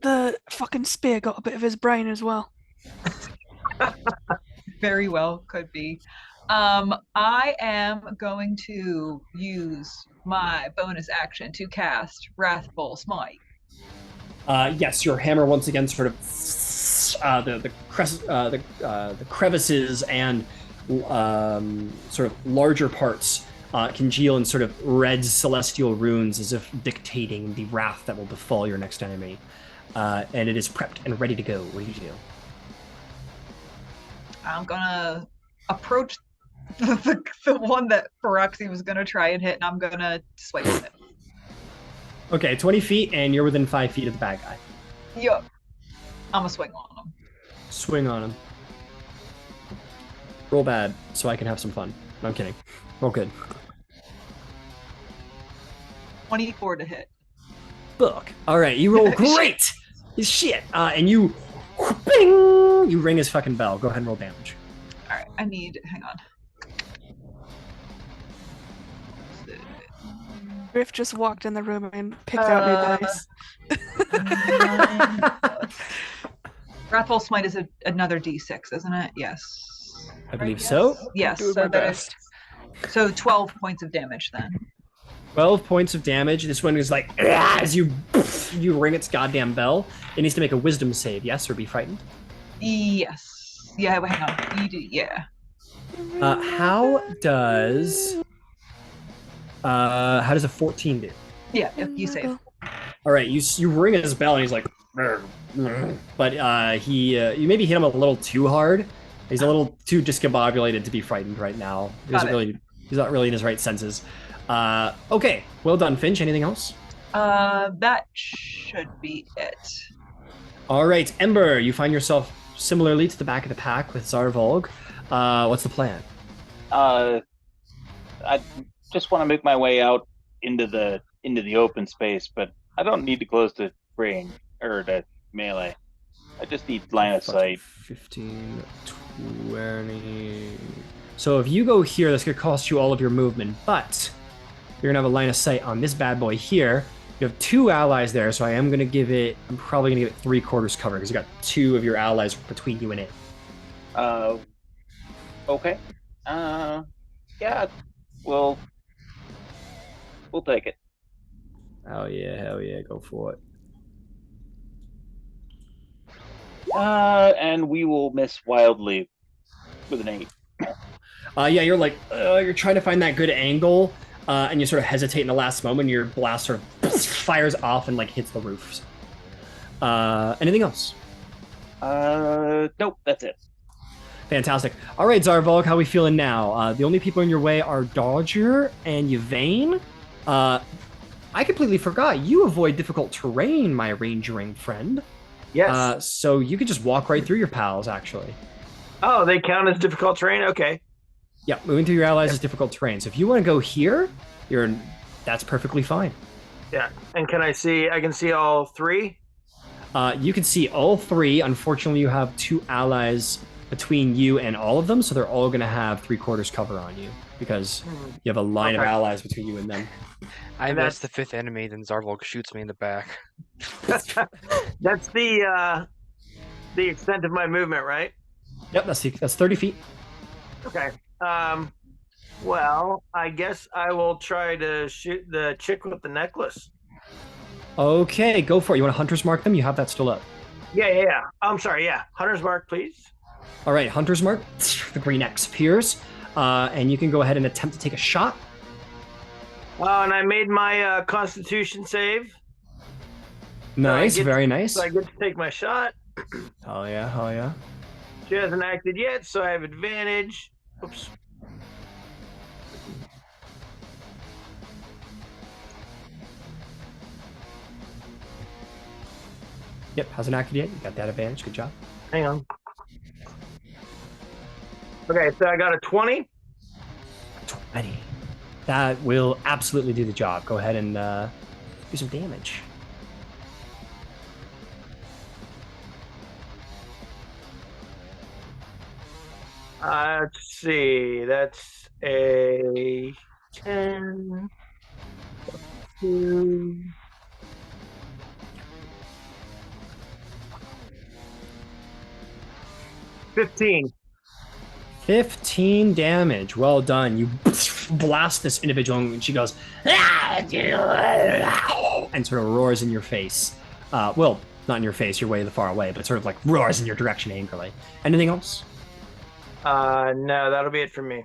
the fucking spear got a bit of his brain as well? Very well, could be. I am going to use my bonus action to cast Wrathful Smite. Yes, your hammer once again sort of the crevices and sort of larger parts congeal in sort of red celestial runes, as if dictating the wrath that will befall your next enemy. And it is prepped and ready to go. What do you do? I'm gonna approach the one that Feroxy was gonna try and hit, and I'm gonna swipe with it. Okay, 20 feet, and you're within 5 feet of the bad guy. Yup. I'm gonna swing on him. Swing on him. Roll bad, so I can have some fun. No, I'm kidding. Roll good. 24 to hit. Fuck. All right, you roll great. Shit. And you, bing, you ring his fucking bell. Go ahead and roll damage. All right, hang on. Griff just walked in the room and picked out new dice. Wrathful Smite is another D6, isn't it? Yes. I believe so. Yes, so that is, so 12 points of damage then. 12 points of damage. This one is like, as you ring its goddamn bell. It needs to make a wisdom save, yes, or be frightened? Yes. Yeah, wait, hang on. You do, yeah. How does a 14 do? Yeah, you save. All right, you ring his bell and he's like, but you maybe hit him a little too hard. He's a little too discombobulated to be frightened right now. He's not really in his right senses. Okay, well done, Finch. Anything else? That should be it. All right, Ember, you find yourself similarly to the back of the pack with Zarvolg. What's the plan? I just want to make my way out into the open space, but I don't need to close to range or to melee. I just need line of sight. 15, 20. So if you go here, that's going to cost you all of your movement, but you're going to have a line of sight on this bad boy here. You have 2 allies there, so I'm probably going to give it 3/4 cover because you got 2 of your allies between you and it. Okay. Yeah, we'll take it. Hell yeah, go for it. And we will miss wildly with an 8. Yeah, you're like, you're trying to find that good angle, and you sort of hesitate in the last moment. Your blast sort of fires off and like hits the roofs. Anything else? Nope, that's it. Fantastic. All right, Zarvolg, how are we feeling now? The only people in your way are Dodger and Yvain. I completely forgot. You avoid difficult terrain, my rangering friend. Yes. So you could just walk right through your pals, actually. Oh, they count as difficult terrain? Okay. Yeah, moving through your allies is difficult terrain. So if you want to go here, that's perfectly fine. Yeah. And I can see all 3? You can see all three. Unfortunately, you have 2 allies between you and all of them, so they're all going to have 3/4 cover on you because you have a line of allies between you and them. I miss the 5th enemy, then Zarvolg shoots me in the back. That's the extent of my movement, right? Yep, that's 30 feet. Okay. Well, I guess I will try to shoot the chick with the necklace. Okay, go for it. You want to hunter's mark them? You have that still up. Yeah. I'm sorry, yeah. Hunter's mark, please. All right, hunter's mark. The green X appears, and you can go ahead and attempt to take a shot. And I made my Constitution save. Nice, very nice. So I get to take my shot. Hell yeah. She hasn't acted yet, so I have advantage. Oops. Yep, hasn't acted yet. You got that advantage. Good job. Hang on. Okay, so I got a 20. 20. That will absolutely do the job. Go ahead and do some damage. Let's see. That's a 10. 2. 15. 15 damage. Well done. You blast this individual and she goes, and sort of roars in your face. Well, not in your face, you're way far away, but sort of like roars in your direction angrily. Anything else? No, that'll be it for me.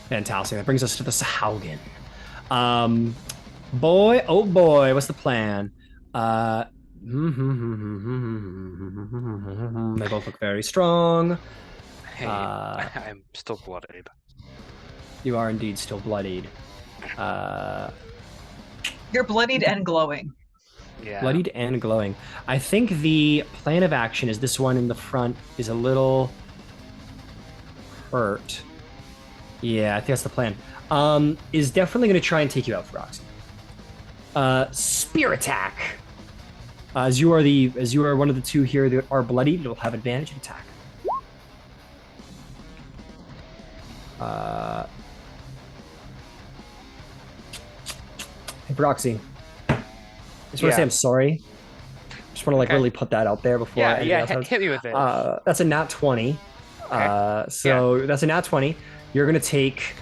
Fantastic. That brings us to the Sahaugin. Boy, oh boy, what's the plan? They both look very strong. Hey, I'm still bloodied. You are indeed still bloodied. You're bloodied and glowing. Yeah. Bloodied and glowing. I think the plan of action is this one in the front is a little hurt. Yeah, I think that's the plan. Is definitely going to try and take you out, Roxy. Spear attack. As you are one of the two here that are bloodied, you'll have advantage in attack. Hey, Broxy. I just want to say I'm sorry. Just want to really put that out there before. Hit me with it. That's a nat 20. Okay. That's a nat 20. You're gonna take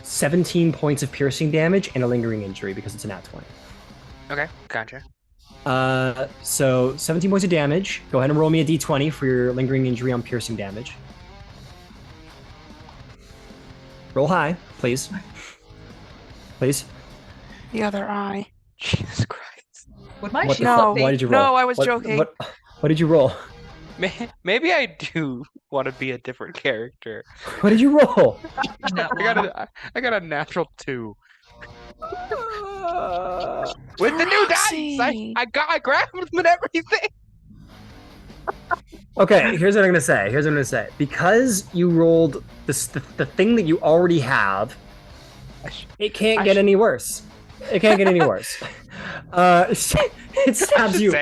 17 points of piercing damage and a lingering injury because it's a nat 20. Okay, gotcha. So 17 points of damage. Go ahead and roll me a d20 for your lingering injury on piercing damage. Roll high, please. Please. The other eye. Jesus Christ. Would my What shield why did you roll? No, I was joking. What did you roll? Maybe I do want to be a different character. What did you roll? I got a natural 2. With the new dice, I grabbed them and everything. Okay, here's what I'm gonna say. Because you rolled the thing that you already have, it can't get any worse. It can't get any worse. It stabs you.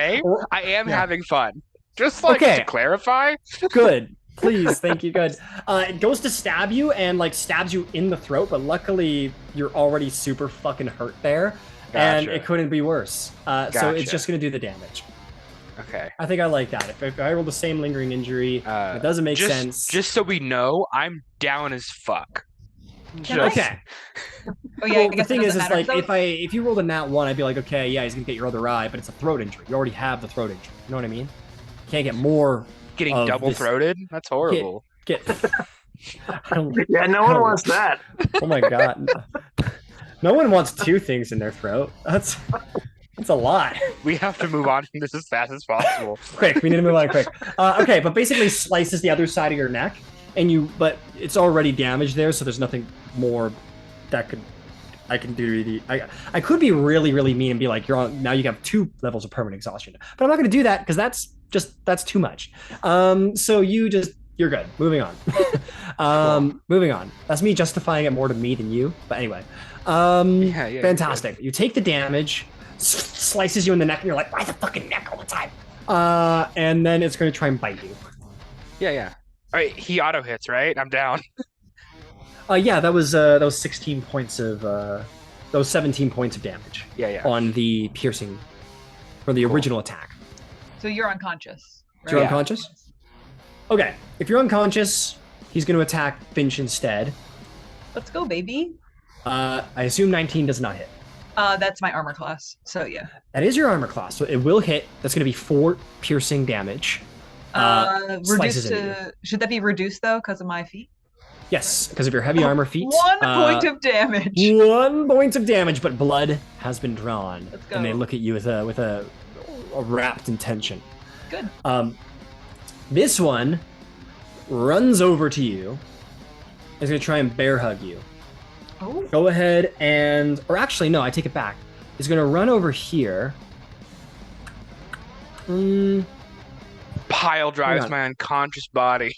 I am having fun. Just to clarify. Good. Please, thank you. Good. It goes to stab you and stabs you in the throat, but luckily you're already super fucking hurt there, and it couldn't be worse. So it's just gonna do the damage. Okay. I think I like that. If I roll the same lingering injury, it doesn't make sense. Just so we know, I'm down as fuck. Okay. Oh yeah. Well, the thing is if you rolled a nat 1, I'd be like, okay, yeah, he's gonna get your other eye, but it's a throat injury. You already have the throat injury. You know what I mean? You can't get more. Getting double throated? That's horrible. Yeah, no one wants that. Oh my god. No one wants 2 things in their throat. That's a lot. We have to move on from this as fast as possible. Quick, we need to move on quick. Okay, but basically slices the other side of your neck, but it's already damaged there, so there's nothing more that I can do. I could be really, really mean and be like, now you have 2 levels of permanent exhaustion, but I'm not going to do that because that's too much. So you're good. Moving on. Moving on. That's me justifying it more to me than you, but anyway. Fantastic. You take the damage. slices you in the neck, and you're like, why the fucking neck all the time? And then it's going to try and bite you. Yeah. All right, he auto hits, right? I'm down. Yeah, that was 16 points of that was 17 points of damage. Yeah. On the piercing, for the original attack. So you're unconscious. Right? You're unconscious? Okay. If you're unconscious, he's going to attack Finch instead. Let's go, baby. I assume 19 does not hit. That's my armor class. So yeah. That is your armor class, so it will hit. That's going to be 4 piercing damage. Reduced to, should that be reduced though because of my feet? Yes, because of your heavy armor feat. 1 point of damage. 1 point of damage, but blood has been drawn. Let's go. And they look at you with a rapt intention. Good. This one runs over to you. Is going to try and bear hug you. Oh. Go ahead and, or actually no, I take it back. He's going to run over here. Pile drives my unconscious body.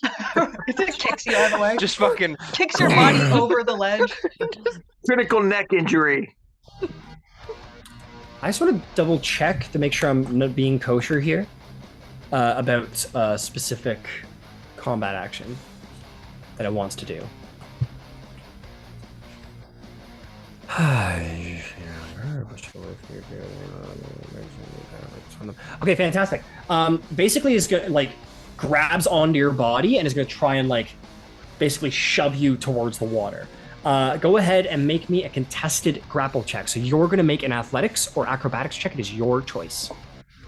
It kicks you out of the way. Just fucking kicks your body over the ledge. Critical neck injury. I just want to double check to make sure I'm not being kosher here about a specific combat action that it wants to do. Okay, fantastic. Basically, is going like grabs onto your body and is going to try and like basically shove you towards the water. Go ahead and make me a contested grapple check. So you're going to make an athletics or acrobatics check. It is your choice.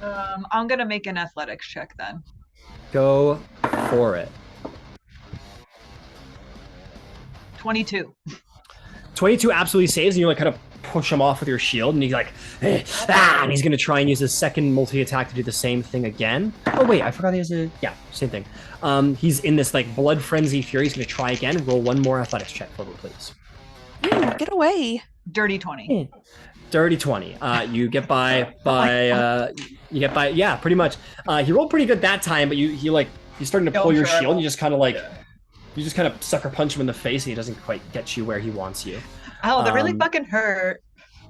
I'm going to make an athletics check then. Go for it. 22. 22 absolutely saves, and you like kind of push him off with your shield, and he's like, and he's going to try and use his second multi-attack to do the same thing again. Oh wait, I forgot he has a, same thing. He's in this like blood frenzy fury. He's going to try again. Roll one more athletics check for me, please. Get away. Dirty 20. Dirty 20. You get by yeah, pretty much. He rolled pretty good that time, but he's starting to pull your shield, and you just kind of like, you just kind of sucker punch him in the face, and he doesn't quite get you where he wants you. Ow, that really fucking hurt.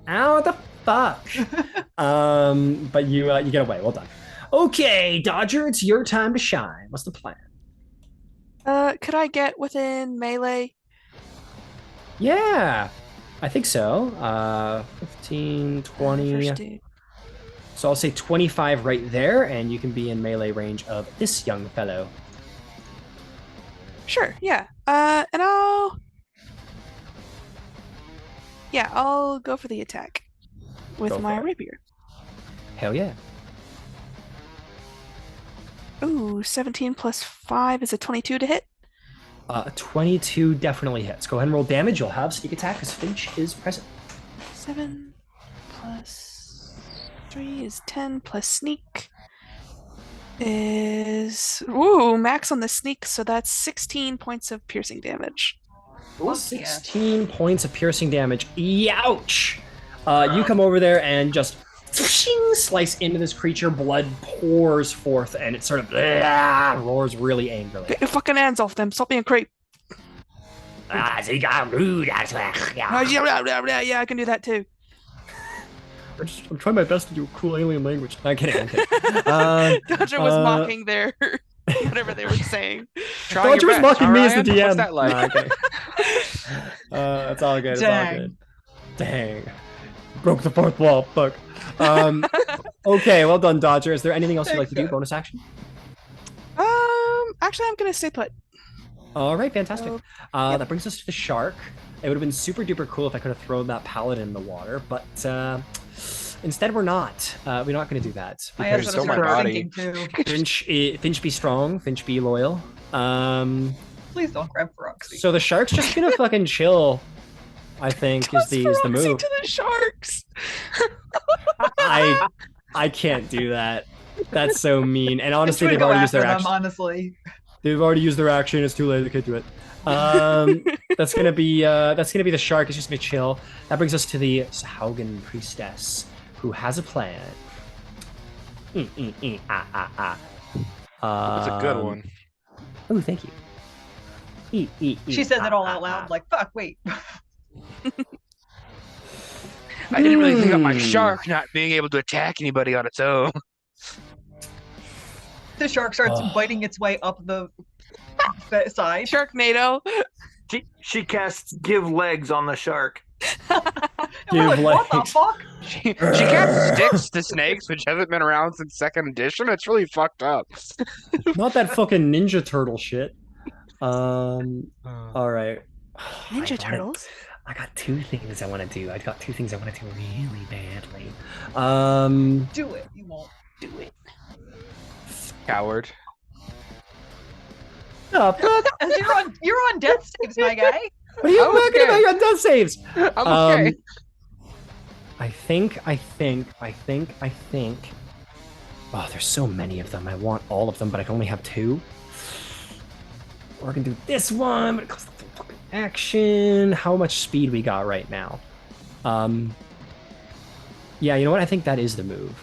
Ow, what the fuck? But you get away. Well done. Okay, Dodger, it's your time to shine. What's the plan? Could I get within melee? Yeah, I think so. 15, 20. So I'll say 25 right there, and you can be in melee range of this young fellow. Sure, yeah. And I'll go for the attack with my rapier. Hell yeah. Ooh, 17 plus 5 is a 22 to hit. 22 definitely hits. Go ahead and roll damage. You'll have sneak attack because Finch is present. 7 plus 3 is 10 plus sneak is max on the sneak, so that's 16 points of piercing damage. 16 points of piercing damage. Youch! You come over there and just slice into this creature. Blood pours forth, and it sort of roars really angrily. Get your fucking hands off them! Stop being a creep! Yeah, I can do that too. I'm trying my best to do a cool alien language. I'm kidding. Dodger was mocking their whatever they were saying. Dodger was mocking me as the DM. What's that like? It's all good. It's all good. Dang. Broke the fourth wall. Fuck. Okay, well done, Dodger. Is there anything else you'd like to do? Bonus action? Actually, I'm gonna stay put. All right, fantastic. That brings us to the shark. It would have been super duper cool if I could have thrown that paladin in the water, but instead we're not. We're not going to do that. Because so my body. Finch be strong. Finch be loyal. Please don't grab Roxy. So the shark's just gonna fucking chill. I think is the move. To the sharks. I can't do that. That's so mean. And honestly, they've already used their action. Honestly, they've already used their action. It's too late. They can't do it. That's gonna be the shark. It's just gonna chill. That brings us to the Sahaugin priestess, who has a plan. That's a good one. Oh, thank you. she said that all out loud. Like, fuck, wait. I didn't really think about my shark not being able to attack anybody on its own. The shark starts biting its way up the side. Sharknado. She casts give legs on the shark. Like, what the fuck? She casts sticks to snakes, which hasn't been around since 2nd edition. It's really fucked up. Not that fucking Ninja Turtle shit. All right. Ninja Turtles. I got 2 things I want to do. I got 2 things I want to do really badly. Do it. You won't do it. Coward. Oh, You're on death saves, my guy. What are you talking about? You're on death saves. I'm okay. I think. Oh, there's so many of them. I want all of them, but I can only have 2. Or I can do this one, but it costs fucking action. How much speed we got right now? Yeah, you know what? I think that is the move.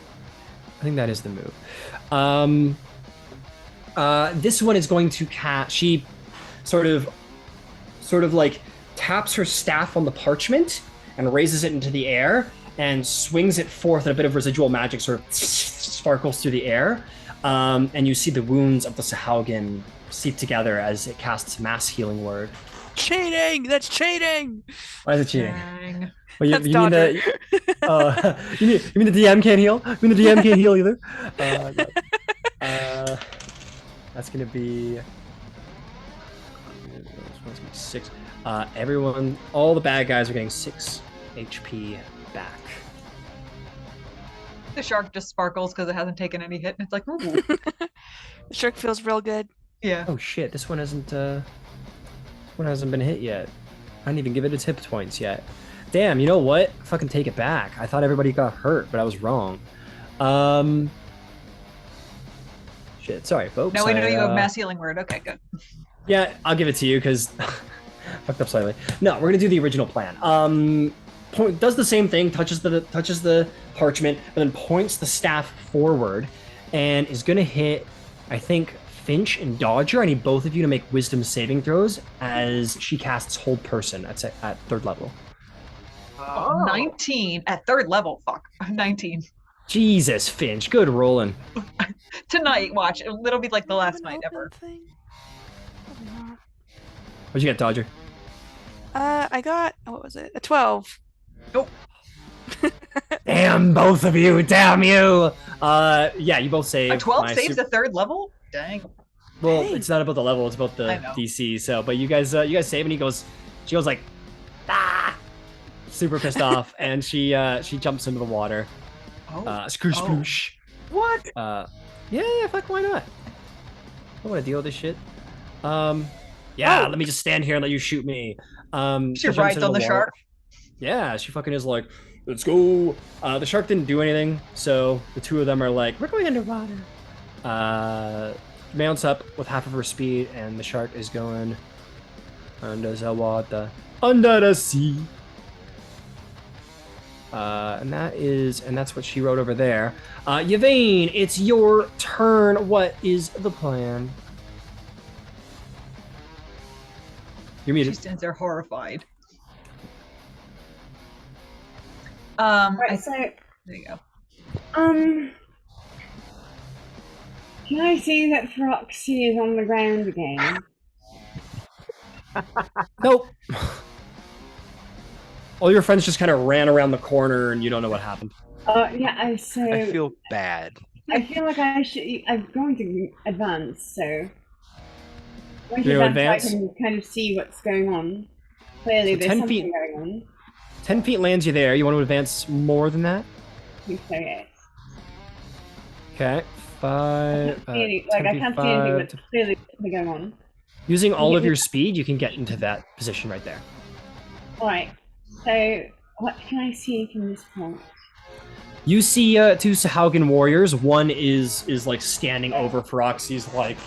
This one is going to cast. She sort of like taps her staff on the parchment and raises it into the air and swings it forth, and a bit of residual magic sort of sparkles through the air. And you see the wounds of the Sahaugin seep together as it casts Mass Healing Word. Cheating! That's cheating! Why is it cheating? Dang. Well, you That's mean the you mean the DM can't heal? You mean the DM can't heal either? That's gonna be 6. Everyone, all the bad guys are getting 6 HP back. The shark just sparkles because it hasn't taken any hit, and it's like, ooh. The shark feels real good. Yeah. Oh shit! This one hasn't been hit yet. I didn't even give it its hit points yet. Damn, you know what? Fucking take it back. I thought everybody got hurt, but I was wrong. Shit, sorry, folks. Now we know you have Mass Healing Word. Okay, good. Yeah, I'll give it to you because fucked up slightly. No, we're gonna do the original plan. Does the same thing, touches the parchment, but then points the staff forward, and is gonna hit, I think, Finch and Dodger. I need both of you to make Wisdom saving throws as she casts Hold Person at 3rd level. 19 at 3rd level. Fuck, 19. Jesus, Finch, good rolling. Tonight, watch. It'll be like the last night ever. What'd you get, Dodger? I got, what was it? A 12. Nope. Damn, both of you! Damn you! Yeah, you both saved. A 12 saves at 3rd level? Dang. Well, Hey. it's not about the level; it's about the DC. So, but you guys save, and she goes like, ah, super pissed off, and she jumps into the water. Scroosh, sploosh. What? Yeah, fuck, why not? I want to deal with this shit. Yeah, let me just stand here and let you shoot me. She rides on the shark. Yeah, she fucking is like, let's go. The shark didn't do anything, so the 2 of them are like, we're going underwater. Mounts up with half of her speed, and the shark is going under the water, under the sea. And that's what she wrote over there. Yvain, it's your turn. What is the plan? You're muted. She stands there horrified. Right, so there you go. can I see that Froxy is on the ground again? Nope. All your friends just kind of ran around the corner, and you don't know what happened. Yeah, I feel bad. I feel like I'm going to advance, so. When You you advance? I can kind of see what's going on. Clearly, So there's 10 something feet. going on. 10 feet lands you there. You want to advance more than that? I think so, yes. Okay. 5. I can't see anything that's clearly going on. Using all of your speed, you can get into that position right there. Alright, so what can I see from this point? You see 2 Sahaugin warriors. One is like standing over Feroxy's like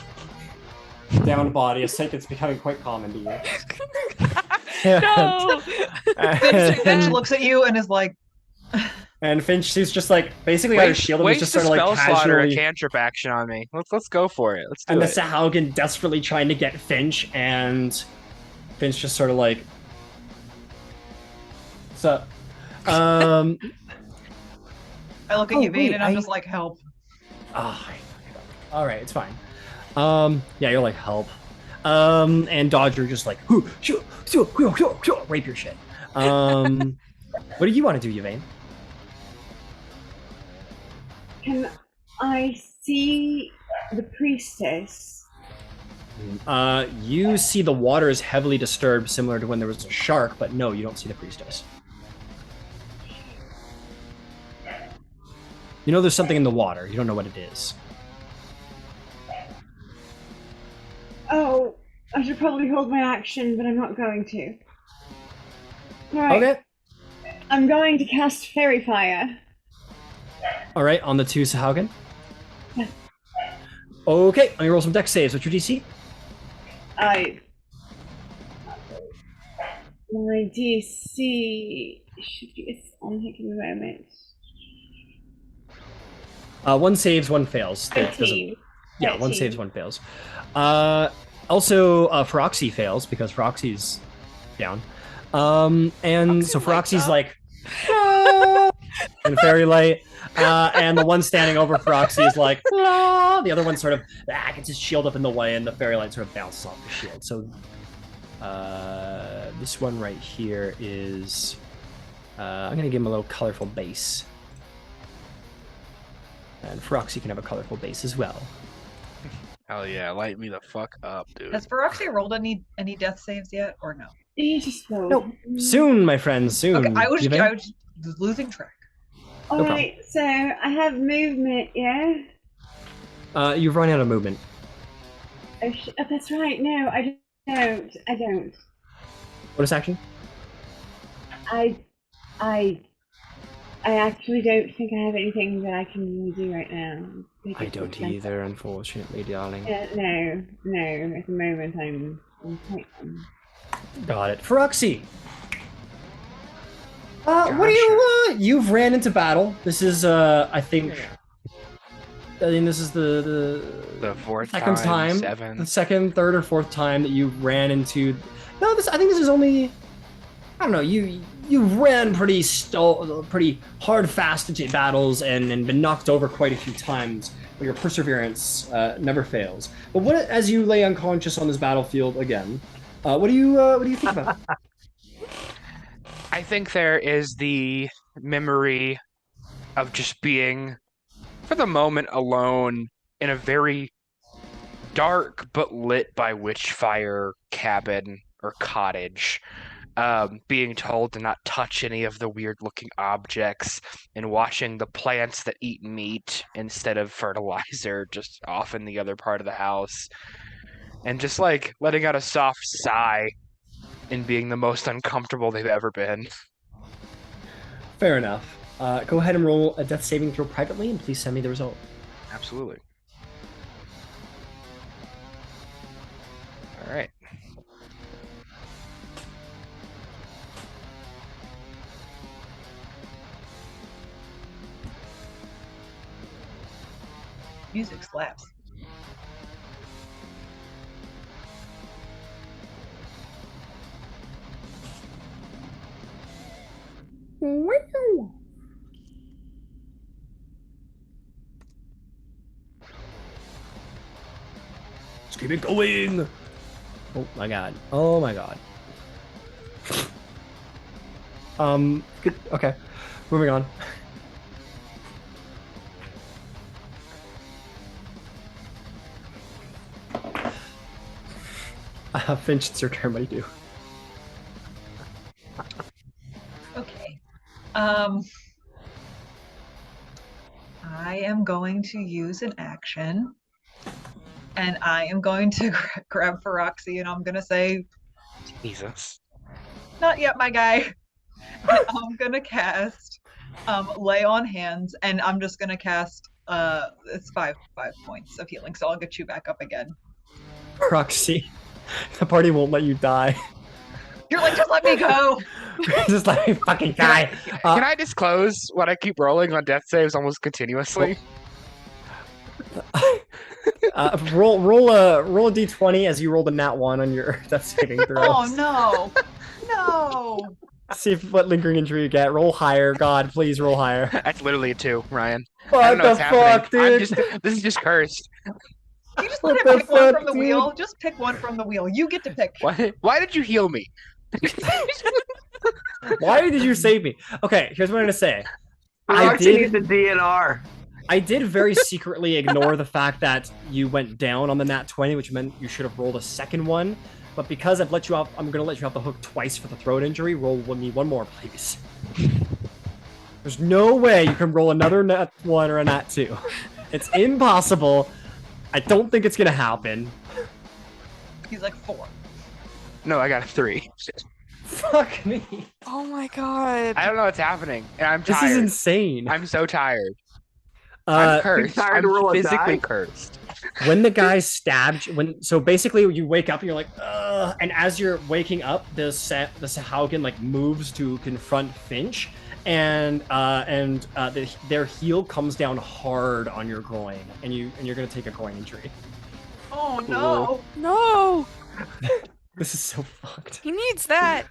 down body. A sight that's becoming quite common to you. No! Finch looks at you and is like, and Finch, she's just like basically got her shield and Waste just sort of spell like slaughter a casually. cantrip action on me. Let's go for it. Let's do And the it. Sahaugin desperately trying to get Finch, and Finch just sort of like, what's up? I look at Yvain and I'm just like, help. All right, it's fine. Yeah, you're like, help. And Dodger just like, rape your shit. What do you want to do, Yvain? Can I see the priestess? You see the water is heavily disturbed, similar to when there was a shark, but no, you don't see the priestess. You know there's something in the water. You don't know what it is. Oh, I should probably hold my action, but I'm not going to. Alright. Okay. I'm going to cast Fairy Fire. Alright, on the 2 Sahaugin. Yeah. Okay, let me roll some dex saves. What's your DC? My DC should be on taking a moment. 1 saves, 1 fails. 13. Yeah, 1 saves, 1 fails. Also, Feroxy fails because Feroxy's down. And so Feroxy's like, in fairy light. And the one standing over Feroxy is like, ah! The other one sort of gets his shield up in the way, and the fairy light sort of bounces off the shield. So this one right here is, I'm going to give him a little colorful base. And Feroxy can have a colorful base as well. Hell yeah, light me the fuck up, dude. Has Feroxy rolled any death saves yet, or no? You just rolled. Nope. Soon, my friends, soon. Okay, I was losing track. Alright, so I have movement, yeah? You've run out of movement. Oh, that's right. No, I don't. Bonus action? I actually don't think I have anything that I can really do right now. I don't either, unfortunately, darling. No. At the moment I'm quite. Got it. Feroxy! What do you, you've ran into battle. This is, I think this is the fourth time, seventh. The second, third, or fourth time that you ran into. No, I think this is only. I don't know. You ran pretty hard, fast into battles and been knocked over quite a few times. But your perseverance never fails. But as you lay unconscious on this battlefield again, what do you think about? I think there is the memory of just being, for the moment, alone in a very dark but lit by witchfire cabin or cottage, being told to not touch any of the weird-looking objects and watching the plants that eat meat instead of fertilizer just off in the other part of the house, and just like letting out a soft sigh in being the most uncomfortable they've ever been. Fair enough. Go ahead and roll a death saving throw privately, and please send me the result. Absolutely. All right. Music slaps. Let's keep it going. Oh my god. Oh my god. Good. Okay. Moving on. Finch, it's your turn. What do you do? Okay. I am going to use an action, and I am going to grab Feroxy, and I'm going to say, Jesus. not yet, my guy. And I'm going to cast Lay on Hands, and I'm just going to cast, it's five points of healing, so I'll get you back up again. Roxy, the party won't let you die. You're like, just let me go. Just let me fucking die. Can I disclose what I keep rolling on death saves almost continuously? Roll a d20 as you roll the nat 1 on your death saving throw. Oh no. See what lingering injury you get. Roll higher. God, please roll higher. That's literally a 2, Ryan. I What don't know the what's happening. fuck, dude? This is just cursed. You just What let the him pick one fuck, from the dude? wheel. Just pick one from the wheel. You get to pick. Why did you heal me? Why did you save me? Okay, here's what I'm gonna say. Roxy needs a DNR. I did very secretly ignore the fact that you went down on the nat 20, which meant you should have rolled a second one. But because I've let you off, I'm gonna let you off the hook twice for the throat injury. Roll me one more, please. There's no way you can roll another nat 1 or a nat 2. It's impossible. I don't think it's gonna happen. He's like 4. No, I got a 3. Fuck me. Oh my god. I don't know what's happening, and I'm This tired. is insane. I'm so tired. I'm cursed. tired to roll I'm a physically die? cursed. When the guy stabbed you, so basically you wake up and you're like, ugh, and as you're waking up, the Sahaugin like moves to confront Finch, and their heel comes down hard on your groin, and you're gonna take a groin injury. Oh no! No! This is so fucked. He needs that.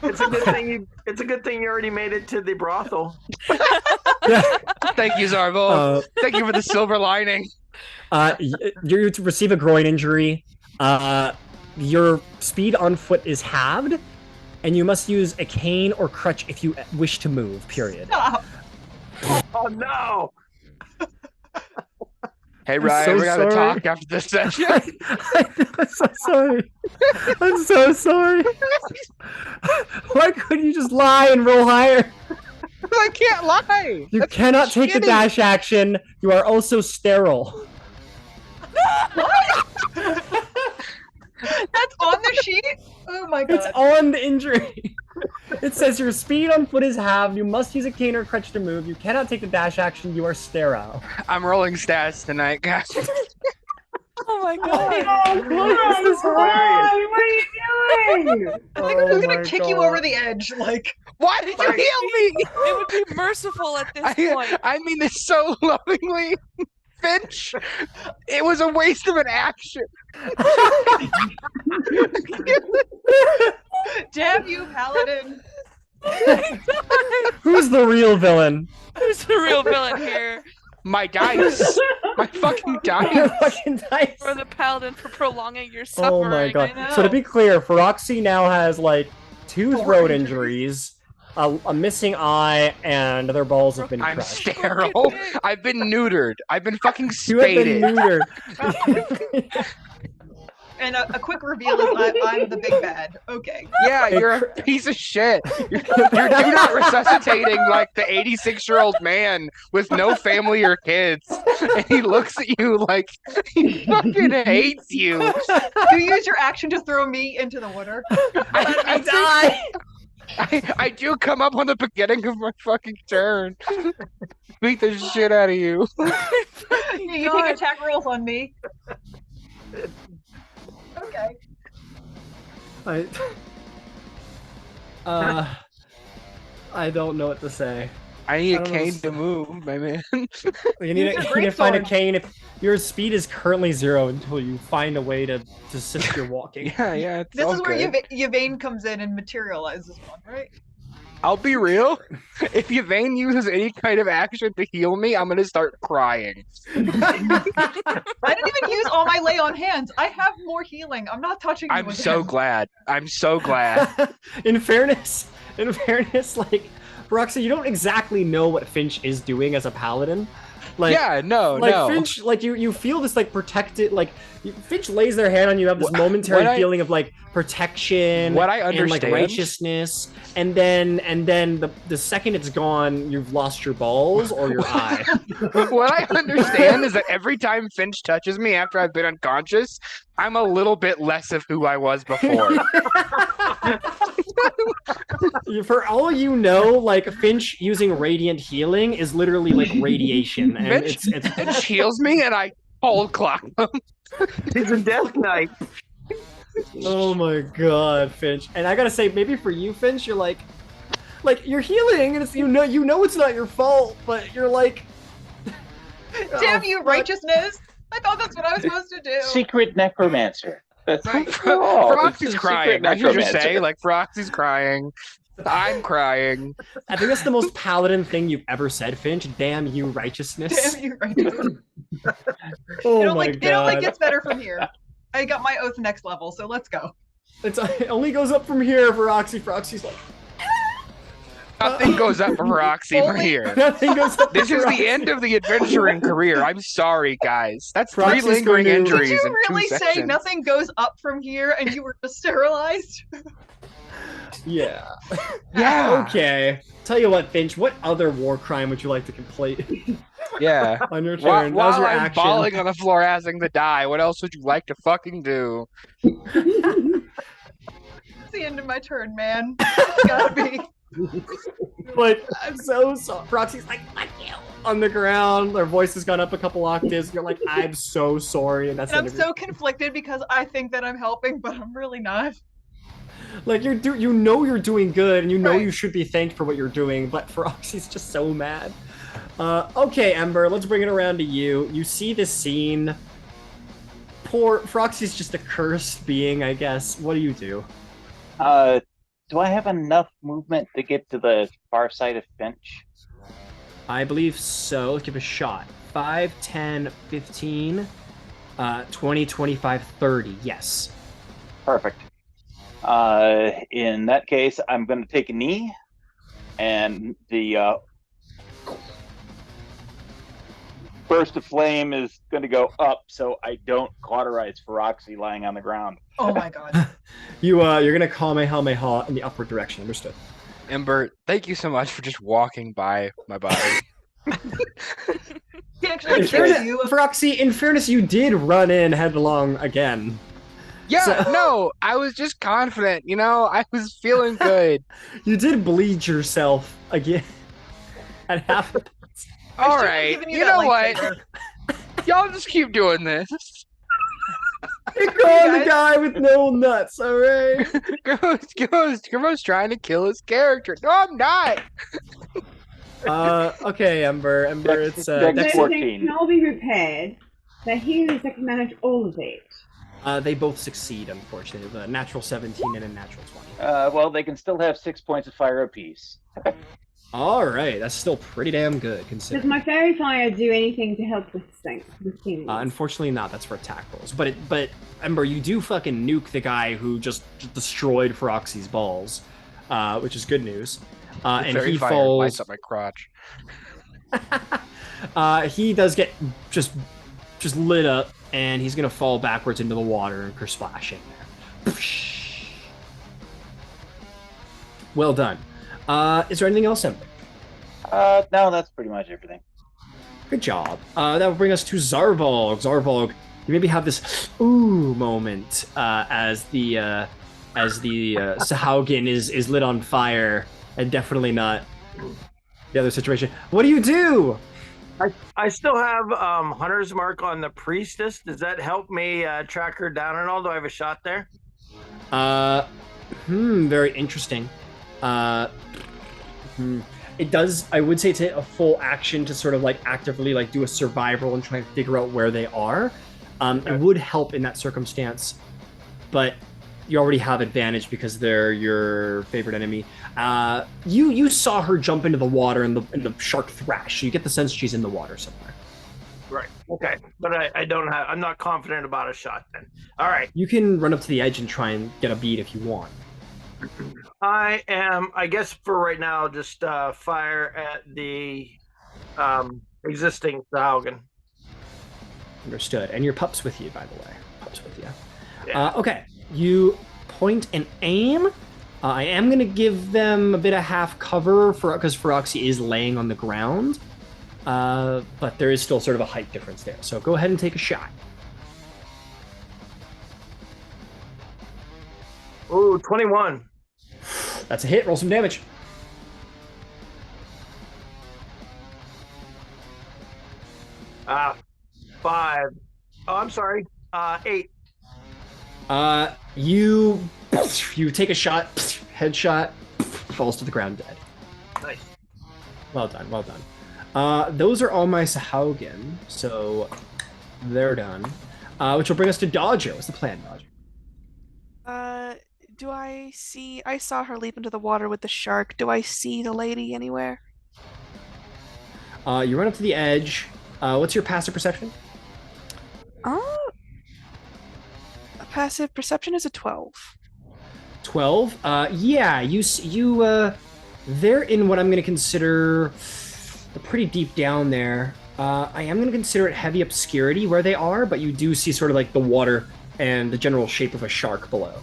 It's a good thing It's a good thing you already made it to the brothel. Thank you, Zarvo. Thank you for the silver lining. You receive a groin injury. Your speed on foot is halved, and you must use a cane or crutch if you wish to move. Period. Stop. Oh no! Hey, Ryan, so we gotta sorry. talk after this session. I'm so sorry. I'm so sorry. Why couldn't you just lie and roll higher? I can't lie. You That's cannot take the shitty. dash action. You are also sterile. That's on the sheet? Oh my god. It's on the injury. It says your speed on foot is halved. You must use a cane or crutch to move. You cannot take the dash action. You are sterile. I'm rolling stats tonight, guys. Oh my god. Oh, This is hilarious. what are you doing? I think I'm just Oh gonna my kick you God. over the edge, like. Why did you heal me? It would be merciful at this point. I mean this so lovingly, Finch. It was a waste of an action. Damn you, Paladin! Who's the real villain? Who's the real villain here? My dice. My fucking Your dice. fucking dice. Or the paladin for prolonging your suffering? Oh my god. I know. So to be clear, Feroxy now has like 2 throat injuries, a missing eye, and their balls have been I'm crushed. sterile. I've been neutered. I've been fucking You have been spaded. neutered. And a quick reveal is I'm the big bad. Okay. Yeah, you're a piece of shit. You're do not resuscitating like the 86-year-old man with no family or kids. And he looks at you like he fucking hates you. You use your action to throw me into the water. I do come up on the beginning of my fucking turn. Beat the shit out of you. You take attack rolls on me. Okay. I don't know what to say. I need I a don't know. cane to move, my man. You need, Use to, your you need to find a greatsword. cane. If your speed is currently 0 until you find a way to assist your walking. Yeah, it's This all is where good. Yvain comes in and materializes one, right? I'll be real. If Yvain uses any kind of action to heal me, I'm gonna start crying. I didn't even use all my lay on hands. I have more healing. I'm not touching you I'm with so him. glad. I'm so glad. in fairness, like Roxy, you don't exactly know what Finch is doing as a paladin. Like, yeah, no. Finch, like you feel this like protected, like Finch lays their hand on you, you have this What momentary I- feeling of like protection, What I and like understand- righteousness, and then the second it's gone, you've lost your balls or your eye. What I understand is that every time Finch touches me after I've been unconscious, I'm a little bit less of who I was before. For all you know, like Finch using radiant healing is literally like radiation, and Finch, it's Finch heals me and I cold clock him. He's a death knight. oh my god, Finch. And I gotta say, maybe for you, Finch, you're like you're healing, and it's you know it's not your fault, but you're like, Damn oh, you, fuck. righteousness! I thought that's what I was supposed to do. Secret necromancer. That's Right. oh, Froxy's it's a crying. secret I should just say, necromancer. like, Froxy's crying. I'm crying. I think that's the most paladin thing you've ever said, Finch. Damn you, righteousness. Damn you, righteousness. Oh my god. It only gets better from here. I got my oath next level, so let's go. It only goes up from here for Roxy. Roxy's like, Nothing goes up for Roxy from here. nothing goes up. This for is Roxy. the end of the adventuring career. I'm sorry, guys. That's 3 Roxy's lingering going to- injuries Did you in really 2 say sessions. nothing goes up from here and you were just sterilized? Yeah. Yeah. Okay. Tell you what, Finch. What other war crime would you like to complete Yeah. on your While, turn? That was your I'm action. falling on the floor asking to die, what else would you like to fucking do? It's the end of my turn, man. It's gotta be. But I'm so sorry. Roxy's like, fuck you. On the ground. Their voice has gone up a couple octaves. You're like, I'm so sorry. And that's And the I'm end of your- so conflicted because I think that I'm helping, but I'm really not. like you know you're doing good, and you know Right. you should be thanked for what you're doing. But Roxy's just so mad. Okay, Ember. Let's bring it around to you. You see this scene. Poor Froxy's just a cursed being, I guess. What do you do? Do I have enough movement to get to the far side of Finch? I believe so. Let's give it a shot. 5, 10, 15, 20, 25, 30. Yes. Perfect. In that case, I'm going to take a knee, and the burst of flame is going to go up, so I don't cauterize Feroxy lying on the ground. Oh my god. You're gonna Kamehameha in the upward direction. Understood. Ember, thank you so much for just walking by my body. He actually In kills fairness, you. Feroxy, in fairness, you did run in headlong again. Yeah, So- no, I was just confident, you know, I was feeling good. You did bleed yourself again. At half. I All should've right, given you that know what? lightsaber. Y'all just keep doing this. You're calling the guy with no nuts, alright? Ghost trying to kill his character. No, I'm not. Okay, Ember, Dex- it's Dex Dex- 14. Can all be repaired. The healers that can manage all of it. they both succeed, unfortunately. The natural 17 and a natural 20. Well, they can still have 6 points of fire apiece. Alright, that's still pretty damn good, Does considering. my fairy fire do anything to help with things? Unfortunately not, that's for attack rolls. But Ember, you do fucking nuke the guy who just destroyed Feroxy's balls, which is good news. And Fairy he fire lights falls. up my crotch. He does get just lit up, and he's gonna fall backwards into the water and kersplash in there. Well done. Is there anything else, Ember? No, that's pretty much everything. Good job. That will bring us to Zarvolg. Zarvolg, you maybe have this ooh moment as the Sahaugin is lit on fire, and definitely not the other situation. What do you do? I still have Hunter's Mark on the priestess. Does that help me track her down at all? Do I have a shot there? Very interesting. It does. I would say it's a full action to sort of like actively like do a survival and try and figure out where they are. It would help in that circumstance, but you already have advantage because they're your favorite enemy. You saw her jump into the water and the shark thrash. So you get the sense she's in the water somewhere. Right. Okay. But I'm not confident about a shot then. All right. You can run up to the edge and try and get a bead if you want. I guess for right now, just fire at the existing Sahaugin. Understood. And your pup's with you, by the way. Pup's with you. Yeah. Okay. You point and aim. I am going to give them a bit of half cover because Feroxy is laying on the ground. But there is still sort of a height difference there. So go ahead and take a shot. Ooh, 21. That's a hit. Roll some damage. Uh, 5. Oh, I'm sorry. 8. You take a shot, headshot, falls to the ground dead. Nice. Well done, well done. Those are all my Sahaugin, so they're done. Which will bring us to Dodger. What's the plan, Dodger? do I see? I saw her leap into the water with the shark. Do I see the lady anywhere? You run up to the edge. What's your passive perception? Passive perception is a 12. 12. Yeah, they're in what I'm going to consider pretty deep down there. I am going to consider it heavy obscurity where they are, but you do see sort of like the water and the general shape of a shark below.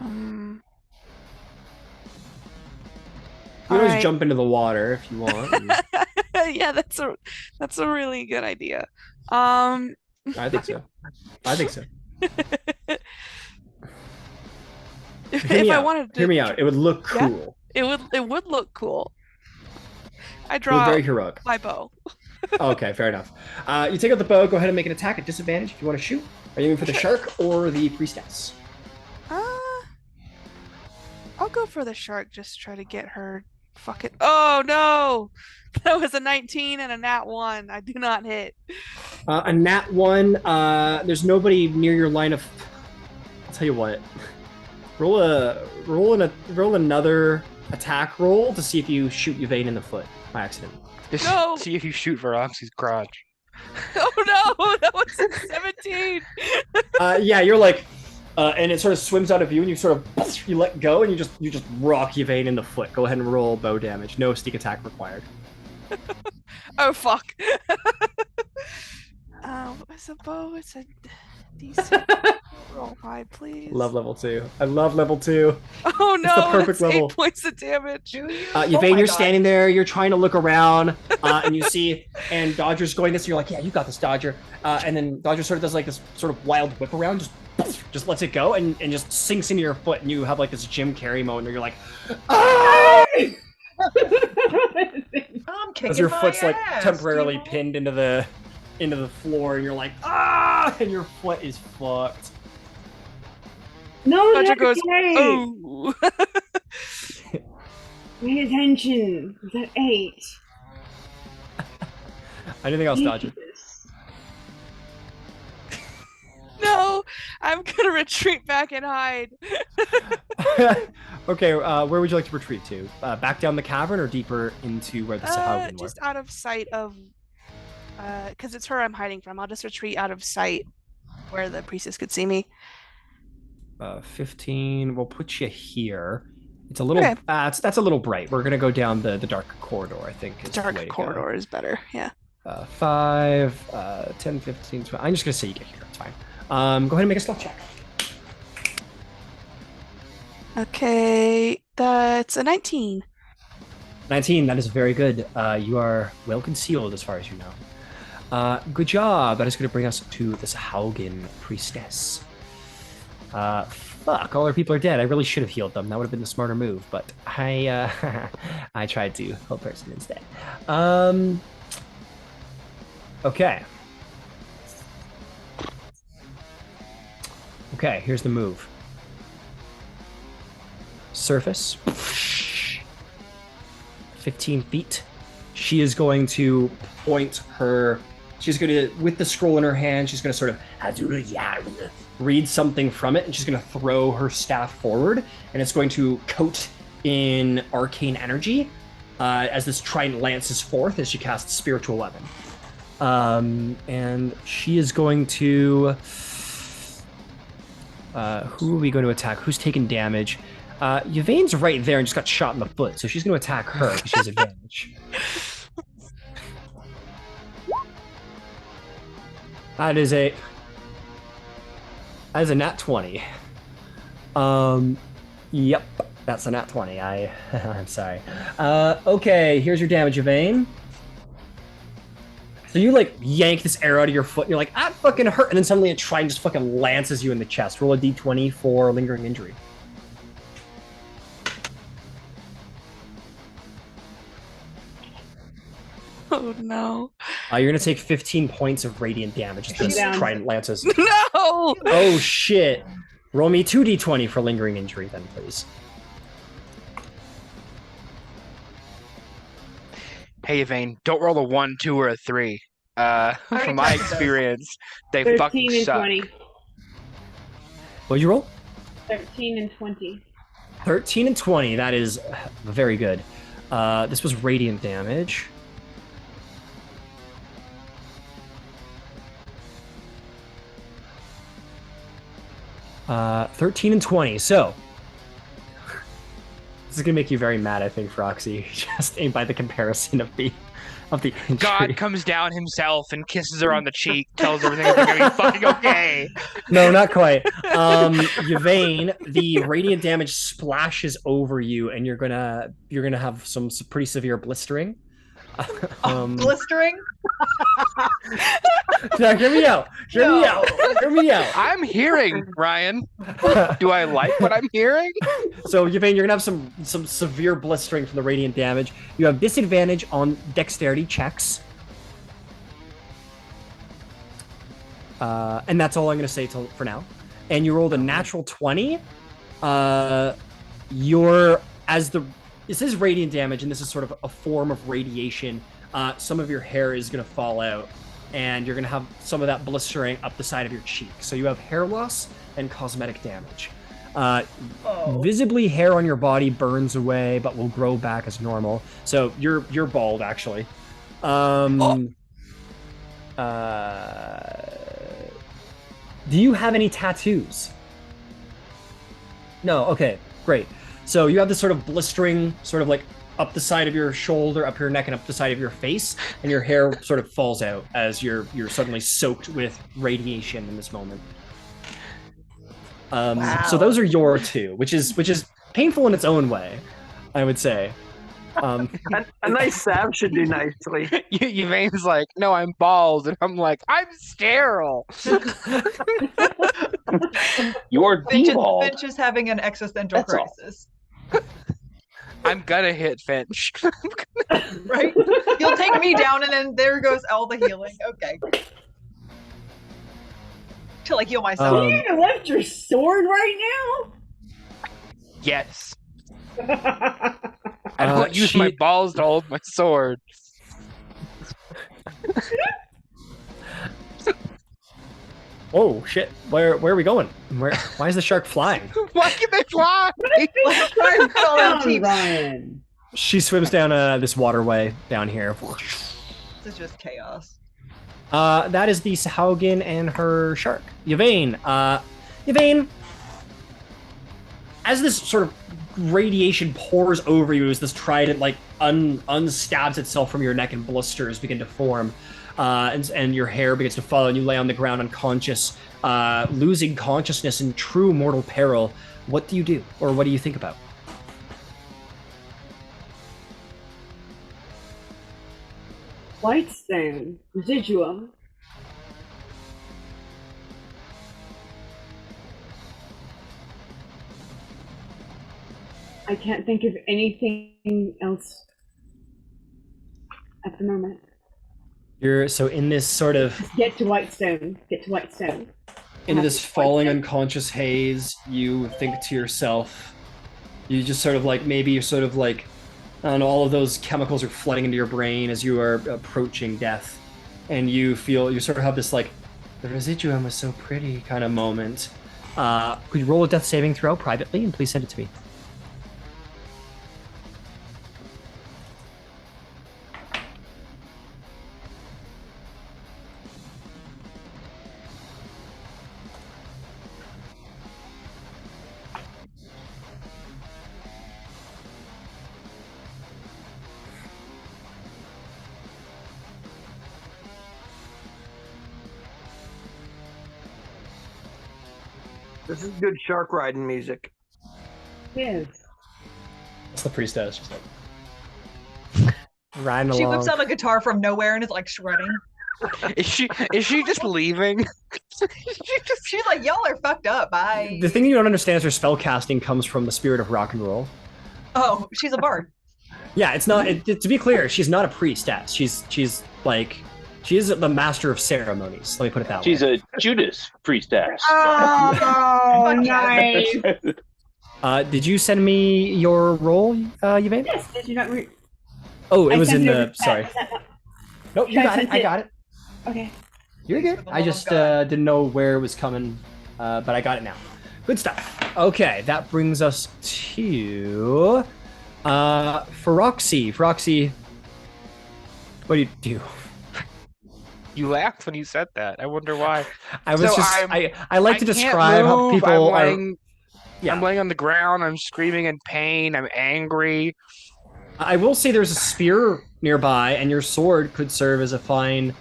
You can always jump into the water if you want. Yeah, that's a really good idea. I think so. If I wanted to hear me out. It would look cool. Yeah, it would look cool. I draw very heroic. my bow. Okay, fair enough. You take out the bow. Go ahead and make an attack at disadvantage if you want to shoot. Are you aiming for the shark or the priestess? I'll go for the shark. Just try to get her. Fuck it. Oh no! That was a 19 and a nat 1. I do not hit. A nat 1. There's nobody near your line of. I'll tell you what. Roll another attack roll to see if you shoot Yvain in the foot by accident. Just see if you shoot Veroxy's crotch. Oh no! That was 17. Yeah, you're like. And it sort of swims out of view, and you let go, and you just rock Yvain in the foot. Go ahead and roll bow damage. No sneak attack required. Oh fuck! It's a bow. It's a decent roll high, please. Love level 2. I love level 2. Oh no! It's the perfect level. 8 points of damage. Yvain, you're standing there. You're trying to look around, and you see, and Dodger's going this. And you're like, yeah, you got this, Dodger. And then Dodger sort of does like this sort of wild whip around, just lets it go and just sinks into your foot, and you have like this Jim Carrey moment where you're like, ah! I'm kicking as your my foot's like ass, temporarily pinned into the floor, and you're like, ah! And your foot is fucked. No, Dodger that's goes, okay. oh. Pay attention. Is that 8? Anything else, Dodger? No, I'm gonna retreat back and hide. Okay, where would you like to retreat to? Back down the cavern or deeper into where the Sahaugin were? Just out of sight of, because it's her I'm hiding from. I'll just retreat out of sight where the priestess could see me. 15. We'll put you here. It's a little. Okay. That's a little bright. We're gonna go down the dark corridor. I think is dark the way to corridor go. Is better. Yeah. 5, 10, 15, 20. I'm just gonna say you get here. It's fine. Go ahead and make a stealth check. Okay, that's a 19. 19, that is very good. You are well concealed as far as you know. Good job. That is going to bring us to the Sahaugin priestess. Fuck, all our people are dead. I really should have healed them. That would have been the smarter move, but I I tried to heal person instead. Okay. Okay, here's the move. Surface. 15 feet. She is going to point her... She's going to, with the scroll in her hand, she's going to sort of read something from it, and she's going to throw her staff forward, and it's going to coat in arcane energy as this trident lances forth as she casts Spiritual Weapon. And she is going to... who are we going to attack? Who's taking damage? Yvain's right there and just got shot in the foot, so she's going to attack her because she has advantage. That is a nat 20. Yep, that's a nat 20. I'm sorry. Okay, here's your damage, Yvain. So you like yank this arrow out of your foot, and you're like, ah, fucking hurt, and then suddenly a trident just fucking lances you in the chest. Roll a d20 for lingering injury. Oh no. You're gonna take 15 points of radiant damage as this trident lances. No! Oh shit. Roll me 2d20 for lingering injury then, please. Hey, Yvain, don't roll a 1, 2, or a 3. From my experience, they fucking suck. 20. What'd you roll? 13 and 20. 13 and 20. That is very good. This was radiant damage. Uh, 13 and 20. So this is gonna make you very mad, I think, Froxy. Just by the comparison of the injury. God comes down himself and kisses her on the cheek, tells her everything's gonna be fucking okay. No, not quite. Yvain, the radiant damage splashes over you, and you're gonna have some pretty severe blistering. Blistering? Now, hear me out. Hear me out. I'm hearing, Ryan. Do I like what I'm hearing? So, Yvain, you're gonna have some severe blistering from the radiant damage. You have disadvantage on dexterity checks. And that's all I'm gonna say for now. And you rolled a natural 20. This is radiant damage, and this is sort of a form of radiation. Some of your hair is going to fall out, and you're going to have some of that blistering up the side of your cheek. So you have hair loss and cosmetic damage. Visibly, hair on your body burns away, but will grow back as normal. So you're bald, actually. Do you have any tattoos? No. Okay, great. So you have this sort of blistering, sort of like up the side of your shoulder, up your neck, and up the side of your face, and your hair sort of falls out as you're suddenly soaked with radiation in this moment. Wow. So those are your two, which is painful in its own way, I would say. A nice salve should do nicely. Yvain's like, no, I'm bald, and I'm like, I'm sterile. You're bald. Finch is having an existential That's all. crisis. I'm gonna hit Finch. Right? You'll take me down, and then there goes all the healing. Okay. Till I heal myself. You gonna lift your sword right Yes. now? I don't use my balls to hold my sword. Oh shit! Where are we going? Why is the shark flying? Why can they fly? Ryan. She swims down this waterway down here. This is just chaos. That is the Sahaugin and her shark. Yvain, Yvain, as this sort of radiation pours over you, as this trident like unstabs itself from your neck and blisters begin to form, and your hair begins to fall, and you lay on the ground unconscious, losing consciousness in true mortal peril. What do you do, or what do you think about? Whitestone. Residuum. I can't think of anything else at the moment. You're so in this sort of Get to Whitestone. Get to Whitestone. into this falling unconscious haze. You think to yourself, you just sort of like, maybe you're sort of like, I don't know, all of those chemicals are flooding into your brain as you are approaching death, and you sort of have this like, the residuum was so pretty kind of moment. Could you roll a death saving throw privately, and please send it to me? This is good shark riding music. Yes. It's the priestess, just like riding along. She whips out a guitar from nowhere and is like shredding. Is she just leaving? She's like, y'all are fucked up. Bye. The thing you don't understand is her spell casting comes from the spirit of rock and roll. Oh, she's a bard. Yeah, it's not. To be clear, she's not a priestess. She's like, she is the master of ceremonies. Let me put it that She's way. a Judas priestess. Oh, nice. Did you send me your roll, Yvain? Yes, did you not read? Oh, it I was sent in it the. over chat. Sorry. Is that not- Nope, you I got it. sent I it. got it. Okay. You're good. For the I love of just God. didn't know where it was coming, but I got it now. Good stuff. Okay, that brings us to Feroxy. Feroxy, what do you do? You laughed when you said that. I wonder why. I was So I like to describe how people are. Yeah. I'm laying on the ground. I'm screaming in pain. I'm angry. I will say there's a spear nearby, and your sword could serve as a fine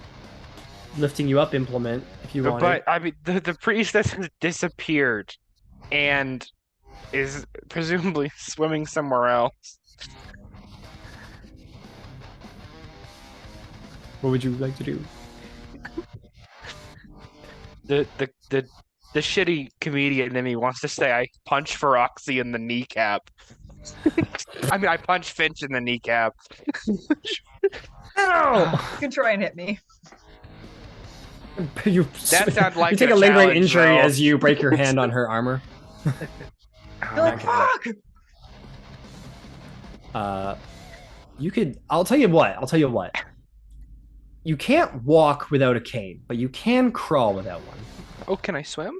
lifting you up implement if you wanted. But I mean, the priestess has disappeared, and is presumably swimming somewhere else. What would you like to do? The shitty comedian in me wants to say I punch Feroxy in the kneecap. I mean, I punch Finch in the kneecap. Ow! You can try and hit me. You sounds like you take a lingering injury as you break your hand on her armor. You're like, fuck! You could. I'll tell you what. You can't walk without a cane, but you can crawl without one. Oh, can I swim?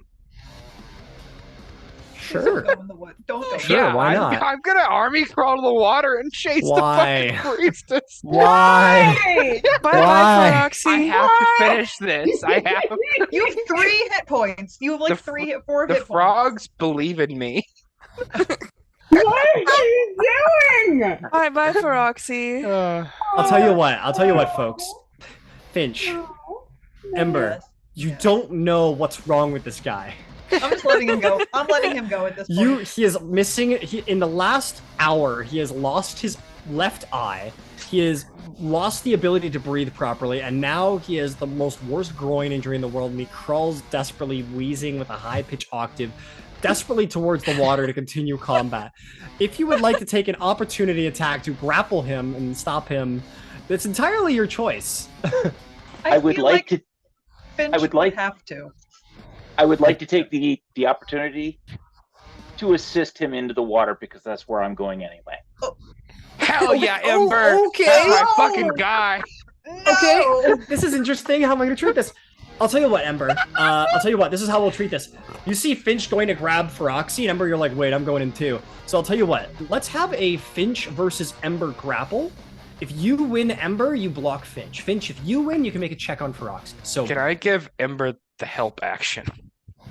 Sure. Don't go in the wood. Don't go. Sure, Yeah, why not? I'm gonna army crawl to the water and chase Why? the fucking priestess. Why? Bye, Why? Feroxy. I have to finish this. I have. You have 3 hit points. You have like four The hit points. frogs believe in me. What are you doing? Bye, Feroxy. I'll tell you what, folks. Finch, Ember, you don't know what's wrong with this guy. I'm just letting him go. I'm letting him go at this point. He is missing. In the last hour, he has lost his left eye. He has lost the ability to breathe properly, and now he has the most worst groin injury in the world, and he crawls desperately, wheezing with a high-pitched octave, desperately towards the water to continue combat. If you would like to take an opportunity attack to grapple him and stop him, that's entirely your choice. I would like to. Finch I would like have to. I would like to take the opportunity to assist him into the water because that's where I'm going anyway. Hell yeah, Ember! okay. That's my fucking guy. Okay, this is interesting. How am I going to treat this? I'll tell you what, Ember. I'll tell you what. This is how we'll treat this. You see Finch going to grab Feroxy, and Ember, you're like, wait, I'm going in too. So I'll tell you what. Let's have a Finch versus Ember grapple. If you win Ember, you block Finch. Finch, if you win, you can make a check on Feroxy. So Can I give Ember the help action?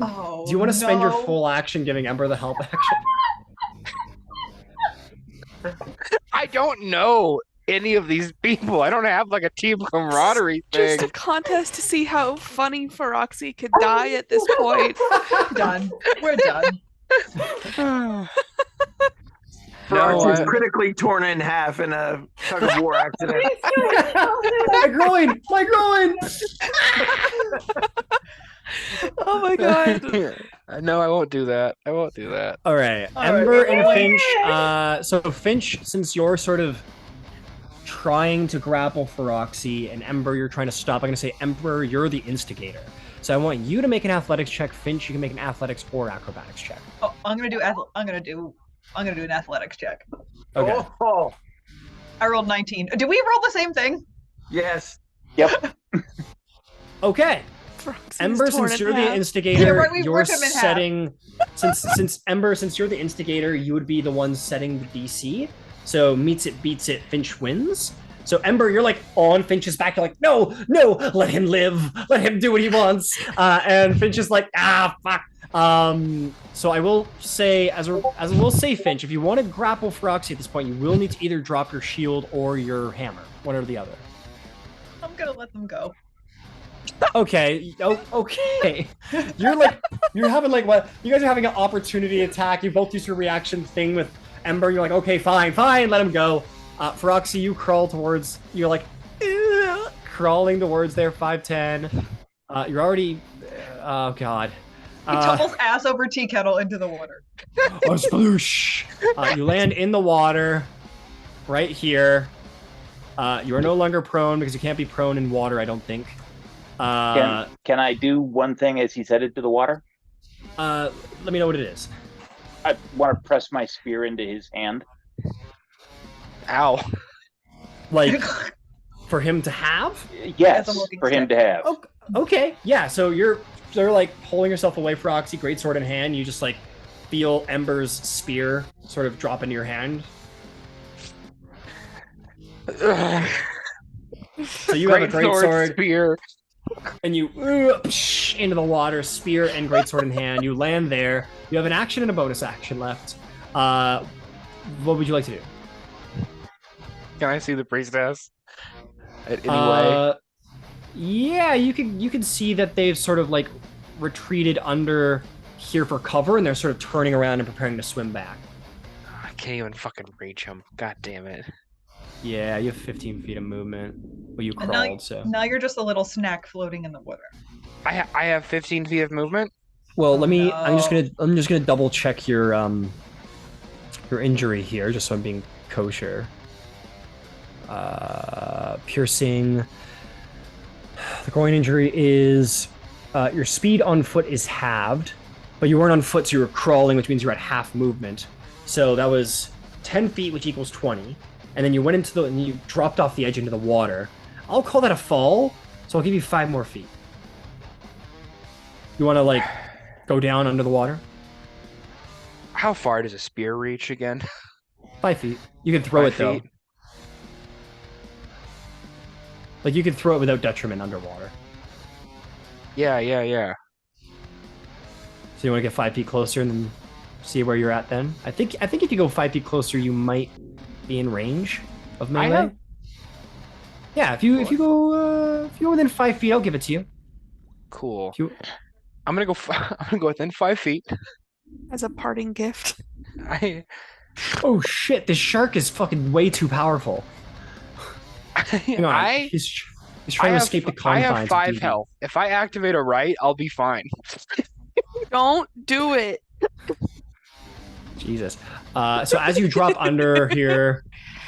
Oh, do you want to spend your full action giving Ember the help action? I don't know any of these people. I don't have like a team camaraderie thing. Just a contest to see how funny Feroxy could die at this point. Done. We're done. Feroxy's critically torn in half in a tug of war accident. My groin! My groin! Oh my god. No, I won't do that. I won't do that. All right, All Ember right. and Finch. So Finch, since you're sort of trying to grapple Feroxy, and Ember, you're trying to stop. I'm gonna say, Ember, you're the instigator. So I want you to make an athletics check. Finch, you can make an athletics or acrobatics check. Oh, I'm gonna do an athletics check. Okay. Oh, I rolled 19. Did we roll the same thing? yes. Yep. Okay. Feroxy Ember, is torn since in you're the half. instigator, Yeah, right, we you're ripped him in half. setting. Since Ember, since you're the instigator, you would be the one setting the DC. So meets it, beats it, Finch wins. So Ember, you're like on Finch's back. You're like, no, let him live, let him do what he wants. And Finch is like, fuck. So I will say, as I will say, Finch, if you want to grapple Feroxy at this point, you will need to either drop your shield or your hammer, one or the other. I'm gonna let them go. Okay. Okay. You're having like what? You guys are having an opportunity attack. You both use your reaction thing with Ember. You're like, okay, fine, let him go. Feroxy, you crawl towards. You're like, crawling towards there. 5'10". You're already. Oh god. He tumbles ass over tea kettle into the water. Oh, sploosh. You land in the water, right here. You are no longer prone because you can't be prone in water, I don't think. Can I do one thing as he's headed to the water? Let me know what it is. I want to press my spear into his hand. Ow. Like, for him to have? Yes, As a looking for him to have. Okay, yeah. So they're like pulling yourself away, Feroxy, greatsword in hand. You just like feel Ember's spear sort of drop into your hand. So you have a greatsword spear, and you into the water, spear and greatsword in hand. You land there. You have an action and a bonus action left. What would you like to do? Can I see the priestess? Anyway, yeah, you can see that they've sort of like retreated under here for cover, and they're sort of turning around and preparing to swim back. I can't even fucking reach him. God damn it. Yeah, you have 15 feet of movement. Well, you And crawled, so. Now you're just a little snack floating in the water. I have 15 feet of movement. Well, Oh, no. I'm just gonna double check your injury here, just so I'm being kosher. Piercing. The groin injury is your speed on foot is halved, but you weren't on foot, so you were crawling, which means you're at half movement. So that was 10 feet, which equals 20. And then you went and you dropped off the edge into the water. I'll call that a fall, so I'll give you 5 more feet. You want to like go down under the water? How far does a spear reach again? 5 feet. You can throw 5 it though. feet. Like you can throw it without detriment underwater. Yeah. So you want to get 5 feet closer and then see where you're at then? I think if you go 5 feet closer, you might be in range of melee. Yeah, if you go within 5 feet, I'll give it to you. Cool. If you... I'm gonna go within 5 feet. As a parting gift. Oh shit! This shark is fucking way too powerful. Hang on, he's trying to escape the confines. I have 5 of health. If I activate a right, I'll be fine. Don't do it. Jesus. So as you drop under here,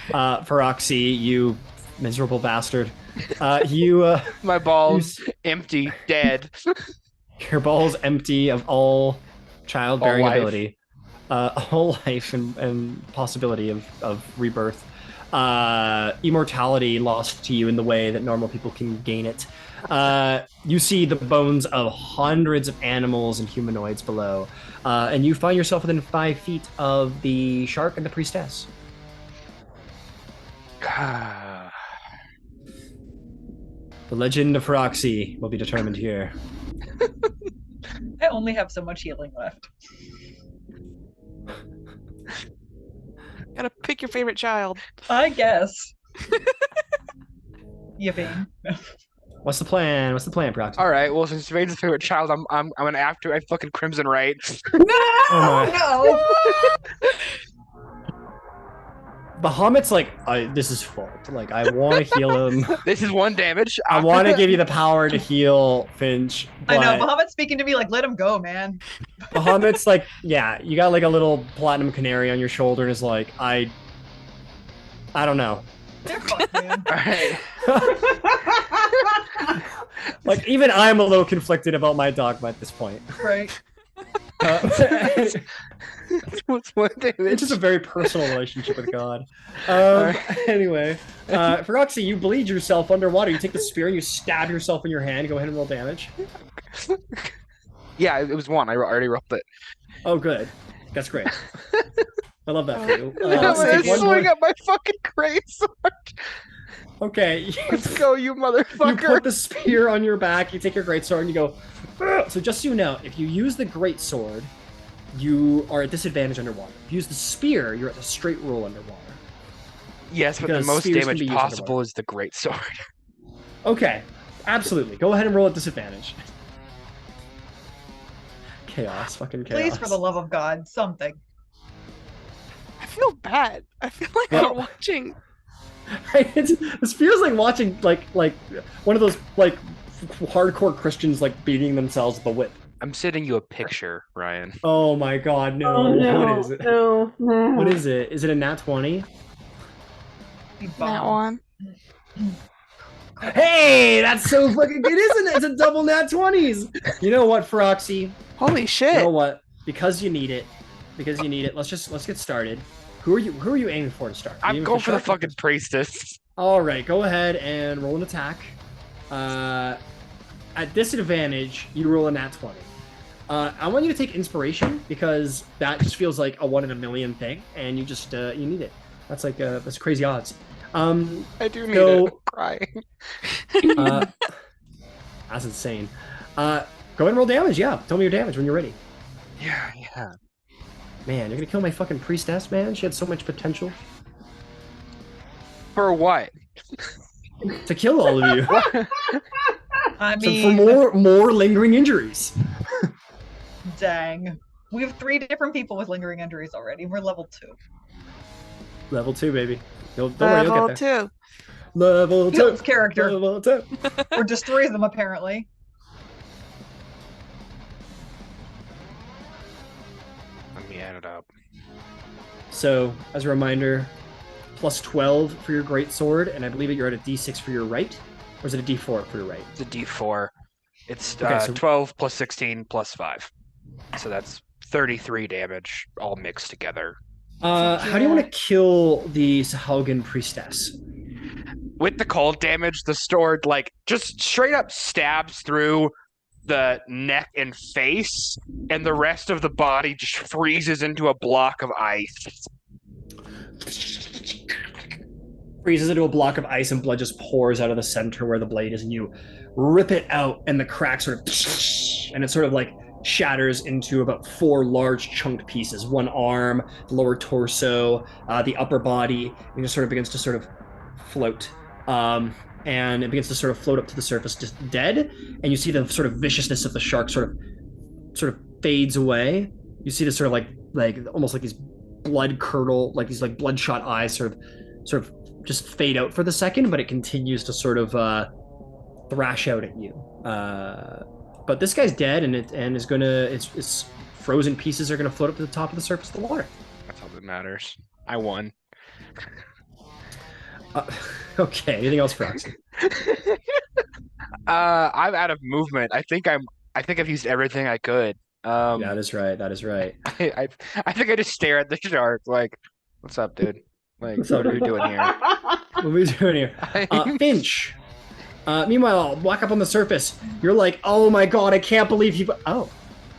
Feroxy, you miserable bastard, my balls empty, dead. Your balls empty of all childbearing All life. ability, all life and possibility of rebirth. Immortality lost to you in the way that normal people can gain it. You see the bones of hundreds of animals and humanoids below, and you find yourself within 5 feet of the shark and the priestess. The legend of Feroxy will be determined here. I only have so much healing left. Gotta pick your favorite child. I guess. Yipping. What's the plan? What's the plan, Feroxy? All right. Well, since Vane's favorite child, I'm gonna after I fucking crimson right. No! Bahamut's like, this is full. Like, I want to heal him. This is 1 damage. I want to give you the power to heal Finch. I know, Bahamut's speaking to me like, let him go, man. Bahamut's like, yeah, you got like a little platinum canary on your shoulder and is like, I don't know. They're fucked, man. All right. Like, even I'm a little conflicted about my dogma at this point. Right. What's 1 damage? It's just a very personal relationship with God. Right. Anyway, Feroxy, you bleed yourself underwater. You take the spear and you stab yourself in your hand. Go ahead and roll damage. Yeah, it was 1. I already rolled it. Oh, good. That's great. I love that for you. I'm take gonna one swing more- at my fucking greatsword. Okay. Let's go, you You motherfucker. put the spear on your back, you take your greatsword, and you go. "Ugh." So just so you know, if you use the greatsword, you are at disadvantage underwater. If you use the spear, you're at a straight roll underwater. Yes, but the Because most spears can damage be used possible underwater. is the greatsword. Okay, absolutely. Go ahead and roll at disadvantage. Chaos, fucking chaos. Please, for the love of God, something. I feel bad. I feel like Well- we're watching. This feels like watching like one of those like hardcore Christians like beating themselves with a whip. I'm sending you a picture, Ryan. Oh my god, no. Oh no! What is it? No, no. What is it? Is it a nat 20? We That bomb. one. Hey, that's so fucking good, isn't it? It's a double nat 20s. You know what, Feroxy? Holy You shit. know what? Because you need it. Let's get started. Who are you aiming for to start? You I'm aiming going for the shark? fucking priestess. All right, go ahead and roll an attack. at disadvantage, you roll a nat 20. I want you to take inspiration because that just feels like a 1 in a million thing, and you just you need it. That's like that's crazy odds. I do need it. I'm crying. That's insane. Go ahead and roll damage. Yeah, tell me your damage when you're ready. Yeah. Man, you're gonna kill my fucking priestess, man. She had so much potential. For what? To kill all of you. I So mean, for more lingering injuries. dang. We have 3 different people with lingering injuries already. We're level 2. Level 2, baby. Don't worry, you'll Level get there. 2. Level 2. Heals character. Level 2. Or destroys them, apparently. Let me add it up. So, as a reminder, plus 12 for your great sword, and I believe that you're at a d6 for your right, or is it a d4 for your right? It's a D4. It's Okay, so- 12 plus 16 plus 5. So that's 33 damage all mixed together. How do you want to kill the Sahaugin priestess? With the cold damage, the sword like just straight up stabs through the neck and face, and the rest of the body just freezes into a block of ice. Freezes into a block of ice, and blood just pours out of the center where the blade is, and you rip it out, and the crack sort of, and it sort of like shatters into about 4 large chunked pieces. One arm, the lower torso, the upper body, and it sort of begins to sort of float. And it begins to sort of float up to the surface, just dead. And you see the sort of viciousness of the shark sort of fades away. You see this sort of like almost like these blood curdle, like these like bloodshot eyes sort of just fade out for the second, but it continues to sort of thrash out at you. But this guy's dead, and its frozen pieces are gonna float up to the top of the surface of the water. That's all that matters. I won. Okay. Anything else, Froxy? I'm out of movement. I think I've used everything I could. Yeah, that is right. That is right. I think I just stare at the shark like, "What's up, dude? Like, What's up, what are you doing here?" What are we doing here? Finch. Meanwhile, walk up on the surface. You're like, oh my god, I can't believe he. Oh,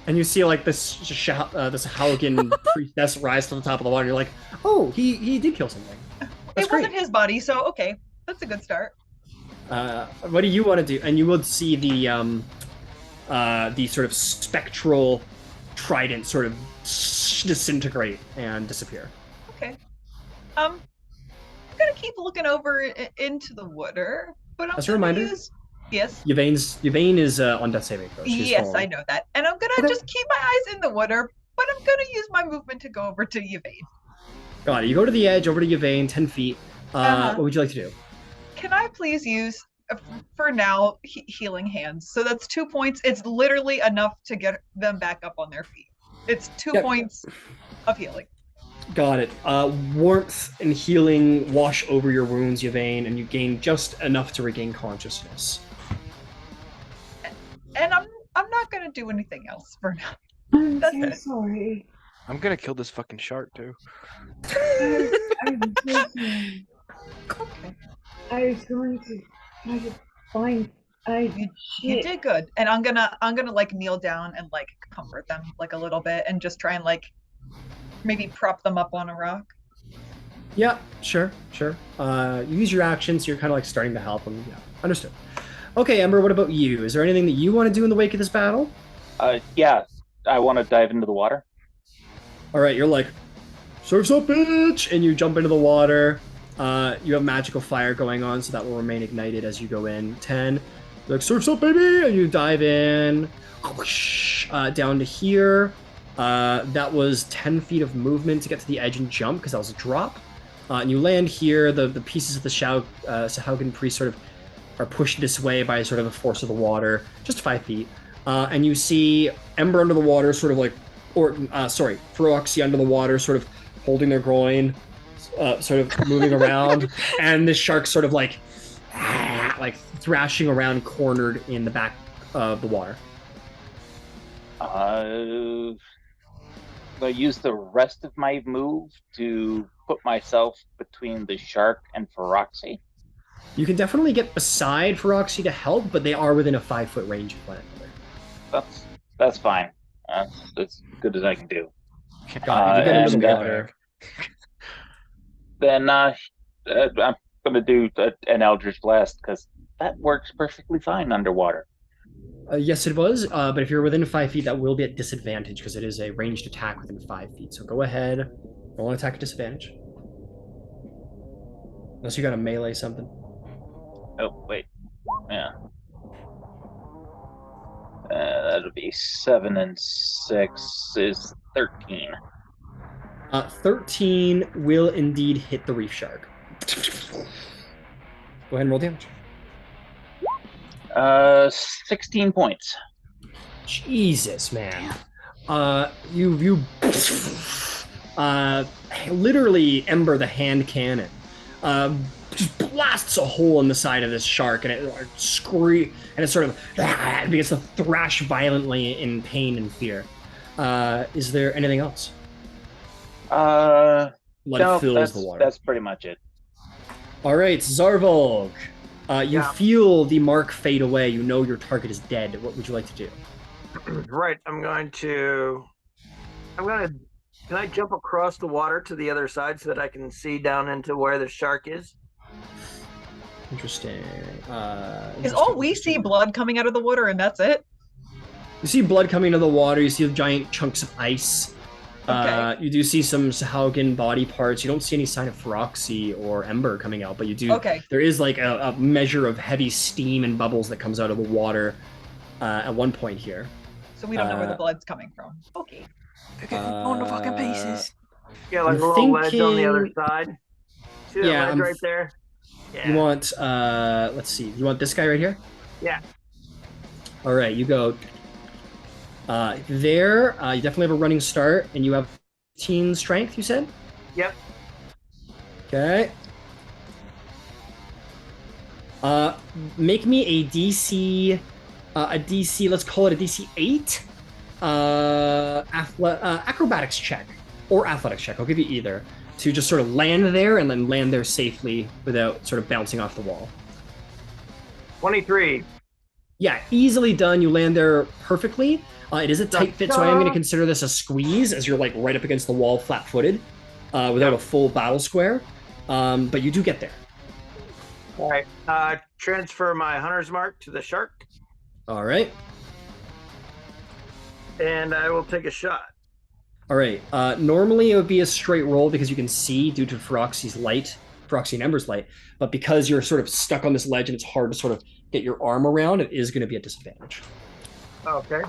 and you see like this Sahaugin priestess rise to the top of the water. You're like, oh, he did kill something. That's It great. wasn't his body, so okay. That's a good start. What do you want to do? And you will see the sort of spectral trident sort of disintegrate and disappear. Okay. I'm gonna keep looking over into the water, but I'm As a gonna reminder? use. Yes. Yvain is on death saving throw. She's Yes, fallen. I know that, and I'm gonna Okay. just keep my eyes in the water, but I'm gonna use my movement to go over to Yvain. Got it. You go to the edge, over to Yvain, 10 feet. What would you like to do? Can I please use, for now, healing hands? So that's 2 points. It's literally enough to get them back up on their feet. It's 2 Yep. points of healing. Got it. Warmth and healing wash over your wounds, Yvain, and you gain just enough to regain consciousness. And I'm not gonna do anything else for now. I'm That's so it. sorry. I'm gonna kill this fucking shark too. I'm so sorry. Okay. I was going to try to find. You Shit. did good. And I'm gonna like kneel down and like comfort them like a little bit and just try and like maybe prop them up on a rock. Yeah, sure. You use your actions, so you're kind of like starting to help them. Yeah, understood. Okay, Ember, what about you? Is there anything that you want to do in the wake of this battle? Yeah, I want to dive into the water. All right, you're like, surf's up, bitch! And you jump into the water. You have magical fire going on, so that will remain ignited as you go in. 10. You're like, surf's up, baby! And you dive in. Down to here. That was 10 feet of movement to get to the edge and jump, because that was a drop. And you land here. The pieces of the Sahaugin priest sort of are pushed this way by sort of the force of the water, just 5 feet. And you see Ember under the water, sort of like, Feroxy under the water, sort of holding their groin, sort of moving around, and this shark sort of like thrashing around, cornered in the back of the water. I use the rest of my move to put myself between the shark and Feroxy. You can definitely get beside Feroxy to help, but they are within a 5-foot range of one another. That's fine. That's as good as I can do. Got it. You get into the water. Then I'm gonna do an Eldritch Blast because that works perfectly fine underwater. Yes, it was. But if you're within 5 feet, that will be at disadvantage because it is a ranged attack within 5 feet. So go ahead. Roll an attack at disadvantage. Unless you got a melee something. Oh, wait. Yeah. That'll be 7 and 6 is 13. 13 will indeed hit the reef shark. Go ahead and roll damage. 16 points. Jesus, man. You literally Ember the hand cannon just blasts a hole in the side of this shark, and it and it sort of begins to thrash violently in pain and fear. Is there anything else? No, fills the water. That's pretty much it. All right, Zarvolg. You feel the mark fade away. You know your target is dead. What would you like to do? Right. Can I jump across the water to the other side so that I can see down into where the shark is? Interesting. Is all we see blood coming out of the water and that's it? You see blood coming out of the water. You see giant chunks of ice. Okay. You do see some Sahaugin body parts. You don't see any sign of Feroxy or Ember coming out, but you do. Okay. There is like a measure of heavy steam and bubbles that comes out of the water at one point here. So we don't know where the blood's coming from. Okay. They're getting blown to fucking pieces. Yeah, like a little ledge on the other side. See that ledge right there? Yeah. You want, let's see. You want this guy right here? Yeah. All right, you go. There, you definitely have a running start, and you have 15 strength, you said? Yep. Okay. Make me a DC, let's call it a DC 8. Acrobatics check or athletics check. I'll give you either to just sort of land there and then land there safely without sort of bouncing off the wall. 23. Yeah, easily done. You land there perfectly. It is a tight fit, so I am going to consider this a squeeze as you're like right up against the wall, flat-footed, without a full battle square. But you do get there. All right. Transfer my hunter's mark to the shark. All right. And I will take a shot. All right. Normally it would be a straight roll because you can see due to Feroxy and Ember's light. But because you're sort of stuck on this ledge and it's hard to sort of get your arm around, it is going to be a disadvantage. Okay.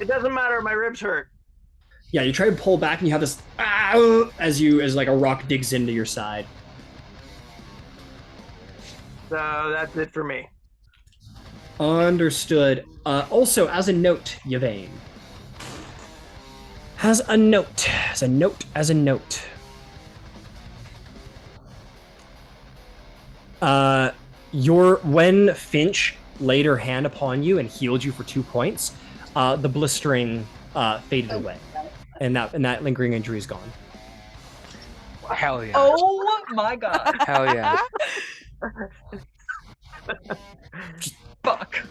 It doesn't matter. My ribs hurt. Yeah, you try to pull back and you have this as like a rock digs into your side. So that's it for me. Understood. Also, as a note, Yvain. As a note. When Finch laid her hand upon you and healed you for 2 points, the blistering faded away, and that lingering injury is gone. Hell yeah! Oh my god! Hell yeah! Fuck.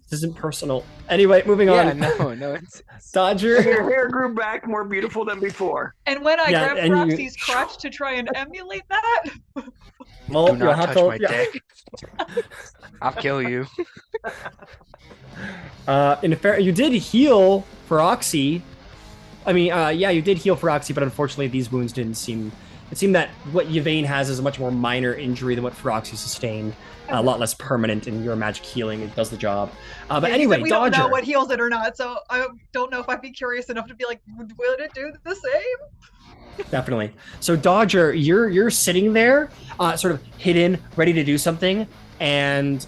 This isn't personal. Anyway, moving on. No, it's Dodger. Your hair grew back more beautiful than before. And when I grabbed Roxy's crotch to try and emulate that, well, do not touch my dick. I'll kill you. In fair, you did heal Feroxy. I mean, you did heal Feroxy, but unfortunately, these wounds didn't seem. It seemed that what Yvain has is a much more minor injury than what Feroxy sustained. A lot less permanent, and your magic healing it does the job. But anyway, we Dodger. don't know what heals it or not, so I don't know if I'd be curious enough to be like, will it do the same? Definitely. So Dodger, you're sitting there, sort of hidden, ready to do something, and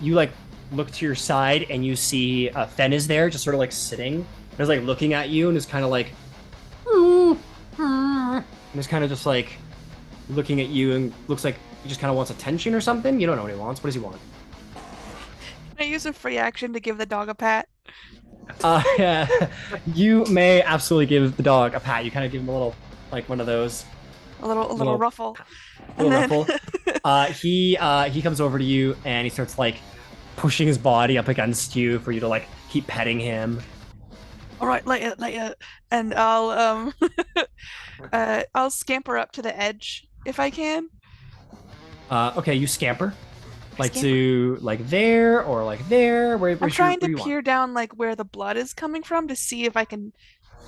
you like look to your side and you see Fen is there, just sort of like sitting, and is like looking at you, and is kind of like, and is kind of just like looking at you, and looks like he just kind of wants attention or something. You don't know what he wants. What does he want? Can I use a free action to give the dog a pat? Yeah, you may absolutely give the dog a pat. You kind of give him a little, like one of those. A little ruffle. little ruffle. He comes over to you and he starts like pushing his body up against you for you to like keep petting him. All right, later, and I'll scamper up to the edge if I can. Okay, you scamper. Like to like there or like there. I'm trying to peer down like where the blood is coming from to see if I can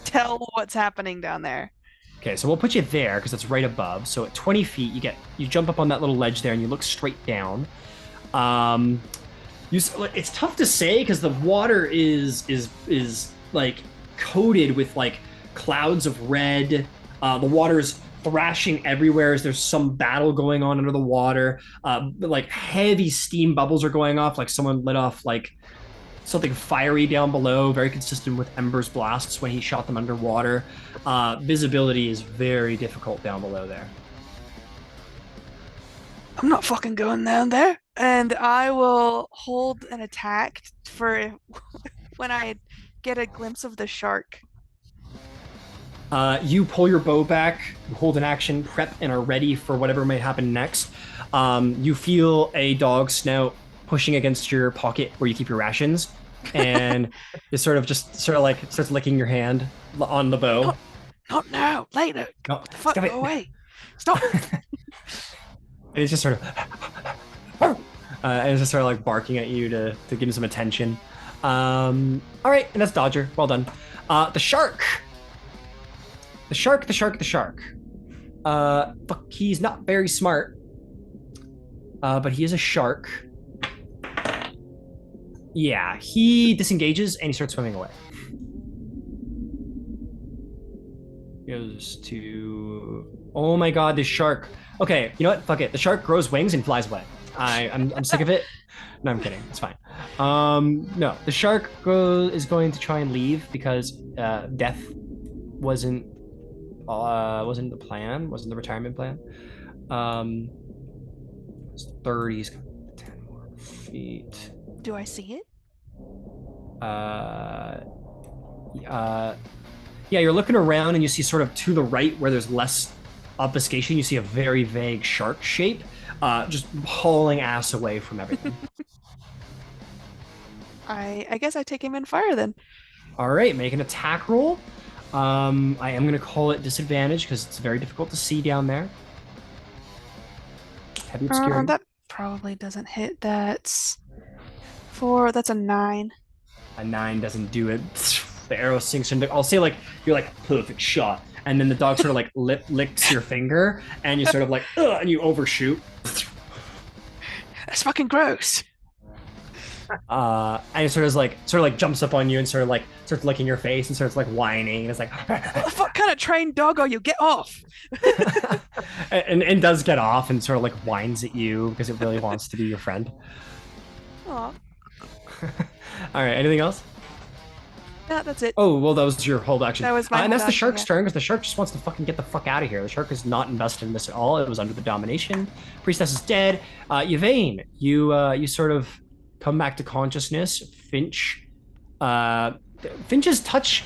tell what's happening down there. Okay, so we'll put you there because it's right above. So at 20 feet, you jump up on that little ledge there and you look straight down. It's tough to say because the water is like coated with like clouds of red. The water's thrashing everywhere as there's some battle going on under the water. Like heavy steam bubbles are going off, like someone lit off like something fiery down below, very consistent with Ember's blasts when he shot them underwater. Visibility is very difficult down below there. I'm not fucking going down there. And I will hold an attack for when I get a glimpse of the shark. You pull your bow back, hold an action, prep, and are ready for whatever might happen next. You feel a dog snout pushing against your pocket where you keep your rations, and it sort of starts licking your hand on the bow. Not now, later. No, fuck, go away. Stop. And it's just sort of, and it's just sort of like barking at you to give him some attention. All right, and that's Dodger. Well done. The shark. The shark. Fuck, he's not very smart. But he is a shark. Yeah, he disengages and he starts swimming away. Goes to... Oh my god, this shark. Okay, you know what? Fuck it. The shark grows wings and flies away. I'm sick of it. No, I'm kidding. It's fine. No, the shark is going to try and leave because death wasn't the plan, wasn't the retirement plan. It's 30, he's got 10 more feet. Do I see it? Yeah, you're looking around and you see sort of to the right where there's less obfuscation, you see a very vague shark shape, just hauling ass away from everything. I guess I take him in fire then. All right, make an attack roll. I am going to call it disadvantage because it's very difficult to see down there. Heavy obscurity. That probably doesn't hit. That's 4. That's a 9. A 9 doesn't do it. The arrow sinks into. I'll say like you're like perfect shot, and then the dog sort of like licks your finger, and you sort of like and you overshoot. That's fucking gross. And it sort of like jumps up on you and starts licking your face and starts like whining. And it's like, what the fuck kind of trained dog are you? Get off! and does get off and sort of like whines at you because it really wants to be your friend. Aw. All right. Anything else? Yeah, that's it. Oh, well, that was your hold action. That was my and that's the action, shark's yeah. turn because the shark just wants to fucking get the fuck out of here. The shark is not invested in this at all. It was under the domination. Priestess is dead. Yvain, you sort of come back to consciousness. Finch's touch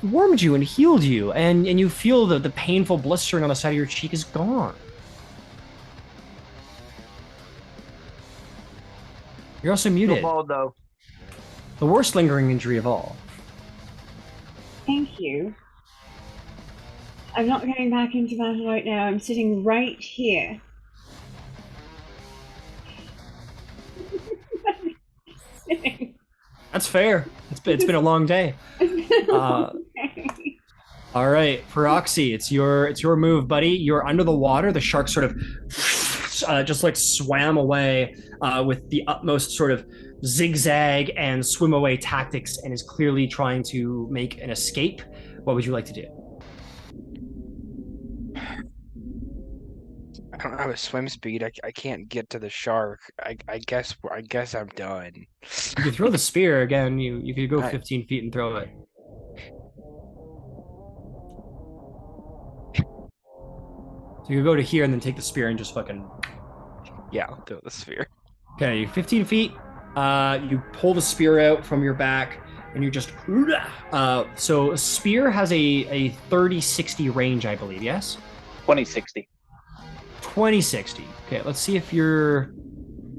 warmed you and healed you, and you feel the painful blistering on the side of your cheek is gone. You're also muted. Bald, though. The worst lingering injury of all. Thank you. I'm not going back into battle right now. I'm sitting right here. That's fair. It's been a long day. All right, Feroxy, it's your move, buddy. You're under the water. The shark sort of just like swam away with the utmost sort of zigzag and swim away tactics, and is clearly trying to make an escape. What would you like to do? I don't have a swim speed. I can't get to the shark. I guess I'm done. You could throw the spear again. You could go 15 feet and throw it. So you go to here and then take the spear and just fucking... Yeah, I'll throw the spear. Okay, 15 feet. You pull the spear out from your back and you just... So a spear has a 30-60 range, I believe, yes? 2060. 2060. Okay, let's see if you're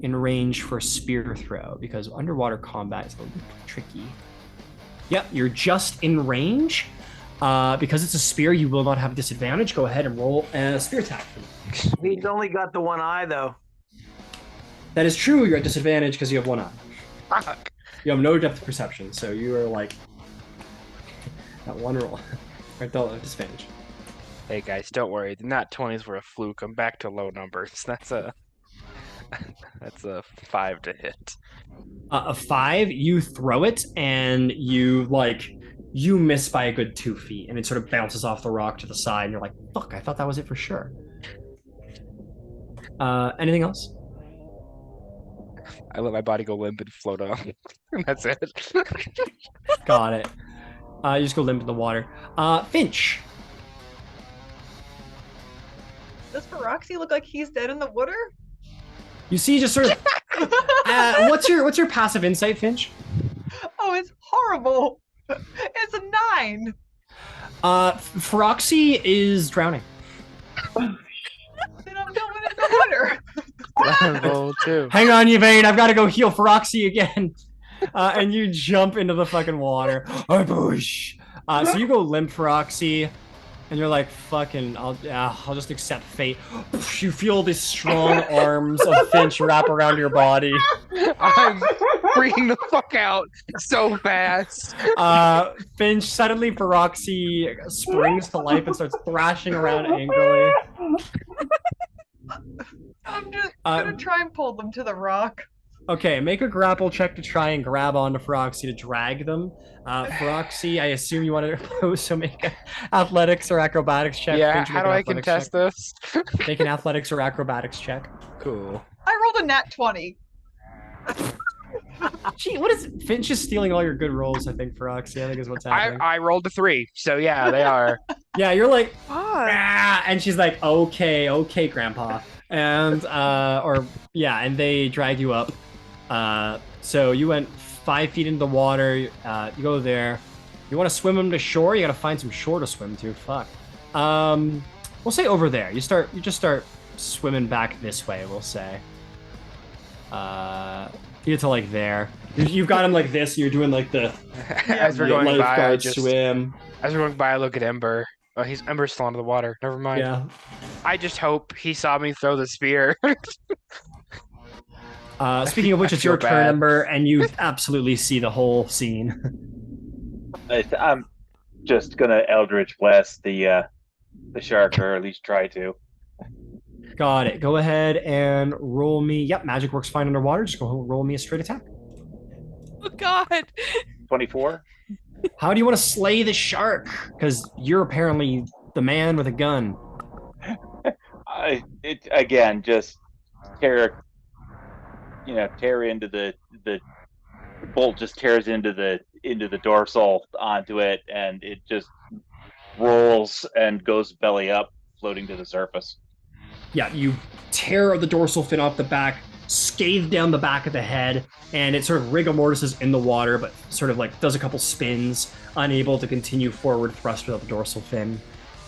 in range for a spear throw, because underwater combat is a little tricky. Yep, you're just in range. Because it's a spear, you will not have a disadvantage. Go ahead and roll a spear attack. He's only got the one eye, though. That is true. You're at disadvantage because you have one eye. Fuck. You have no depth of perception, so you are like that one roll. Right, disadvantage. Hey guys, don't worry. The nat 20s were a fluke. I'm back to low numbers. That's a 5 to hit. A 5, you throw it and you miss by a good 2 feet, and it sort of bounces off the rock to the side, and you're like, "Fuck! I thought that was it for sure." Anything else? I let my body go limp and float off. That's it. Got it. You just go limp in the water. Finch. Does Feroxy look like he's dead in the water? You see, just sort of. What's your passive insight, Finch? Oh, it's horrible. It's a 9. Feroxy is drowning. Then I'm going in the water. Level 2. Hang on, Yvain. I've got to go heal Feroxy again. And you jump into the fucking water. Push. So you go limp, Feroxy, and you're like, "Fucking, I'll just accept fate." You feel these strong arms of Finch wrap around your body. I'm freaking the fuck out so fast. Finch, suddenly Feroxy springs to life and starts thrashing around angrily. I'm just gonna try and pull them to the rock. Okay, make a grapple check to try and grab onto Feroxy to drag them. Feroxy, I assume you want to also make an athletics or acrobatics check. Yeah, Finch, how do I contest this? Make an athletics or acrobatics check. Cool. I rolled a nat 20. Gee, what is Finch is stealing all your good rolls, I think, Feroxy. I think is what's happening. I rolled a 3, so yeah, they are. Yeah, you're like, Ah, and she's like, okay, Grandpa. And and they drag you up. So you went 5 feet into the water. You go there. You want to swim them to shore? You got to find some shore to swim to. Fuck. We'll say over there. You just start swimming back this way. We'll say. You get to like there. You've got him like this. And you're doing like the As we're going by, swim. As we're going by, I look at Ember. Oh, Ember's still under the water. Never mind. Yeah. I just hope he saw me throw the spear. Speaking of which, it's your turn, Ember, and you absolutely see the whole scene. I'm just gonna Eldritch Blast the shark, or at least try to. Got it. Go ahead and roll me. Yep, magic works fine underwater. Just go roll me a straight attack. oh God. 24. How do you want to slay the shark? Because you're apparently the man with a gun. Just tear into the bolt just tears into the dorsal onto it, and it just rolls and goes belly up, floating to the surface. Yeah, you tear the dorsal fin off the back, scathe down the back of the head, and it sort of rigor mortises in the water, but sort of like does a couple spins, unable to continue forward thrust without the dorsal fin,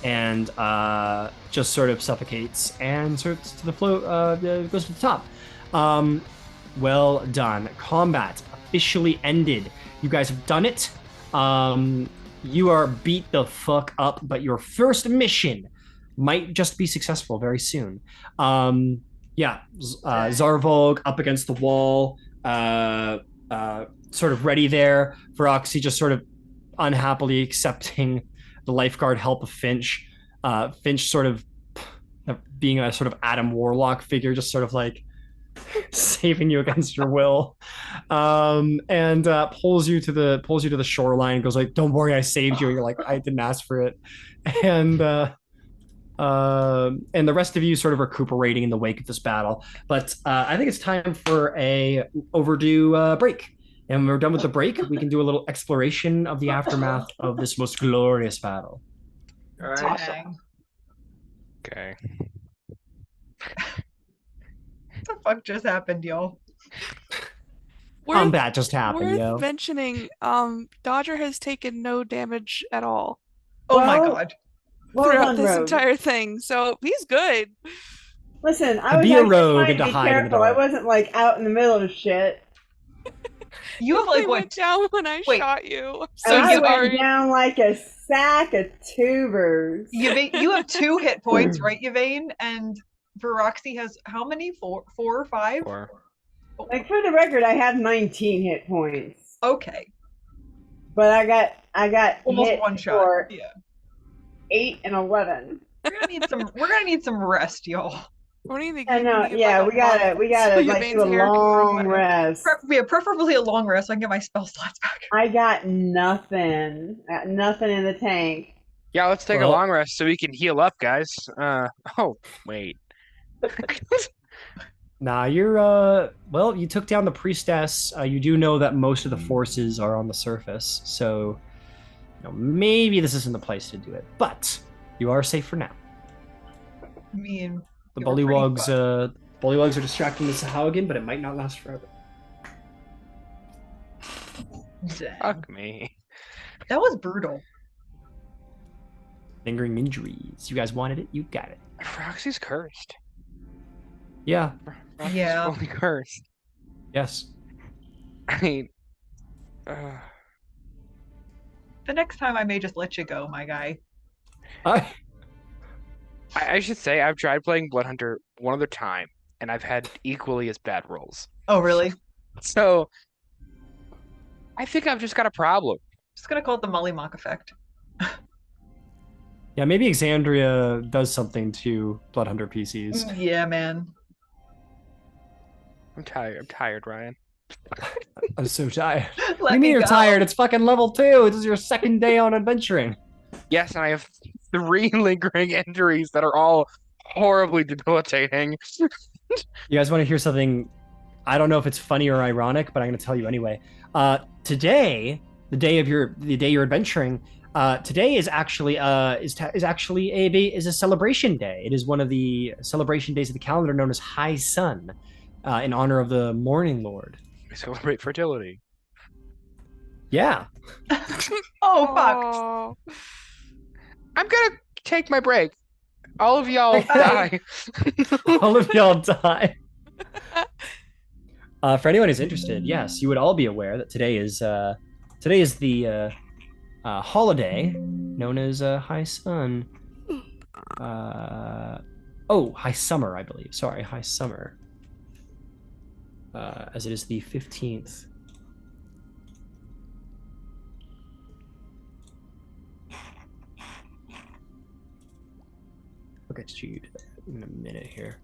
and just sort of suffocates and sort of to the float, goes to the top. Well done. Combat officially ended. You guys have done it. You are beat the fuck up, but your first mission might just be successful very soon. Zarvolg up against the wall, sort of ready there. Feroxy just sort of unhappily accepting the lifeguard help of Finch. Finch sort of being a sort of Adam Warlock figure, just sort of like saving you against your will, and pulls you to the shoreline and goes like, "Don't worry, I saved you." And you're like, "I didn't ask for it," and the rest of you sort of recuperating in the wake of this battle. But I think it's time for a overdue break. And when we're done with the break, we can do a little exploration of the aftermath of this most glorious battle. All right. Dang. Okay. What the fuck just happened, y'all? That just happened, yo. Mentioning, Dodger has taken no damage at all Oh my god. Well throughout done, this Rogue. entire thing, so he's good. Listen, I To was be a actually rogue trying and to to be hide in the careful. I dark. wasn't like out in the middle of shit. You have like only went what? down when I Wait. shot you. I'm So so And I you- sorry. went down like a sack of tubers. You have 2 hit points, right, Yvain? And Viraxi has how many? 4 or 5? Or Like for the record, I have 19 hit points, Okay, but I got almost hit one shot. for Yeah, 8 and 11. we're gonna need some rest, y'all. What do you think? I know. You need, Yeah, like, we a gotta month like so do Yvain's a hair can grow long back. rest. Preferably a long rest so I can get my spell slots back. I got nothing. I got nothing in the tank. yeah, let's take a Well- long rest so we can heal up, guys. Oh wait. Nah, you're well, you took down the priestess. You do know that most of the forces are on the surface, so maybe this isn't the place to do it. But you are safe for now. I mean, The you were pretty bullywugs are distracting the Sahaugin, but it might not last forever. damn. Fuck me. That was brutal. Lingering injuries. You guys wanted it, you got it. Roxy's cursed. Yeah. Roxy's Yeah. fully cursed. Yes. I mean, The next time I may just let you go, my guy. I should say I've tried playing Blood Hunter one other time, and I've had equally as bad rolls. Oh, really? So I think I've just got a problem. Just gonna call it the Molly Mock effect. Yeah, maybe Exandria does something to Bloodhunter PCs. Yeah, man. I'm tired, Ryan. I'm so tired. Let What do you mean me you're go. tired? It's fucking level 2. This is your second day on adventuring. Yes, and I have 3 lingering injuries that are all horribly debilitating. You guys want to hear something? I don't know if it's funny or ironic, but I'm going to tell you anyway. Today, the day you're adventuring, today is actually is a celebration day. It is one of the celebration days of the calendar known as High Sun, in honor of the Morning Lord. We celebrate fertility. Yeah. Oh, fuck. Oh. I'm gonna take my break. All of y'all die. All of y'all die. For anyone who's interested, yes, you would all be aware that today is the holiday known as High Sun. High Summer, I believe. Sorry, High Summer. As it is the 15th. I'll get to you in a minute here.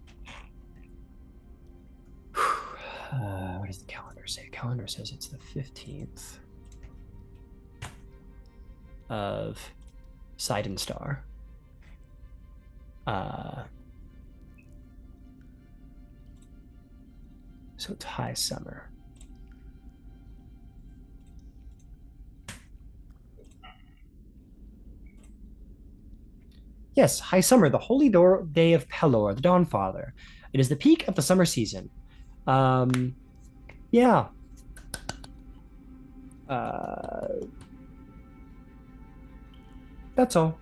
What does the calendar say? The calendar says it's the 15th of Sidon Star. So it's High Summer. Yes, High Summer, the holy day of Pelor, the Dawn Father. It is the peak of the summer season. Yeah. That's all.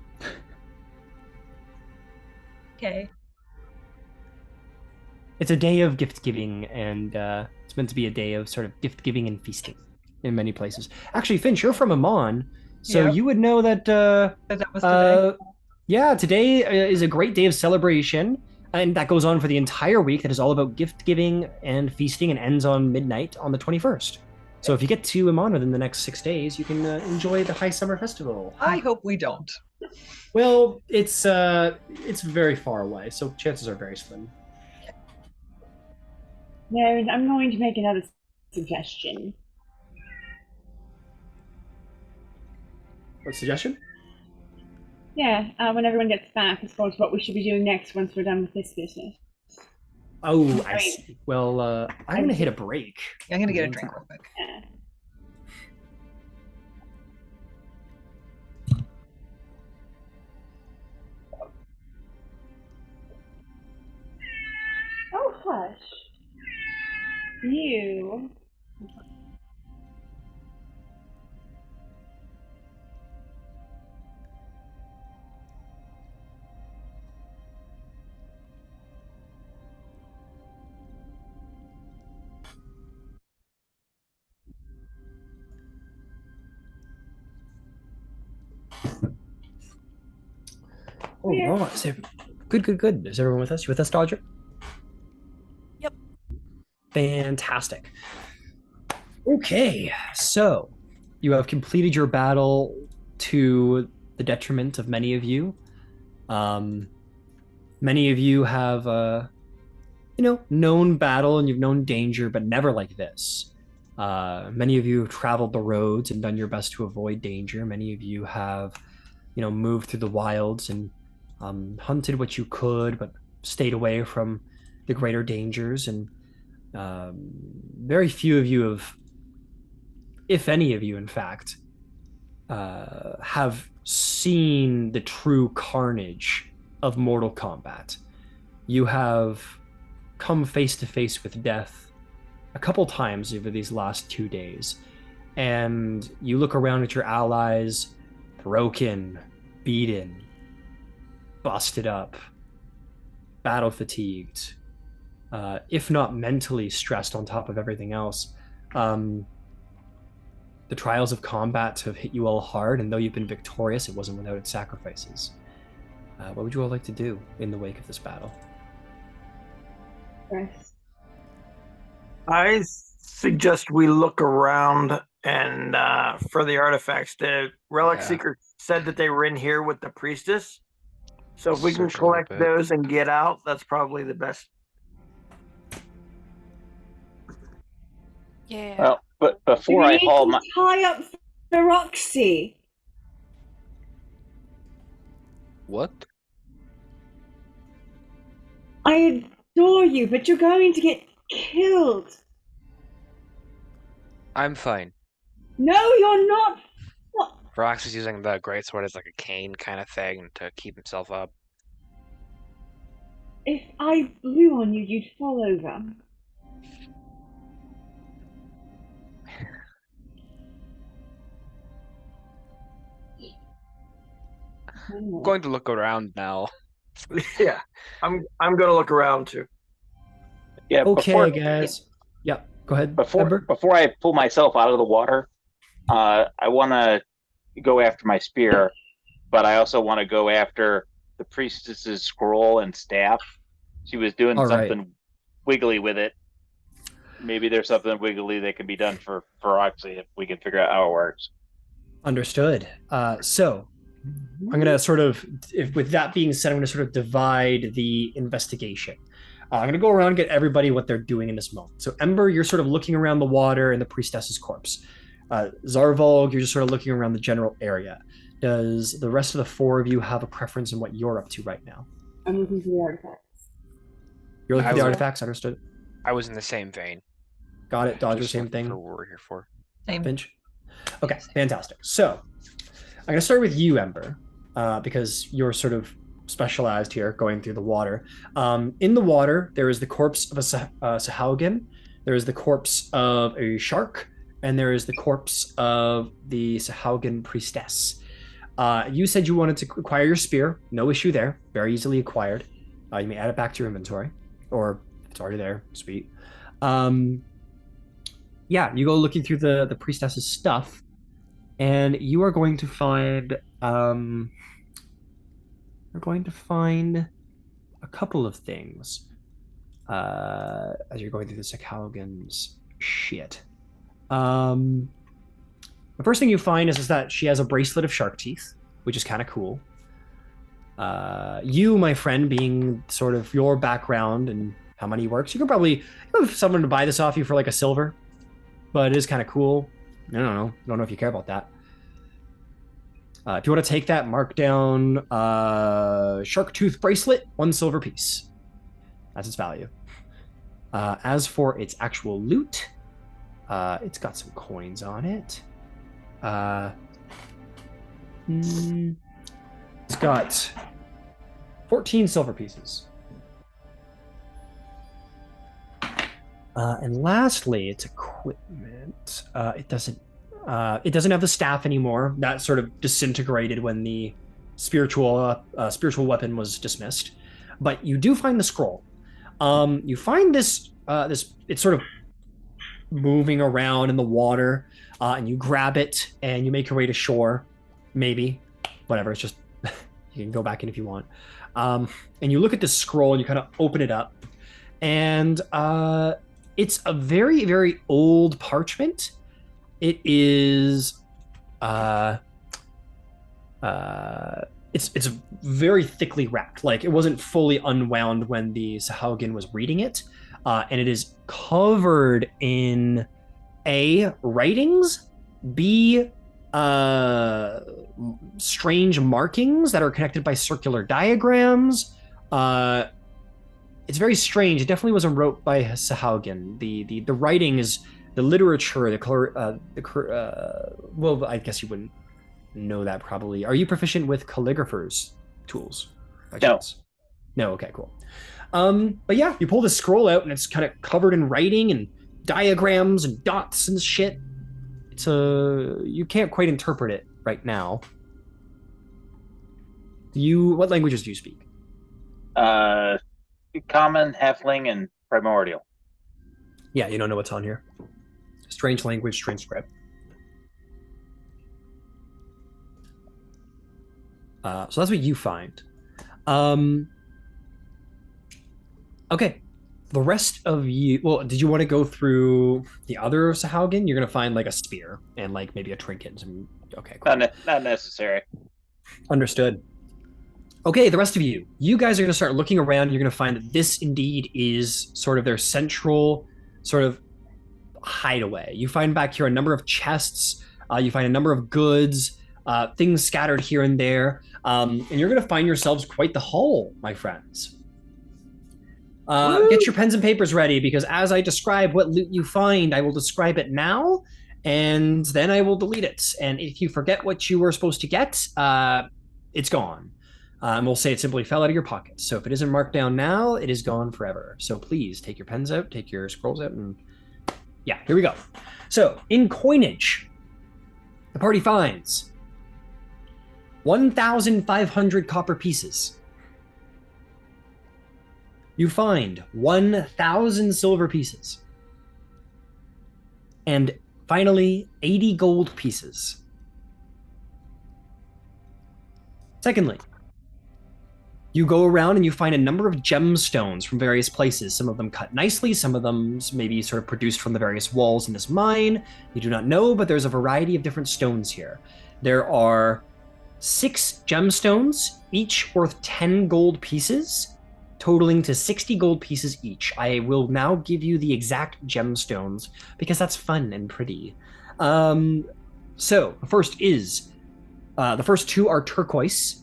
Okay. It's a day of gift giving, and it's meant to be a day of sort of gift giving and feasting in many places. Actually, Finch, you're from Amon, so Yep. you would know that. That was today. Yeah, today is a great day of celebration, and that goes on for the entire week. That is all about gift giving and feasting, and ends on midnight on the 21st. So if you get to Amon within the next 6 days, you can enjoy the High Summer Festival. I hope we don't. Well, it's very far away, so chances are very slim. No, I'm going to make another suggestion. What suggestion? Yeah, when everyone gets back, as far as what we should be doing next once we're done with this business. Oh, I see. Well, I'm gonna hit a break. I'm gonna get a drink real quick. Yeah. Oh, hush. You. Oh, Yeah. right. Good. Is everyone with us? You with us, Dodger? Yep. Fantastic. Okay, so you have completed your battle to the detriment of many of you. Many of you have, known battle and you've known danger, but never like this. Many of you have traveled the roads and done your best to avoid danger. Many of you have, moved through the wilds and hunted what you could, but stayed away from the greater dangers. And very few of you have, if any of you, in fact, have seen the true carnage of Mortal Kombat. You have come face to face with death a couple times over these last 2 days, and you look around at your allies, broken, beaten, busted up, battle fatigued, if not mentally stressed on top of everything else. The trials of combat have hit you all hard, and though you've been victorious, it wasn't without its sacrifices. What would you all like to do in the wake of this battle? Yes. I suggest we look around and for the artifacts. The relic seeker said that they were in here with the priestess. So if we can Search a collect little bit. those and get out, that's probably the best. Yeah. Well, but Do before we I need haul to my tie up the Roxy? What? I adore you, but you're going to get killed. I'm fine. No, you're not. What? Rox is using the greatsword as like a cane kind of thing to keep himself up. If I blew on you, you'd fall over. I'm going to look around now. Yeah, I'm going to look around too. yeah Okay, guys. Yeah, go ahead. before I pull myself out of the water, I want to go after my spear, but I also want to go after the priestess's scroll and staff. She was doing something wiggly with it. Maybe there's something wiggly that can be done for Roxy if we can figure out how it works. Understood. So I'm going to with that being said, I'm going to sort of divide the investigation. I'm going to go around and get everybody what they're doing in this moment. So Ember, you're sort of looking around the water and the priestess's corpse. Zarvolg, you're just sort of looking around the general area. Does the rest of the four of you have a preference in what you're up to right now? I'm looking for the artifacts. You're looking for the artifacts? Understood. I was in the same vein. Got it. Dodger, Just same looking thing. for what we're here for. Same. Finch? Okay, fantastic. So I'm going to start with you, Ember, because you're sort of specialized here, going through the water. In the water, there is the corpse of a Sahaugin, there is the corpse of a shark, and there is the corpse of the Sahaugin priestess. You said you wanted to acquire your spear. No issue there. Very easily acquired. You may add it back to your inventory, or if it's already there, sweet. Yeah, you go looking through the priestess's stuff, and you are going to find a couple of things as you're going through the Sahaugins shit. The first thing you find is that she has a bracelet of shark teeth, which is kind of cool. You, my friend, being sort of your background and how money works, you could probably have someone to buy this off you for like a silver, but it is kind of cool. I don't know if you care about that. If you want to take that, mark down shark tooth bracelet, 1 silver piece. That's its value. As for its actual loot, it's got some coins on it. It's got 14 silver pieces. And lastly, its equipment. It doesn't have the staff anymore. That sort of disintegrated when the spiritual weapon was dismissed. But you do find the scroll. You find this. It's sort of moving around in the water, and you grab it and you make your way to shore. Maybe, whatever. It's just You can go back in if you want. And you look at this scroll and you kind of open it up. And it's a very, very old parchment. It is... it's very thickly wrapped. Like, it wasn't fully unwound when the Sahaugin was reading it. And it is covered in A, writings, B, strange markings that are connected by circular diagrams. It's very strange. It definitely wasn't wrote by Sahaugin. The writing is the literature, well, I guess you wouldn't know that probably. Are you proficient with calligrapher's tools? No. No, okay, cool. But yeah, you pull the scroll out and it's kind of covered in writing and diagrams and dots and shit. It's you can't quite interpret it right now. What languages do you speak? Common, halfling, and primordial. Yeah, you don't know what's on here. Strange language, strange script. So that's what you find. Okay. The rest of you... Well, did you want to go through the other Sahaugin? You're going to find, like, a spear and, like, maybe a trinket. Okay, cool. Not necessary. Understood. Okay, the rest of you. You guys are going to start looking around. You're going to find that this indeed is sort of their central sort of hideaway. You find back here a number of chests. You find a number of goods, things scattered here and there. And you're going to find yourselves quite the haul, my friends. Get your pens and papers ready, because as I describe what loot you find, I will describe it now, and then I will delete it. And if you forget what you were supposed to get, it's gone. And we'll say it simply fell out of your pocket. So if it isn't marked down now, it is gone forever. So please take your pens out, take your scrolls out, and yeah, here we go. So in coinage, the party finds 1,500 copper pieces. You find 1,000 silver pieces. And finally, 80 gold pieces. Secondly, you go around and you find a number of gemstones from various places. Some of them cut nicely, some of them maybe sort of produced from the various walls in this mine. You do not know, but there's a variety of different stones here. There are 6 gemstones, each worth 10 gold pieces, totaling to 60 gold pieces each. I will now give you the exact gemstones because that's fun and pretty. So the first is, the first 2 are turquoise.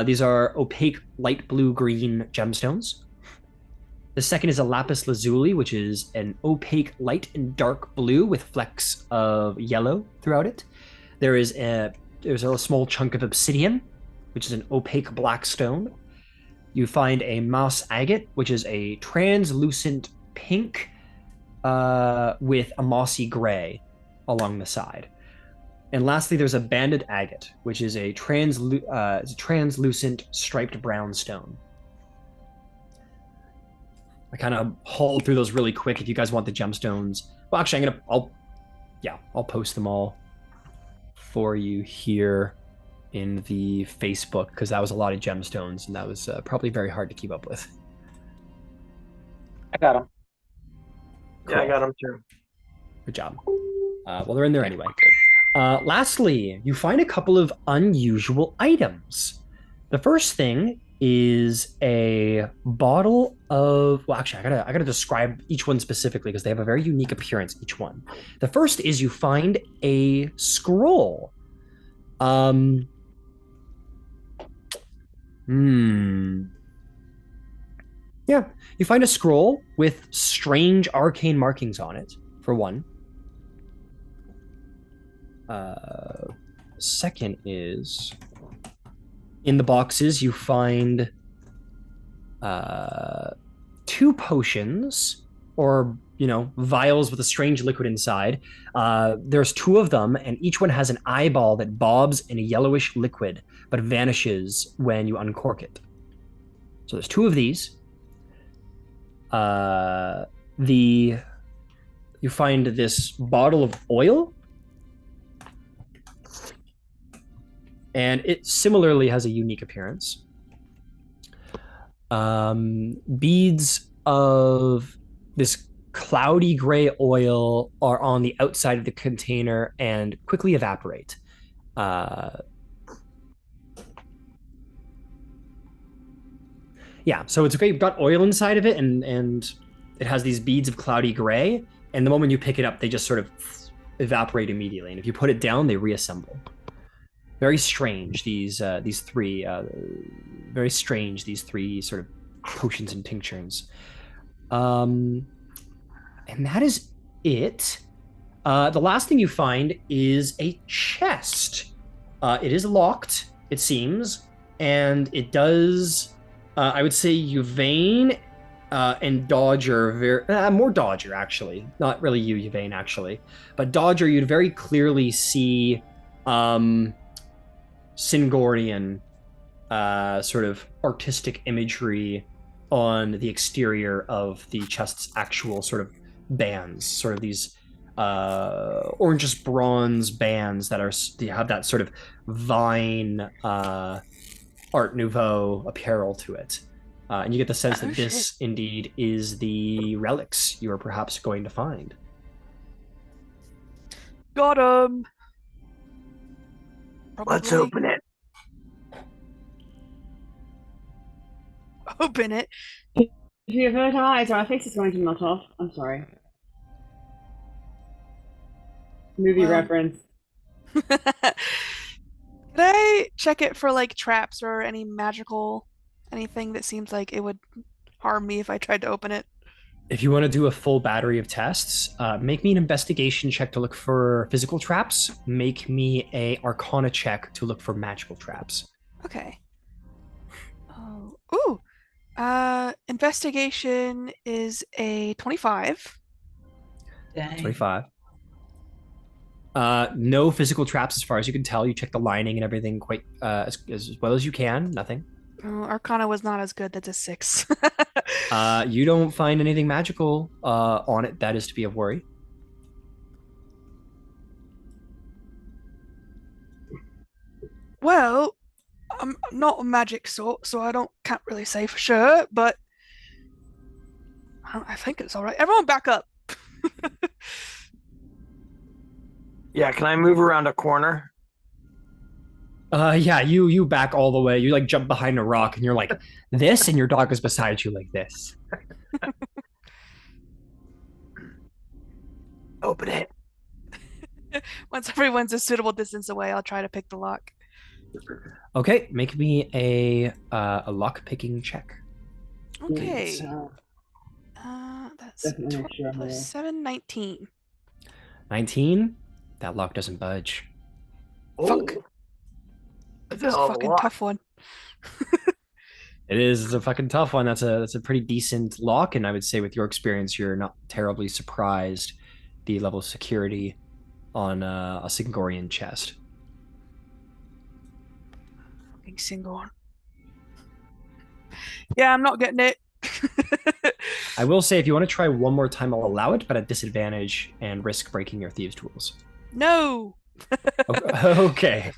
These are opaque light blue-green gemstones. The second is a lapis lazuli, which is an opaque light and dark blue with flecks of yellow throughout it. There's a small chunk of obsidian, which is an opaque black stone. You find a moss agate, which is a translucent pink with a mossy gray along the side. And lastly, there's a banded agate, which is a translucent striped brown stone. I kind of hauled through those really quick. If you guys want the gemstones, well, actually, I'll post them all for you here in the Facebook, because that was a lot of gemstones, and that was probably very hard to keep up with. I got them. Cool. Yeah, I got them too. Good job. Well, they're in there anyway. Lastly, you find a couple of unusual items. The first thing is a bottle of... Well, actually, I gotta describe each one specifically because they have a very unique appearance, each one. The first is you find a scroll. Yeah, you find a scroll with strange arcane markings on it, for one. Second is, in the boxes, you find 2 potions, or, vials with a strange liquid inside. There's 2 of them, and each one has an eyeball that bobs in a yellowish liquid, but vanishes when you uncork it. So there's 2 of these. You find this bottle of oil. and it similarly has a unique appearance. Beads of this cloudy gray oil are on the outside of the container and quickly evaporate. Yeah, so it's great. You've got oil inside of it, and it has these beads of cloudy gray. And the moment you pick it up, they just sort of evaporate immediately. And if you put it down, they reassemble. Very strange. These three, very strange. These three sort of potions and tinctures. And that is it. The last thing you find is a chest. It is locked, it seems, and it does. I would say Yvain and Dodger, more Dodger actually, not really you, Yvain actually, but Dodger, you'd very clearly see Singorian sort of artistic imagery on the exterior of the chest's actual sort of bands, sort of these orangish bronze bands that have that sort of vine Art Nouveau apparel to it. And you get the sense that this indeed is the relics you are perhaps going to find. Got him. Let's open it. Open it. If we avert our eyes, our face is going to melt off. I'm sorry. Movie reference. Can I check it for like traps or any magical anything that seems like it would harm me if I tried to open it? If you want to do a full battery of tests, make me an investigation check to look for physical traps. Make me a Arcana check to look for magical traps. Okay. Investigation is a 25. Dang. 25. No physical traps as far as you can tell. You check the lining and everything quite as well as you can. Nothing. Arcana was not as good. That's a 6. You don't find anything magical on it that is to be of worry. Well, I'm not a magic sort, so can't really say for sure, but I think it's all right. Everyone back up. Yeah, can I move around a corner? Yeah, you back all the way. You like jump behind a rock and you're like this, and your dog is beside you like this. Open it. Once everyone's a suitable distance away, I'll try to pick the lock. Okay, make me a lock picking check. Okay. That's Definitely make sure I'm plus there. 7, 19. 19. That lock doesn't budge. Fuck. That's a fucking tough one. It is. It's a fucking tough one. That's a pretty decent lock, and I would say with your experience, you're not terribly surprised the level of security on a Singorian chest. Fucking single. Yeah, I'm not getting it. I will say, if you want to try one more time, I'll allow it, but at disadvantage and risk breaking your thieves' tools. No. Okay.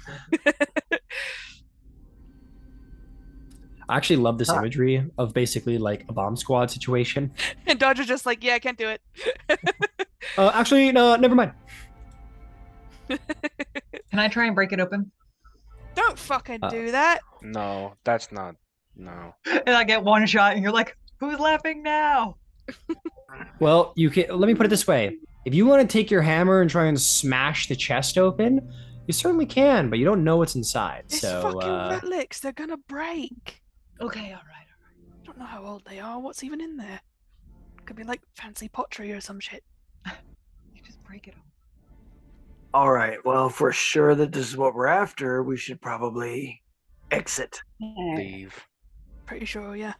I actually love this imagery of basically like a bomb squad situation. And Dodger's just like, yeah, I can't do it. Actually, no, never mind. Can I try and break it open? Don't fucking do that. No, that's not. No. And I get one shot, and you're like, "Who's laughing now?" Well, you can. Let me put it this way: if you want to take your hammer and try and smash the chest open, you certainly can, but you don't know what's inside. It's so fucking relics. They're gonna break. Okay, all right. I don't know how old they are. What's even in there? Could be like fancy pottery or some shit. You just break it open. All right. Well, if we're sure that this is what we're after, we should probably exit. Leave. Pretty sure, yeah.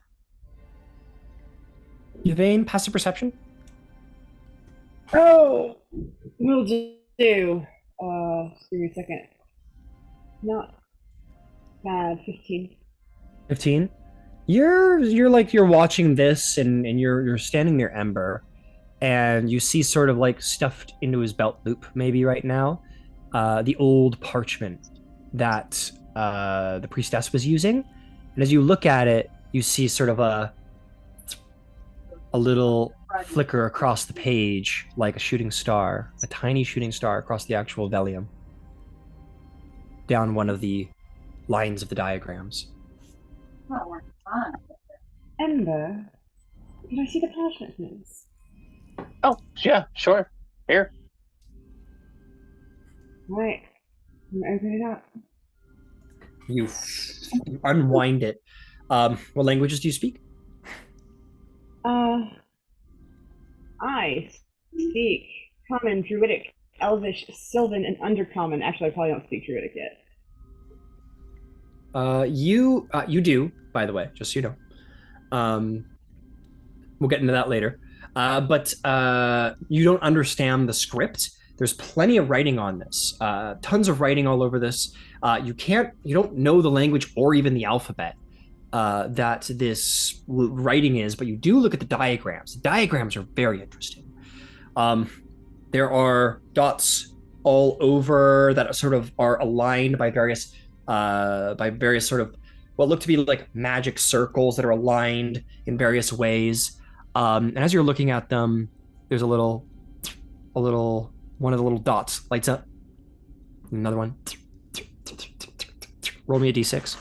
Yvain, passive perception. Oh, will do. Give me a second. Not bad. 15. 15. You're watching this, and you're standing near Ember, and you see sort of like stuffed into his belt loop maybe right now, the old parchment that the priestess was using. And as you look at it, you see sort of a little flicker across the page, like a shooting star, a tiny shooting star across the actual velium, down one of the lines of the diagrams. Ember, can I see the parchment, please? Oh, yeah, sure. Here. Right. I'm gonna open it up. You unwind it. What languages do you speak? I speak Common, Druidic, Elvish, Sylvan, and Undercommon. Actually, I probably don't speak Druidic yet. You do, by the way, just so you know. We'll get into that later. But you don't understand the script. There's plenty of writing on this. Tons of writing all over this. You don't know the language or even the alphabet that this writing is, but you do look at the diagrams. The diagrams are very interesting. There are dots all over that sort of are aligned by various sort of what look to be like magic circles that are aligned in various ways. And as you're looking at them, there's one of the little dots lights up. Another one. Roll me a d6.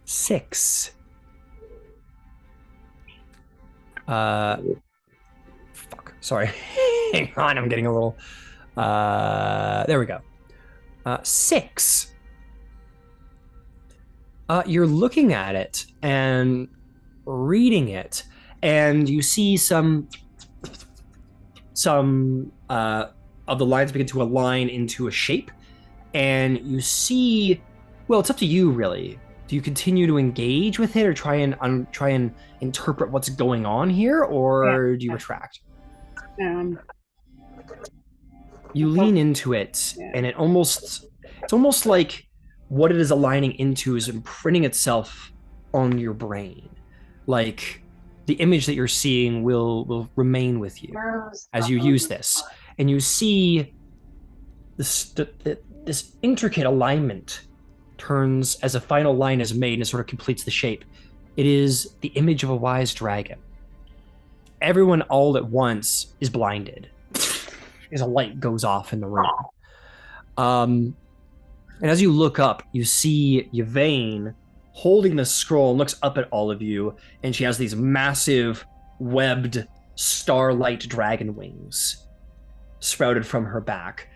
Six. Fuck. Sorry. Hang on, I'm getting a little. There we go. 6. You're looking at it and reading it, and you see some of the lines begin to align into a shape, and you see. Well, it's up to you, really. Do you continue to engage with it, or try and interpret what's going on here, or do you retract? You lean into it, and it's almost like what it is aligning into is imprinting itself on your brain. Like the image that you're seeing will remain with you as you use this, and you see this intricate alignment turns as a final line is made and it sort of completes the shape. It is the image of a wise dragon. Everyone all at once is blinded as a light goes off in the room. And as you look up, you see Yvain holding the scroll and looks up at all of you, and she has these massive webbed starlight dragon wings sprouted from her back.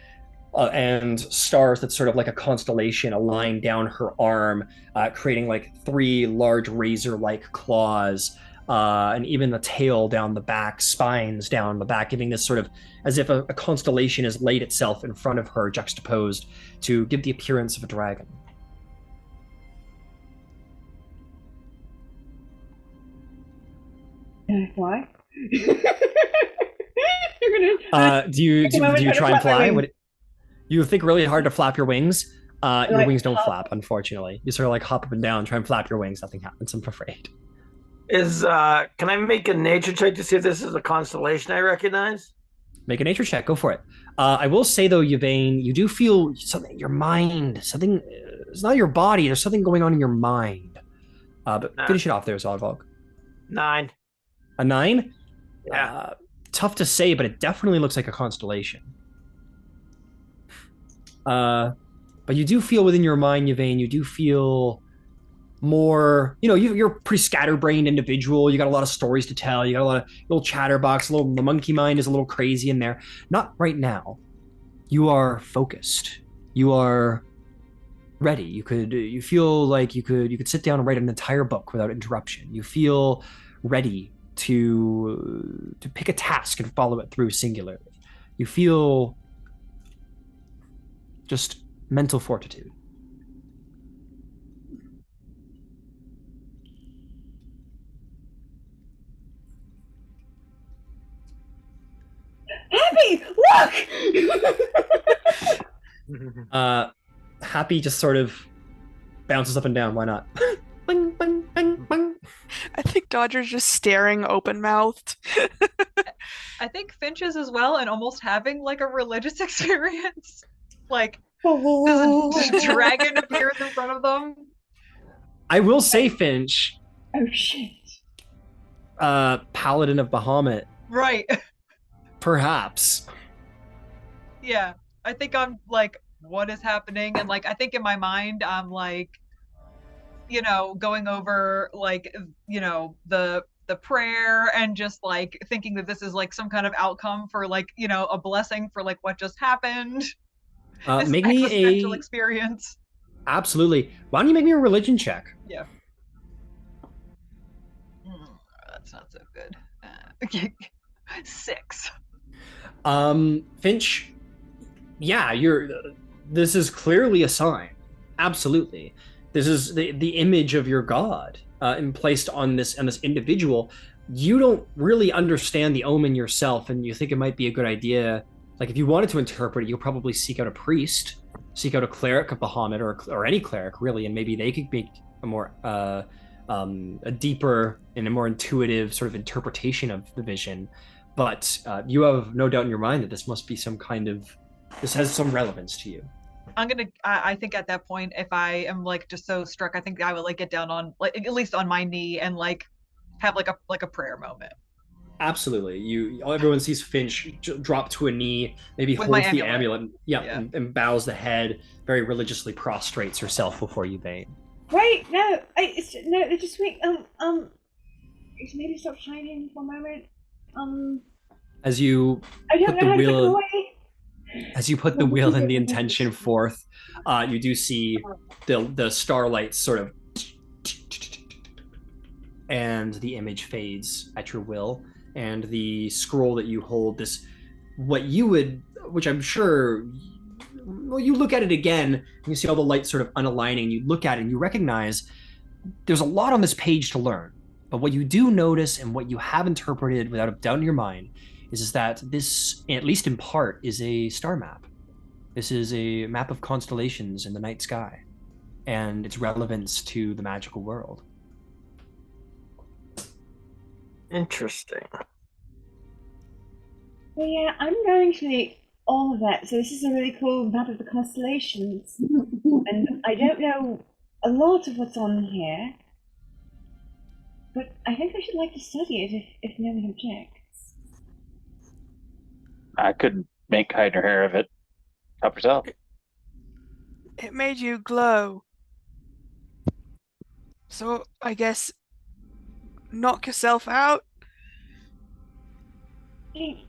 And stars that's sort of like a constellation aligned down her arm, creating like 3 large razor-like claws, and even the tail down the back, spines down the back, giving this sort of as if a constellation has laid itself in front of her, juxtaposed to give the appearance of a dragon. Can I fly? Do you try and fly? You think really hard to flap your wings. Your wings don't flap, unfortunately. You sort of like hop up and down, try and flap your wings. Nothing happens, I'm afraid. Can I make a nature check to see if this is a constellation I recognize? Make a nature check. Go for it. I will say though, Yvain, you do feel something. Your mind, something. It's not your body. There's something going on in your mind. But finish it off there, Zodvog. 9. A 9? Yeah. Tough to say, but it definitely looks like a constellation. But you do feel within your mind, Yvain, you do feel more, you're a pretty scatterbrained individual. You got a lot of stories to tell. You got a lot of little chatterbox, the monkey mind is a little crazy in there. Not right now. You are focused. You are ready. You feel like you could sit down and write an entire book without interruption. You feel ready to pick a task and follow it through singularly. You feel just mental fortitude. Happy, look! Happy just sort of bounces up and down. Why not? Bing, bing, bing, bing. I think Dodger's just staring open-mouthed. I think Finch is as well, and almost having like a religious experience. Like, does a dragon appears in front of them? I will say, Finch, Oh shit. Paladin of Bahamut, Right. perhaps. Yeah. I think I'm like, what is happening? And like, I think in my mind, I'm like, going over like, the prayer and just like thinking that this is like some kind of outcome for like, a blessing for like what just happened. This Make me existential experience. Absolutely. Why don't you make me a religion check? Yeah. That's not so good. 6. Finch, yeah, this is clearly a sign. Absolutely. This is the image of your god and placed on this individual. You don't really understand the omen yourself, and you think it might be a good idea. Like, if you wanted to interpret it, you'll probably seek out a priest, seek out a cleric of Bahamut, or any cleric really, and maybe they could make a more a deeper and a more intuitive sort of interpretation of the vision. But you have no doubt in your mind that this has some relevance to you. I think at that point, if I am like just so struck, I think I would like get down on like at least on my knee and like have like a prayer moment. Absolutely. Everyone sees Finch drop to a knee, maybe With holds my the amulet. amulet, and bows the head, very religiously prostrates herself before you, Bane. Wait, no, just wait. Maybe stop shining for a moment. As you I don't put know the how to put it wheel, away. as you put the wheel and the intention forth, you do see the starlight sort of, and the image fades at your will, and the scroll that you hold, which I'm sure, well, you look at it again, and you see all the lights sort of unaligning. You look at it and you recognize there's a lot on this page to learn. But what you do notice, and what you have interpreted without a doubt in your mind, is that this, at least in part, is a star map. This is a map of constellations in the night sky, and its relevance to the magical world. Interesting. Well, yeah, I'm going to make all of that. So this is a really cool map of the constellations, and I don't know a lot of what's on here, but I think I should like to study it if no one objects. I couldn't make hide or hair of it. Help yourself. It made you glow. So I guess knock yourself out. Thanks.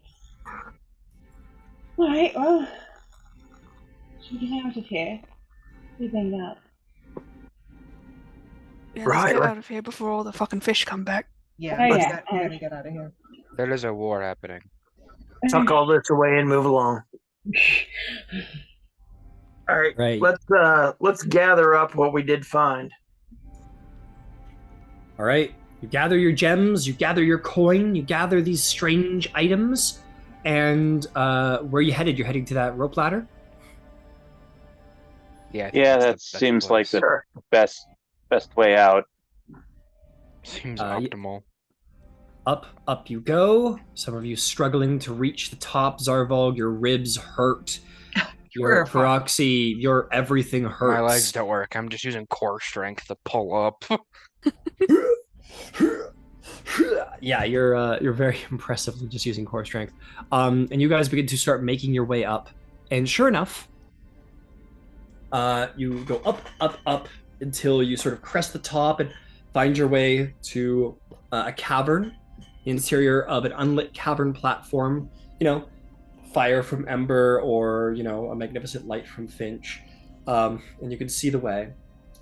Alright, well, should we get out of here? We banged up. Yeah, Right, let's get right. out of here before all the fucking fish come back. Yeah, Oh, let's yeah. really get out of here. There is a war happening. Tuck all this away and move along. All right, Right. Let's gather up what we did find. All right. You gather your gems, you gather your coin, you gather these strange items, and where are you headed? You're heading to that rope ladder? Yeah. I think Yeah, that's the that best seems like place. the Sure. best way out. Seems y- optimal. Up you go. Some of you struggling to reach the top. Zarvolg, your ribs hurt. Your Feroxy, your everything hurts. My legs don't work. I'm just using core strength to pull up. Yeah, you're very impressively just using core strength. And you guys begin to start making your way up. And sure enough, you go up until you sort of crest the top and find your way to a cavern, the interior of an unlit cavern platform. Fire from Ember, or a magnificent light from Finch, and you can see the way.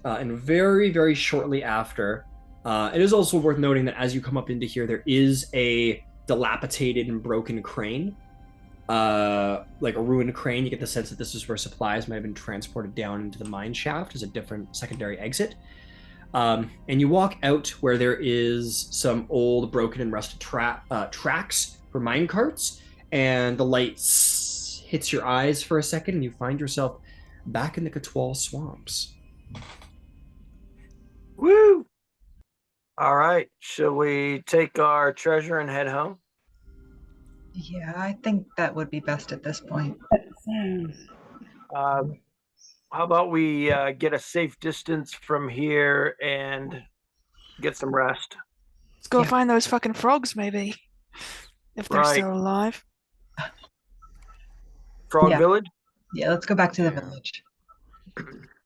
And very, very shortly after, it is also worth noting that as you come up into here, there is a dilapidated and broken crane, like a ruined crane. You get the sense that this is where supplies might have been transported down into the mine shaft as a different secondary exit. And you walk out where there is some old, broken, and rusted tracks for mine carts. And the light hits your eyes for a second, and you find yourself back in the Katwal swamps. Woo! All right. Shall we take our treasure and head home? Yeah, I think that would be best at this point. How about we get a safe distance from here and get some rest? Let's go Yeah. find those fucking frogs, maybe. If they're Right. still alive. Frog Yeah. Village? Yeah, let's go back to the village.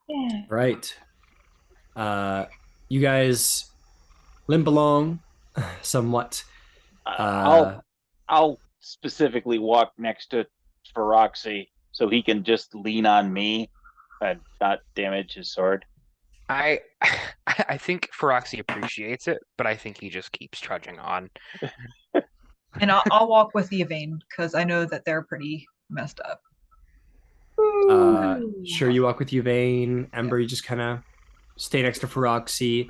Yeah. Right. You guys limp along somewhat. I'll specifically walk next to Feroxy so he can just lean on me and not damage his sword. I think Feroxy appreciates it, but I think he just keeps trudging on. And I'll walk with Yvain because I know that they're pretty messed up. Sure, you walk with Yvain. Ember, you just kind of stay next to Feroxy.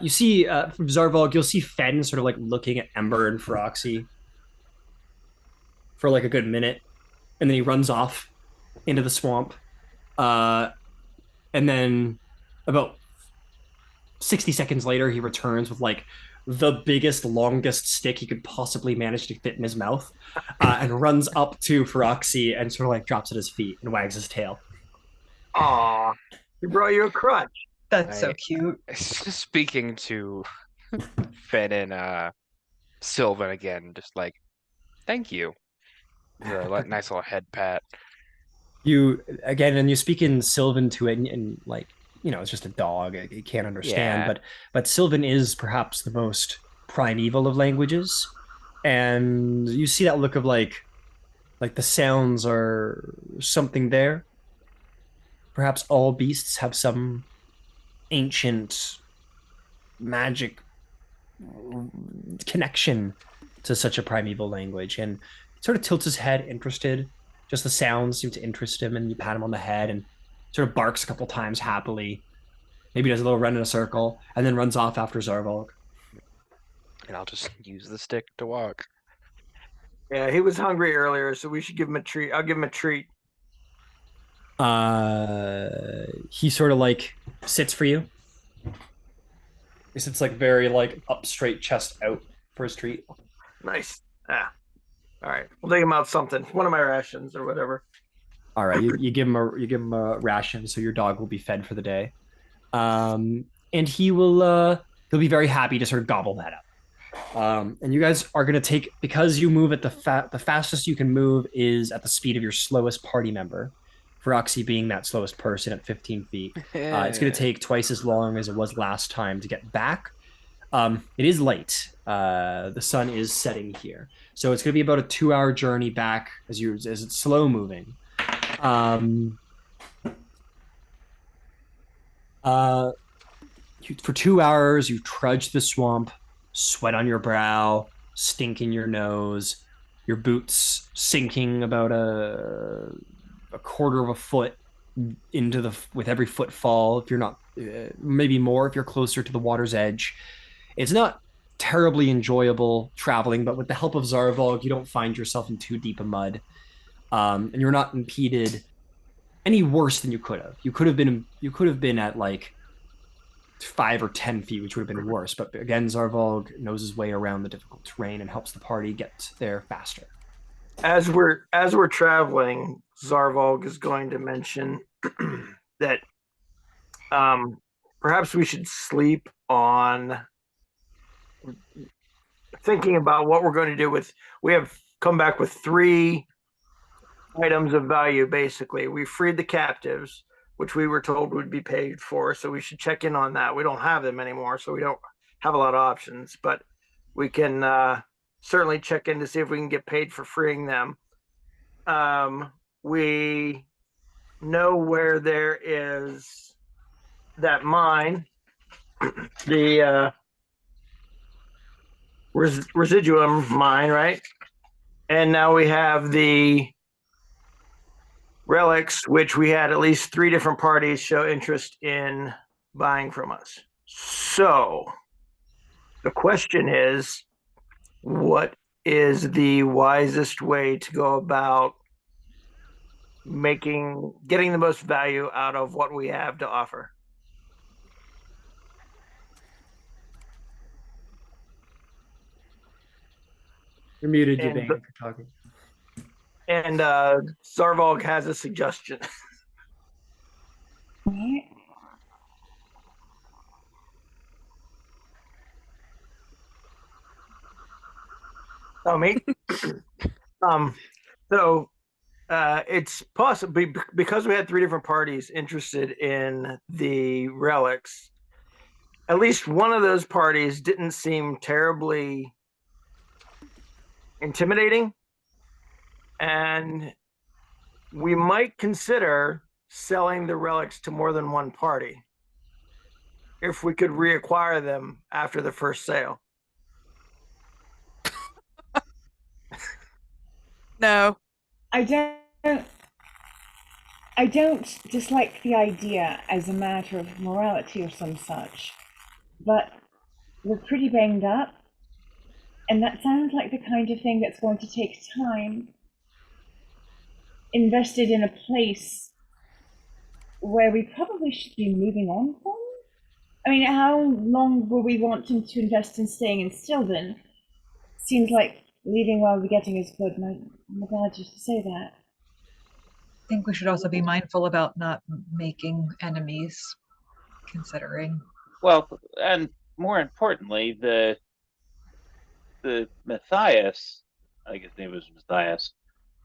You see from Zarvalg, you'll see Fen sort of like looking at Ember and Feroxy for like a good minute, and then he runs off into the swamp. And then about 60 seconds later, he returns with like the biggest, longest stick he could possibly manage to fit in his mouth, and runs up to Feroxy and sort of like drops at his feet and wags his tail. Aw, he brought you a crutch. That's so cute. Speaking to Finn and Sylvan again, just like, thank you. A nice little head pat. You again, and you speak in Sylvan to it, and like, you know, it's just a dog; it can't understand. Yeah. But Sylvan is perhaps the most primeval of languages, and you see that look of like the sounds are something there. Perhaps all beasts have some ancient magic connection to such a primeval language, and he sort of tilts his head, interested. Just the sounds seem to interest him, and you pat him on the head and sort of barks a couple times happily. Maybe does a little run in a circle, and then runs off after Zarvalg. And I'll just use the stick to walk. Yeah, he was hungry earlier, so we should give him a treat. I'll give him a treat. He sort of like sits for you. He sits like very like up straight, chest out for his treat. Nice. All right, we'll take him out something. One of my rations or whatever. All right, you give him a ration, so your dog will be fed for the day, and he'll be very happy to sort of gobble that up. And you guys are gonna take, because you move at the fastest you can move is at the speed of your slowest party member. Feroxy being that slowest person at 15 feet. It's going to take twice as long as it was last time to get back. It is late. The sun is setting here. So it's going to be about a 2-hour journey back as it's slow moving. For 2 hours, you trudge the swamp, sweat on your brow, stink in your nose, your boots sinking about a quarter of a foot into with every footfall. If you're not, maybe more if you're closer to the water's edge. It's not terribly enjoyable traveling, but with the help of Zarvalg, you don't find yourself in too deep a mud, and you're not impeded any worse than you could have. You could have been at like 5 or 10 feet, which would have been worse. But again, Zarvalg knows his way around the difficult terrain and helps the party get there faster. As we're traveling, Zarvalg is going to mention that perhaps we should sleep on thinking about what we're going to do with. We have come back with 3 items of value. Basically, we freed the captives, which we were told would be paid for, so we should check in on that. We don't have them anymore, so we don't have a lot of options, but we can certainly check in to see if we can get paid for freeing them. We know where there is that mine, the residuum mine, right? And now we have the relics, which we had at least 3 different parties show interest in buying from us. So the question is, what is the wisest way to go about getting the most value out of what we have to offer? You're muted, And Yvain, if you're talking. and Zarvalg has a suggestion. Right. Oh, me. So it's possibly because we had 3 different parties interested in the relics. At least one of those parties didn't seem terribly intimidating, and we might consider selling the relics to more than one party if we could reacquire them after the first sale. No. I don't dislike the idea as a matter of morality or some such, but we're pretty banged up, and that sounds like the kind of thing that's going to take time invested in a place where we probably should be moving on from. I mean, how long will we want to invest in staying in Stilden? Seems like leaving while the getting is good, and I'm glad you say that. I think we should also be mindful about not making enemies, considering. Well, and more importantly, the Matthias, I think his name was Matthias,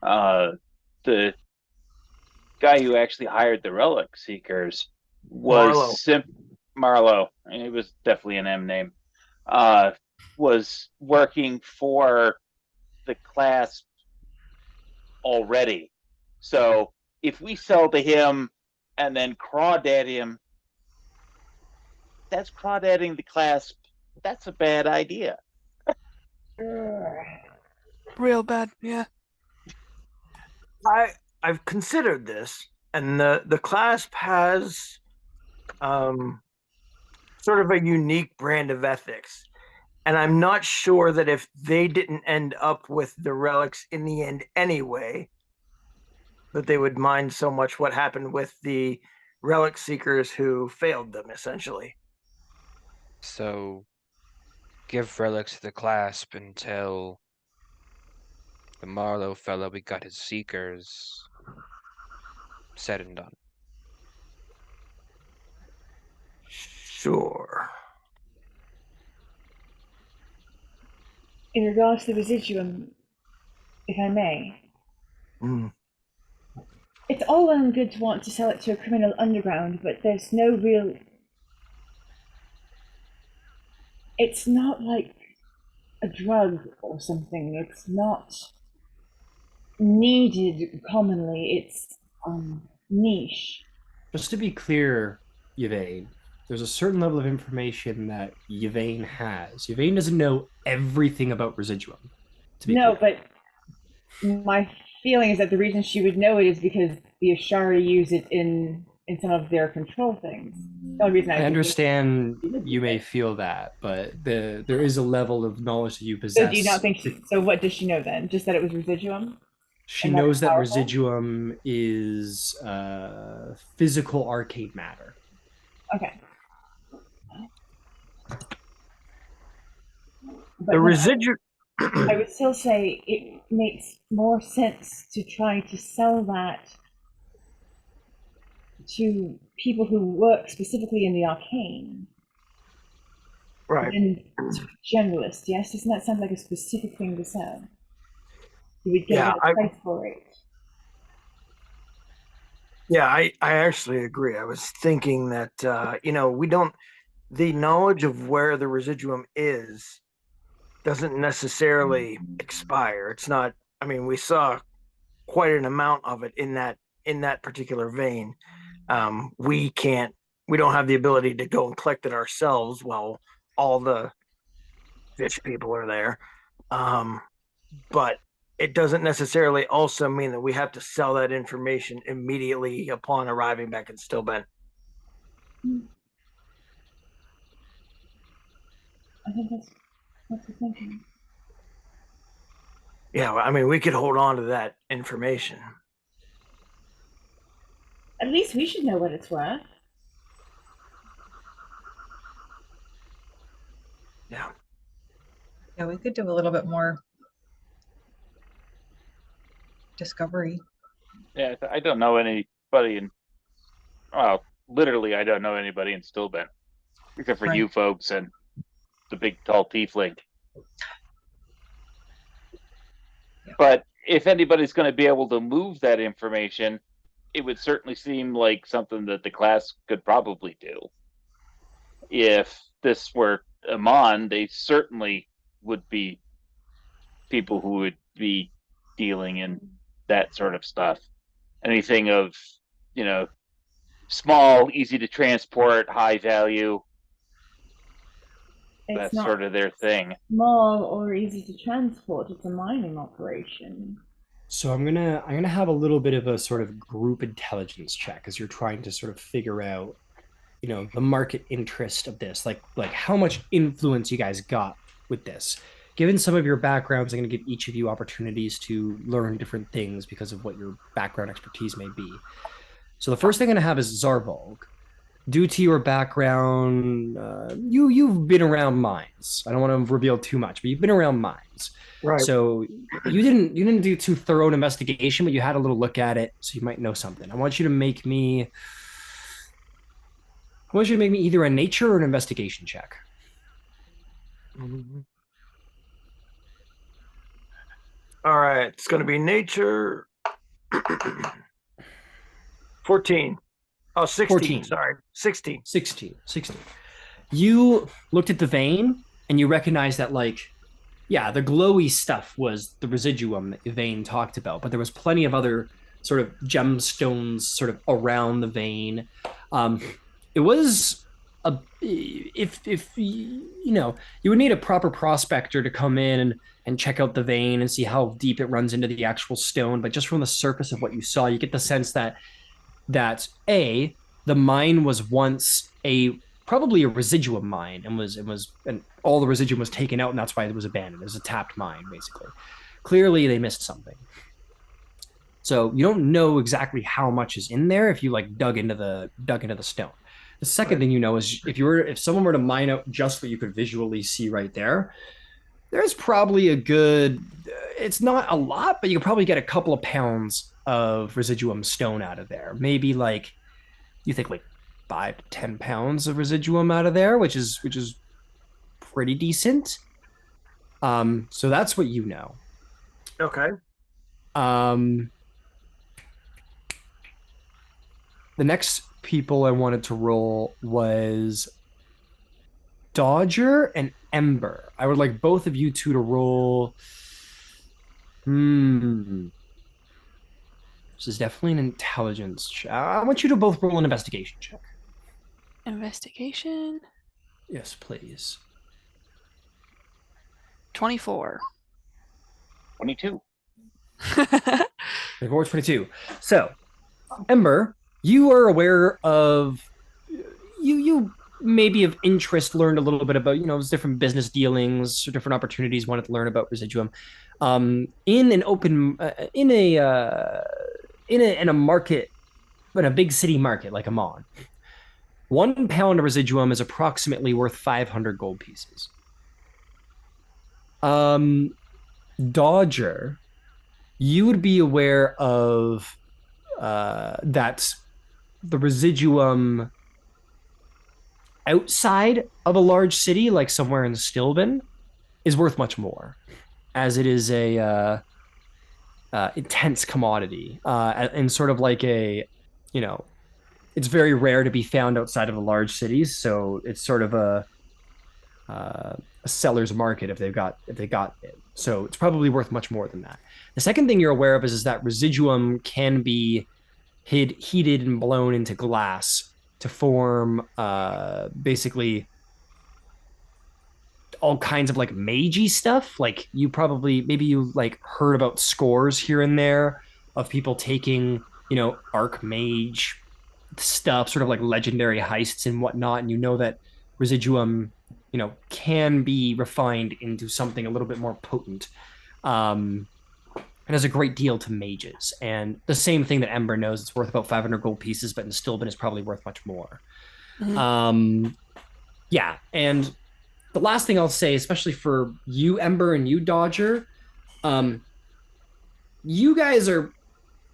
the guy who actually hired the relic seekers was Marlowe. It was definitely an M name. Was working for the clasp already. So if we sell to him and then crawdad him, that's crawdadding the clasp. That's a bad idea. Real bad, yeah. I've considered this, and the clasp has sort of a unique brand of ethics. And I'm not sure that if they didn't end up with the relics in the end anyway, that they would mind so much what happened with the relic seekers who failed them, essentially. So give relics to the clasp until the Marlowe fellow we got his seekers said and done. Sure. In regards to the residuum, if I may, it's all well and good to want to sell it to a criminal underground, but there's no real. It's not like a drug or something. It's not needed commonly. It's niche. Just to be clear, Yvain, there's a certain level of information that Yvain has. Yvain doesn't know everything about residuum. No, clear. But my feeling is that the reason she would know it is because the Ashari use it in some of their control things. The only reason I understand you may feel that, but there is a level of knowledge that you possess. So do you not think so what does she know then? Just that it was residuum? She knows that residuum is physical arcane matter. Okay. The residuum. I would still say it makes more sense to try to sell that to people who work specifically in the arcane. Right. Than generalist, yes? Doesn't that sound like a specific thing to sell? You would get a price for it. Yeah, I actually agree. I was thinking that, we don't, the knowledge of where the residuum is doesn't necessarily expire. It's not, I mean, we saw quite an amount of it in that particular vein. We don't have the ability to go and collect it ourselves while all the fish people are there. But it doesn't necessarily also mean that we have to sell that information immediately upon arriving back in Stillben. I think that's the thinking. Yeah, I mean, we could hold on to that information. At least we should know what it's worth. Yeah. Yeah, we could do a little bit more discovery. Yeah, I don't know anybody in. Well, literally, I don't know anybody in Stillben, except for Right. you folks and the big tall tiefling. Yeah. But if anybody's going to be able to move that information, it would certainly seem like something that the class could probably do. If this were Amon, they certainly would be people who would be dealing in that sort of stuff. Anything of, small, easy to transport, high value. It's That's not sort of their thing. small or easy to transport. It's a mining operation. So I'm gonna have a little bit of a sort of group intelligence check as you're trying to sort of figure out, the market interest of this, like how much influence you guys got with this. Given some of your backgrounds, I'm going to give each of you opportunities to learn different things because of what your background expertise may be. So the first thing I'm going to have is Zarvolg. Due to your background, you've been around mines. I don't want to reveal too much, but you've been around mines. Right. So you didn't do too thorough an investigation, but you had a little look at it, so you might know something. I want you to make me either a nature or an investigation check. All right, it's going to be nature. 14. Oh, 16. 14. Sorry, 16. 16. You looked at the vein and you recognized that, the glowy stuff was the residuum that Yvain talked about, but there was plenty of other sort of gemstones sort of around the vein. It was if you would need a proper prospector to come in and check out the vein and see how deep it runs into the actual stone, but just from the surface of what you saw, you get the sense that the mine was once probably a residuum mine and all the residuum was taken out, and that's why it was abandoned. It was a tapped mine, basically. Clearly they missed something. So you don't know exactly how much is in there if you dug into the stone. The second thing you know is if someone were to mine out just what you could visually see right there, there's probably it's not a lot, but you could probably get a couple of pounds of residuum stone out of there. Maybe you think 5 to 10 pounds of residuum out of there, which is pretty decent. So that's what you know. Okay. The next people I wanted to roll was Dodger and Ember. I would like both of you two to roll. This is definitely an intelligence check. I want you to both roll an investigation check. Investigation. Yes, please. 24. 22. 22. So, Ember, you are aware of you maybe of interest learned a little bit about different business dealings or different opportunities, wanted to learn about residuum in an open in a market, in a big city market like Amon. 1 pound of residuum is approximately worth 500 gold pieces. Dodger, you would be aware of that the residuum outside of a large city, like somewhere in Stillben, is worth much more, as it is a intense commodity, and sort of it's very rare to be found outside of the large cities. So it's sort of a seller's market if they got it. So it's probably worth much more than that. The second thing you're aware of is that residuum can be heated and blown into glass to form basically all kinds of magey stuff. Maybe you heard about scores here and there of people taking archmage stuff, sort of legendary heists and whatnot, and that residuum can be refined into something a little bit more potent. It has a great deal to mages, and the same thing that Ember knows, it's worth about 500 gold pieces, but in Stillben is probably worth much more. Mm-hmm. Yeah, and the last thing I'll say, especially for you, Ember, and you, Dodger, you guys are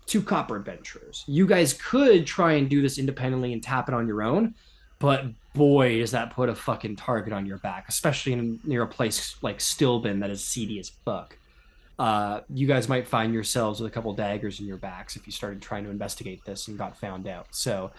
two copper adventurers. You guys could try and do this independently and tap it on your own, but boy, does that put a fucking target on your back, especially near a place like Stilben that is seedy as fuck. You guys might find yourselves with a couple daggers in your backs if you started trying to investigate this and got found out. So,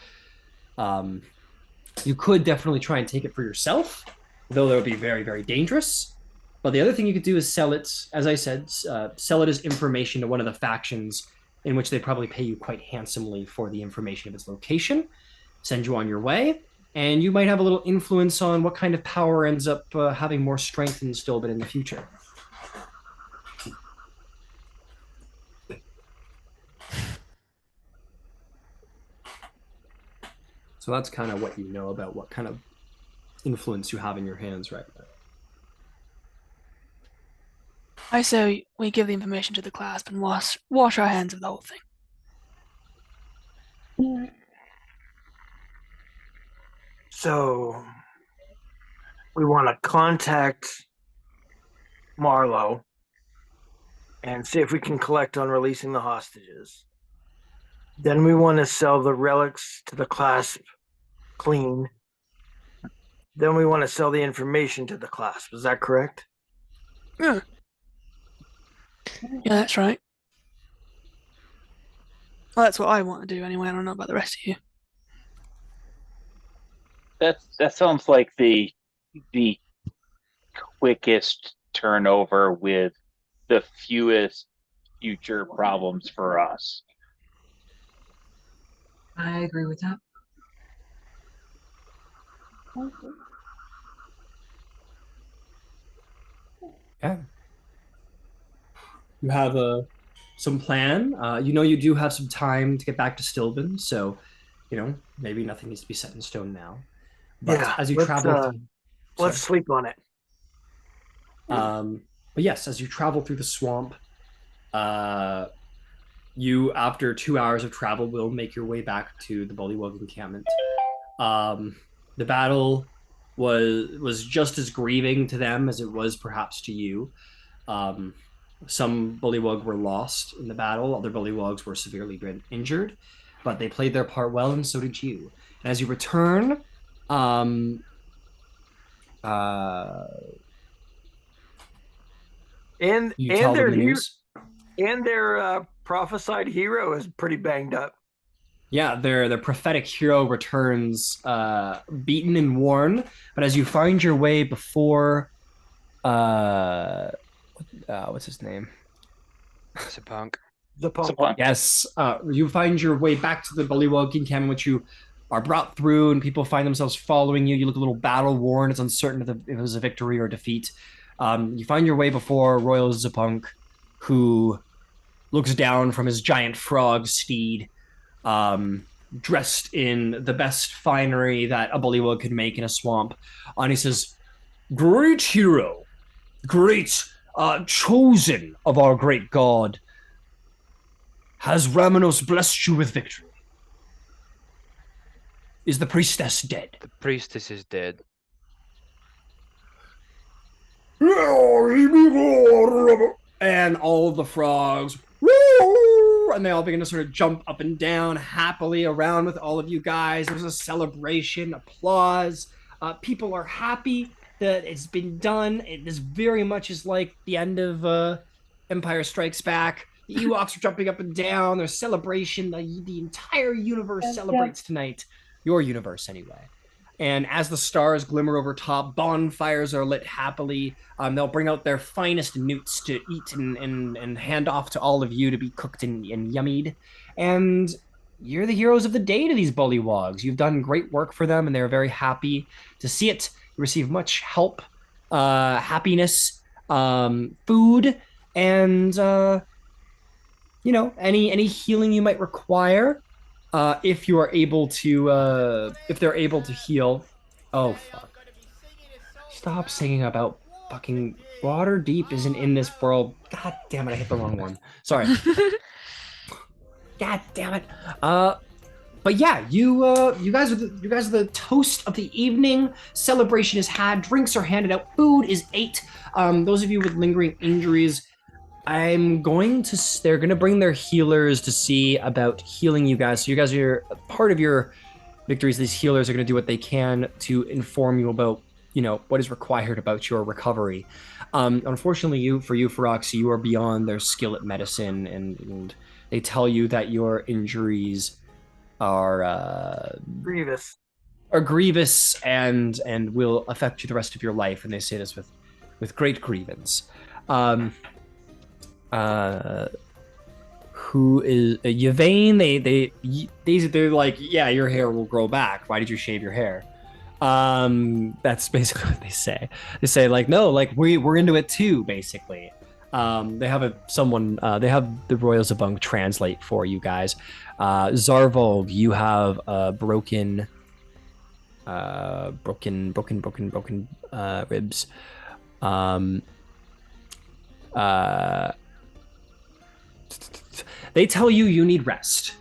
you could definitely try and take it for yourself, though that would be very, very dangerous. But the other thing you could do is sell it, as I said, sell it as information to one of the factions, in which they probably pay you quite handsomely for the information of its location, send you on your way, and you might have a little influence on what kind of power ends up having more strength in Stilben in the future. So that's kind of what you know about what kind of influence you have in your hands right now. I say we give the information to the clasp and wash our hands of the whole thing. So we want to contact Marlowe and see if we can collect on releasing the hostages. Then we want to sell the relics to the clasp clean. Then we want to sell the information to the clasp. Is that correct? Yeah. Yeah, that's right. Well, that's what I want to do anyway. I don't know about the rest of you. That sounds like the quickest turnover with the fewest future problems for us. I agree with that. Yeah. You have some plan. You do have some time to get back to Stilben, so maybe nothing needs to be set in stone now. But yeah, as you travel, let's sleep on it. But yes, as you travel through the swamp, you, after 2 hours of travel, will make your way back to the Bullywug encampment. The battle was just as grieving to them as it was perhaps to you. Some Bullywug were lost in the battle. Other Bullywugs were severely injured, but they played their part well, and so did you. And as you return, and their prophesied hero is pretty banged up. Yeah, their prophetic hero returns beaten and worn, but as you find your way before what's his name? Zapunk. Yes, you find your way back to the Bullywug encampment, which you are brought through, and people find themselves following you. You look a little battle worn. It's uncertain if it was a victory or defeat. You find your way before Royal Zapunk, who looks down from his giant frog steed, dressed in the best finery that a Bullywug could make in a swamp. And he says, "Great hero, great chosen of our great god. Has Ravenos blessed you with victory? Is the priestess dead?" The priestess is dead. And all of the frogs, and they all begin to sort of jump up and down happily around with all of you guys. There's a celebration, applause. People are happy that it's been done. It is very much is like the end of Empire Strikes Back. The Ewoks are jumping up and down. There's celebration. The entire universe celebrates tonight. Your universe, anyway. And as the stars glimmer over top, bonfires are lit happily. They'll bring out their finest newts to eat and hand off to all of you to be cooked and yummied. And you're the heroes of the day to these Bullywugs. You've done great work for them, and they're very happy to see it. You receive much help, happiness, food, and any healing you might require. If you are able to, if they're able to heal. Oh, fuck. Stop singing about fucking Waterdeep isn't in this world. God damn it, I hit the wrong one. Sorry. God damn it. But yeah, you guys are the toast of the evening. Celebration is had, drinks are handed out, food is ate. Those of you with lingering injuries, I'm going to. They're going to bring their healers to see about healing you guys. So you guys are part of your victories. These healers are going to do what they can to inform you about, what is required about your recovery. Unfortunately, for you, Ferox, you are beyond their skill at medicine, and they tell you that your injuries are Grievous. and will affect you the rest of your life. And they say this with great grievance. Who is Yvain? They're like, yeah, your hair will grow back. Why did you shave your hair? That's basically what they say. They say like, no, like we're into it too, basically. They have they have the Royal Zabunk translate for you guys. Zarvolg, you have broken ribs. They tell you need rest.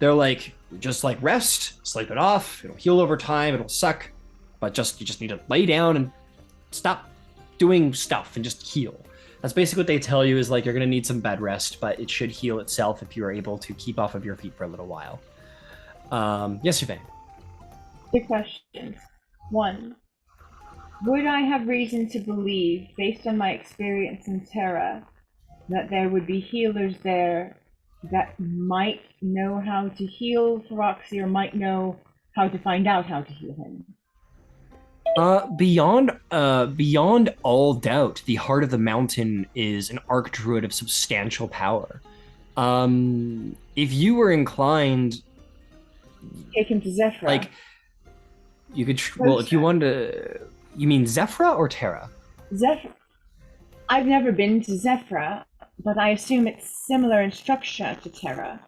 They're like, just like rest, sleep it off. It'll heal over time. It'll suck, but you just need to lay down and stop doing stuff and just heal. That's basically what they tell you, is like you're gonna need some bed rest, but it should heal itself if you are able to keep off of your feet for a little while. Yes, Yvain. 2 questions. 1, would I have reason to believe, based on my experience in Terra, that there would be healers there that might know how to heal Feroxy, or might know how to find out how to heal him? Beyond all doubt, the Heart of the Mountain is an archdruid of substantial power. If you were inclined, Take him to Zephyr. like, you could. Well, if you wanted to, you mean Zephyra or Terra? Zephyr. I've never been to Zephyr, but I assume it's similar in structure to Terra,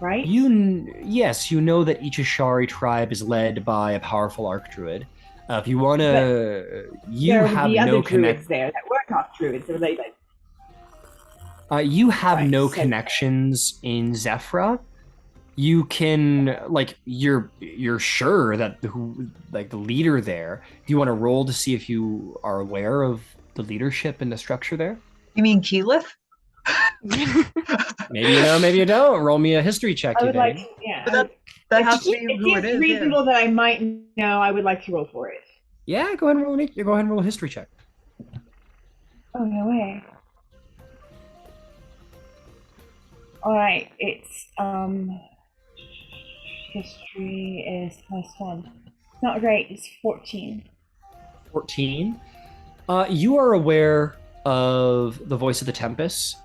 right? Yes, you know that each Ashari tribe is led by a powerful archdruid. If you want to, you have no druids there that were not druids. They're like you have right, no so connections in Zephyra. You can, like, you're sure that the leader there. Do you want to roll to see if you are aware of the leadership and the structure there? You mean Keyleth? Maybe you know, maybe you don't. Roll me a history check. I would Yvain. like, yeah. That has to be who it it is is. reasonable that I might know. I would like to roll for it. Yeah, go ahead and roll. Go ahead and roll a history check. Oh no way! All right, it's history is +1. Not great. It's 14. 14. You are aware of the Voice of the Tempest.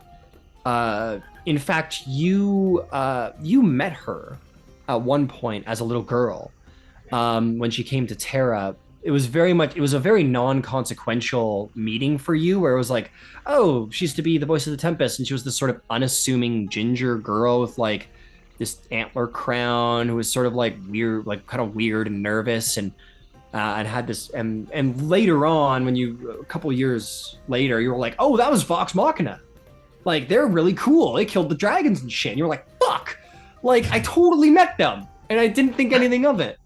In fact, you met her at one point as a little girl when she came to Terra. It was a very non-consequential meeting for you, where it was like, oh, she's to be the Voice of the Tempest, and she was this sort of unassuming ginger girl with like this antler crown, who was sort of like weird, like kind of weird and nervous, and had this, and later on, when a couple years later, you were like, oh, that was Vox Machina. Like, they're really cool. They killed the dragons and shit. And you were like, fuck. Like, I totally met them, and I didn't think anything of it.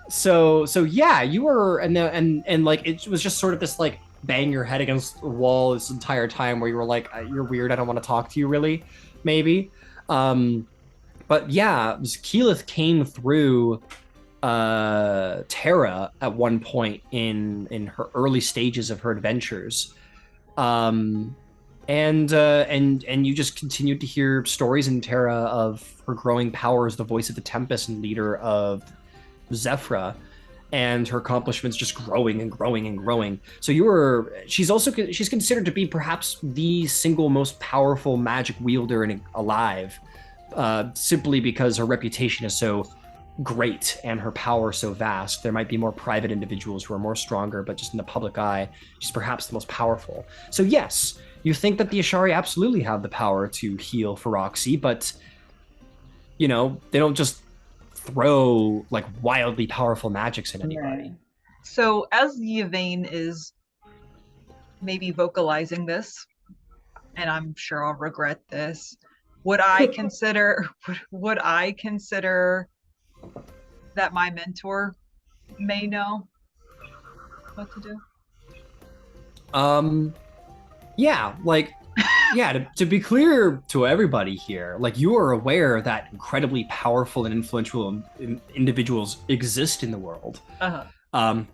So yeah, you were, and like, it was just sort of this like bang your head against the wall this entire time, where you were like, you're weird. I don't want to talk to you, really, maybe. But yeah, Keyleth came through Terra at one point in her early stages of her adventures. And you just continued to hear stories in Terra of her growing power as the Voice of the Tempest and leader of Zephyra, and her accomplishments just growing and growing and growing. So she's considered to be perhaps the single most powerful magic wielder alive, simply because her reputation is so great and her power so vast. There might be more private individuals who are more stronger, but just in the public eye, she's perhaps the most powerful. So yes, you think that the Ashari absolutely have the power to heal Feroxy, but they don't just throw like wildly powerful magics at anybody. So as Yvain is maybe vocalizing this, and I'm sure I'll regret this, would I consider that my mentor may know what to do? Yeah, like, yeah, to be clear to everybody here, like, you are aware that incredibly powerful and influential individuals exist in the world.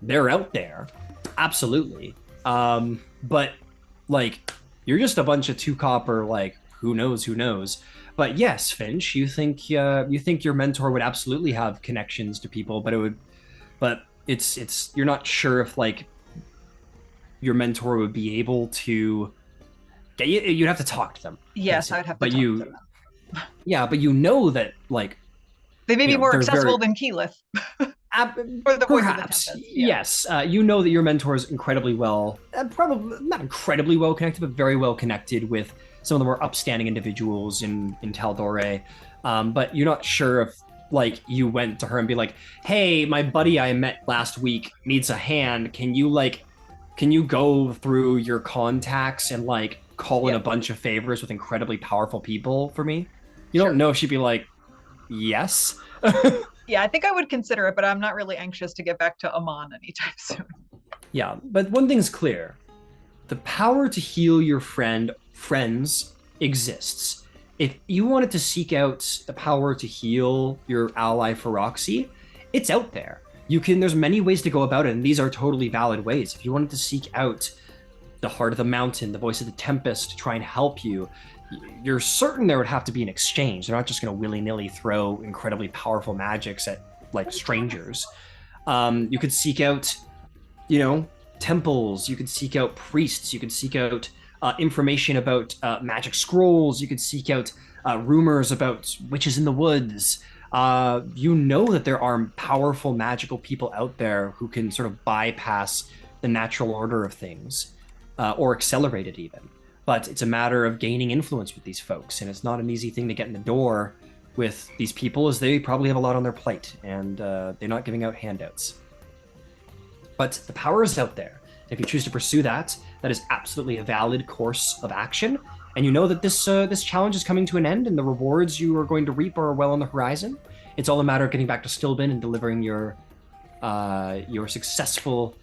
They're out there, absolutely. But like, you're just a bunch of two copper, like, who knows. But yes, Finch, you think your mentor would absolutely have connections to people, but it's you're not sure if like your mentor would be able to. You'd have to talk to them. Yes, I'd have to talk to them. Yeah, but you know that, like, they may be more accessible than Keyleth. Perhaps, yes. You know that your mentor is incredibly well, probably not incredibly well connected, but very well connected with some of the more upstanding individuals in Tal'Dorei. But you're not sure if, like, you went to her and be like, "Hey, my buddy I met last week needs a hand. Can you go through your contacts and like call in a bunch of favors with incredibly powerful people for me?" You don't know if she'd be like, "Yes." Yeah, I think I would consider it, but I'm not really anxious to get back to Amon anytime soon. Yeah, but one thing's clear. The power to heal your friends exists. If you wanted to seek out the power to heal your ally Feroxy, it's out there. There's many ways to go about it, and these are totally valid ways. If you wanted to seek out the Heart of the Mountain, the Voice of the Tempest to try and help you, you're certain there would have to be an exchange. They're not just going to willy-nilly throw incredibly powerful magics at, like, strangers. You could seek out, temples. You could seek out priests. You could seek out information about magic scrolls. You could seek out rumors about witches in the woods. You know that there are powerful magical people out there who can sort of bypass the natural order of things, or accelerate it even. But it's a matter of gaining influence with these folks, and it's not an easy thing to get in the door with these people, as they probably have a lot on their plate, and they're not giving out handouts. But the power is out there. If you choose to pursue that, that is absolutely a valid course of action, and you know that this challenge is coming to an end, and the rewards you are going to reap are well on the horizon. It's all a matter of getting back to Stilben and delivering your successful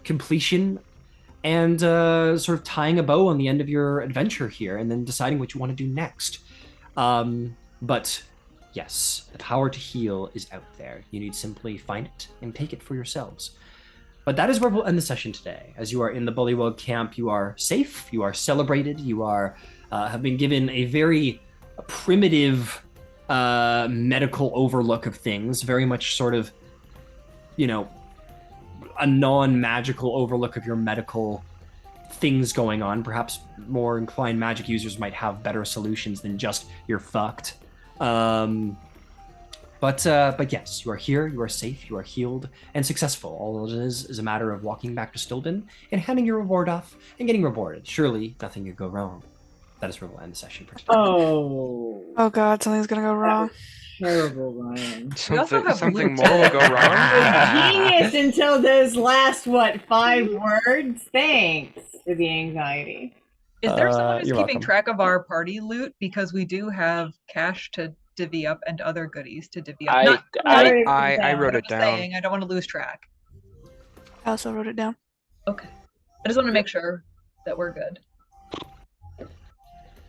completion, and sort of tying a bow on the end of your adventure here, and then deciding what you want to do next. But yes, the power to heal is out there. You need simply find it and take it for yourselves. But that is where we'll end the session today. As you are in the Bullywug camp, you are safe, you are celebrated, you are have been given a very primitive medical overlook of things, very much sort of, a non-magical overlook of your medical things going on. Perhaps more inclined magic users might have better solutions than just "you're fucked." But yes, you are here, you are safe, you are healed and successful. All it is a matter of walking back to Stilben and handing your reward off and getting rewarded. Surely nothing could go wrong. That is where we'll end the session for today. Oh God, something's gonna go wrong. Terrible, Ryan. Something more will go wrong. Genius until those last 5 words. Thanks for the anxiety. Is there someone who's you're keeping welcome. track of our party loot? Because we do have cash to divvy up and other goodies to divvy up. I wrote it down. Saying, I don't want to lose track. I also wrote it down. Okay. I just want to make sure that we're good.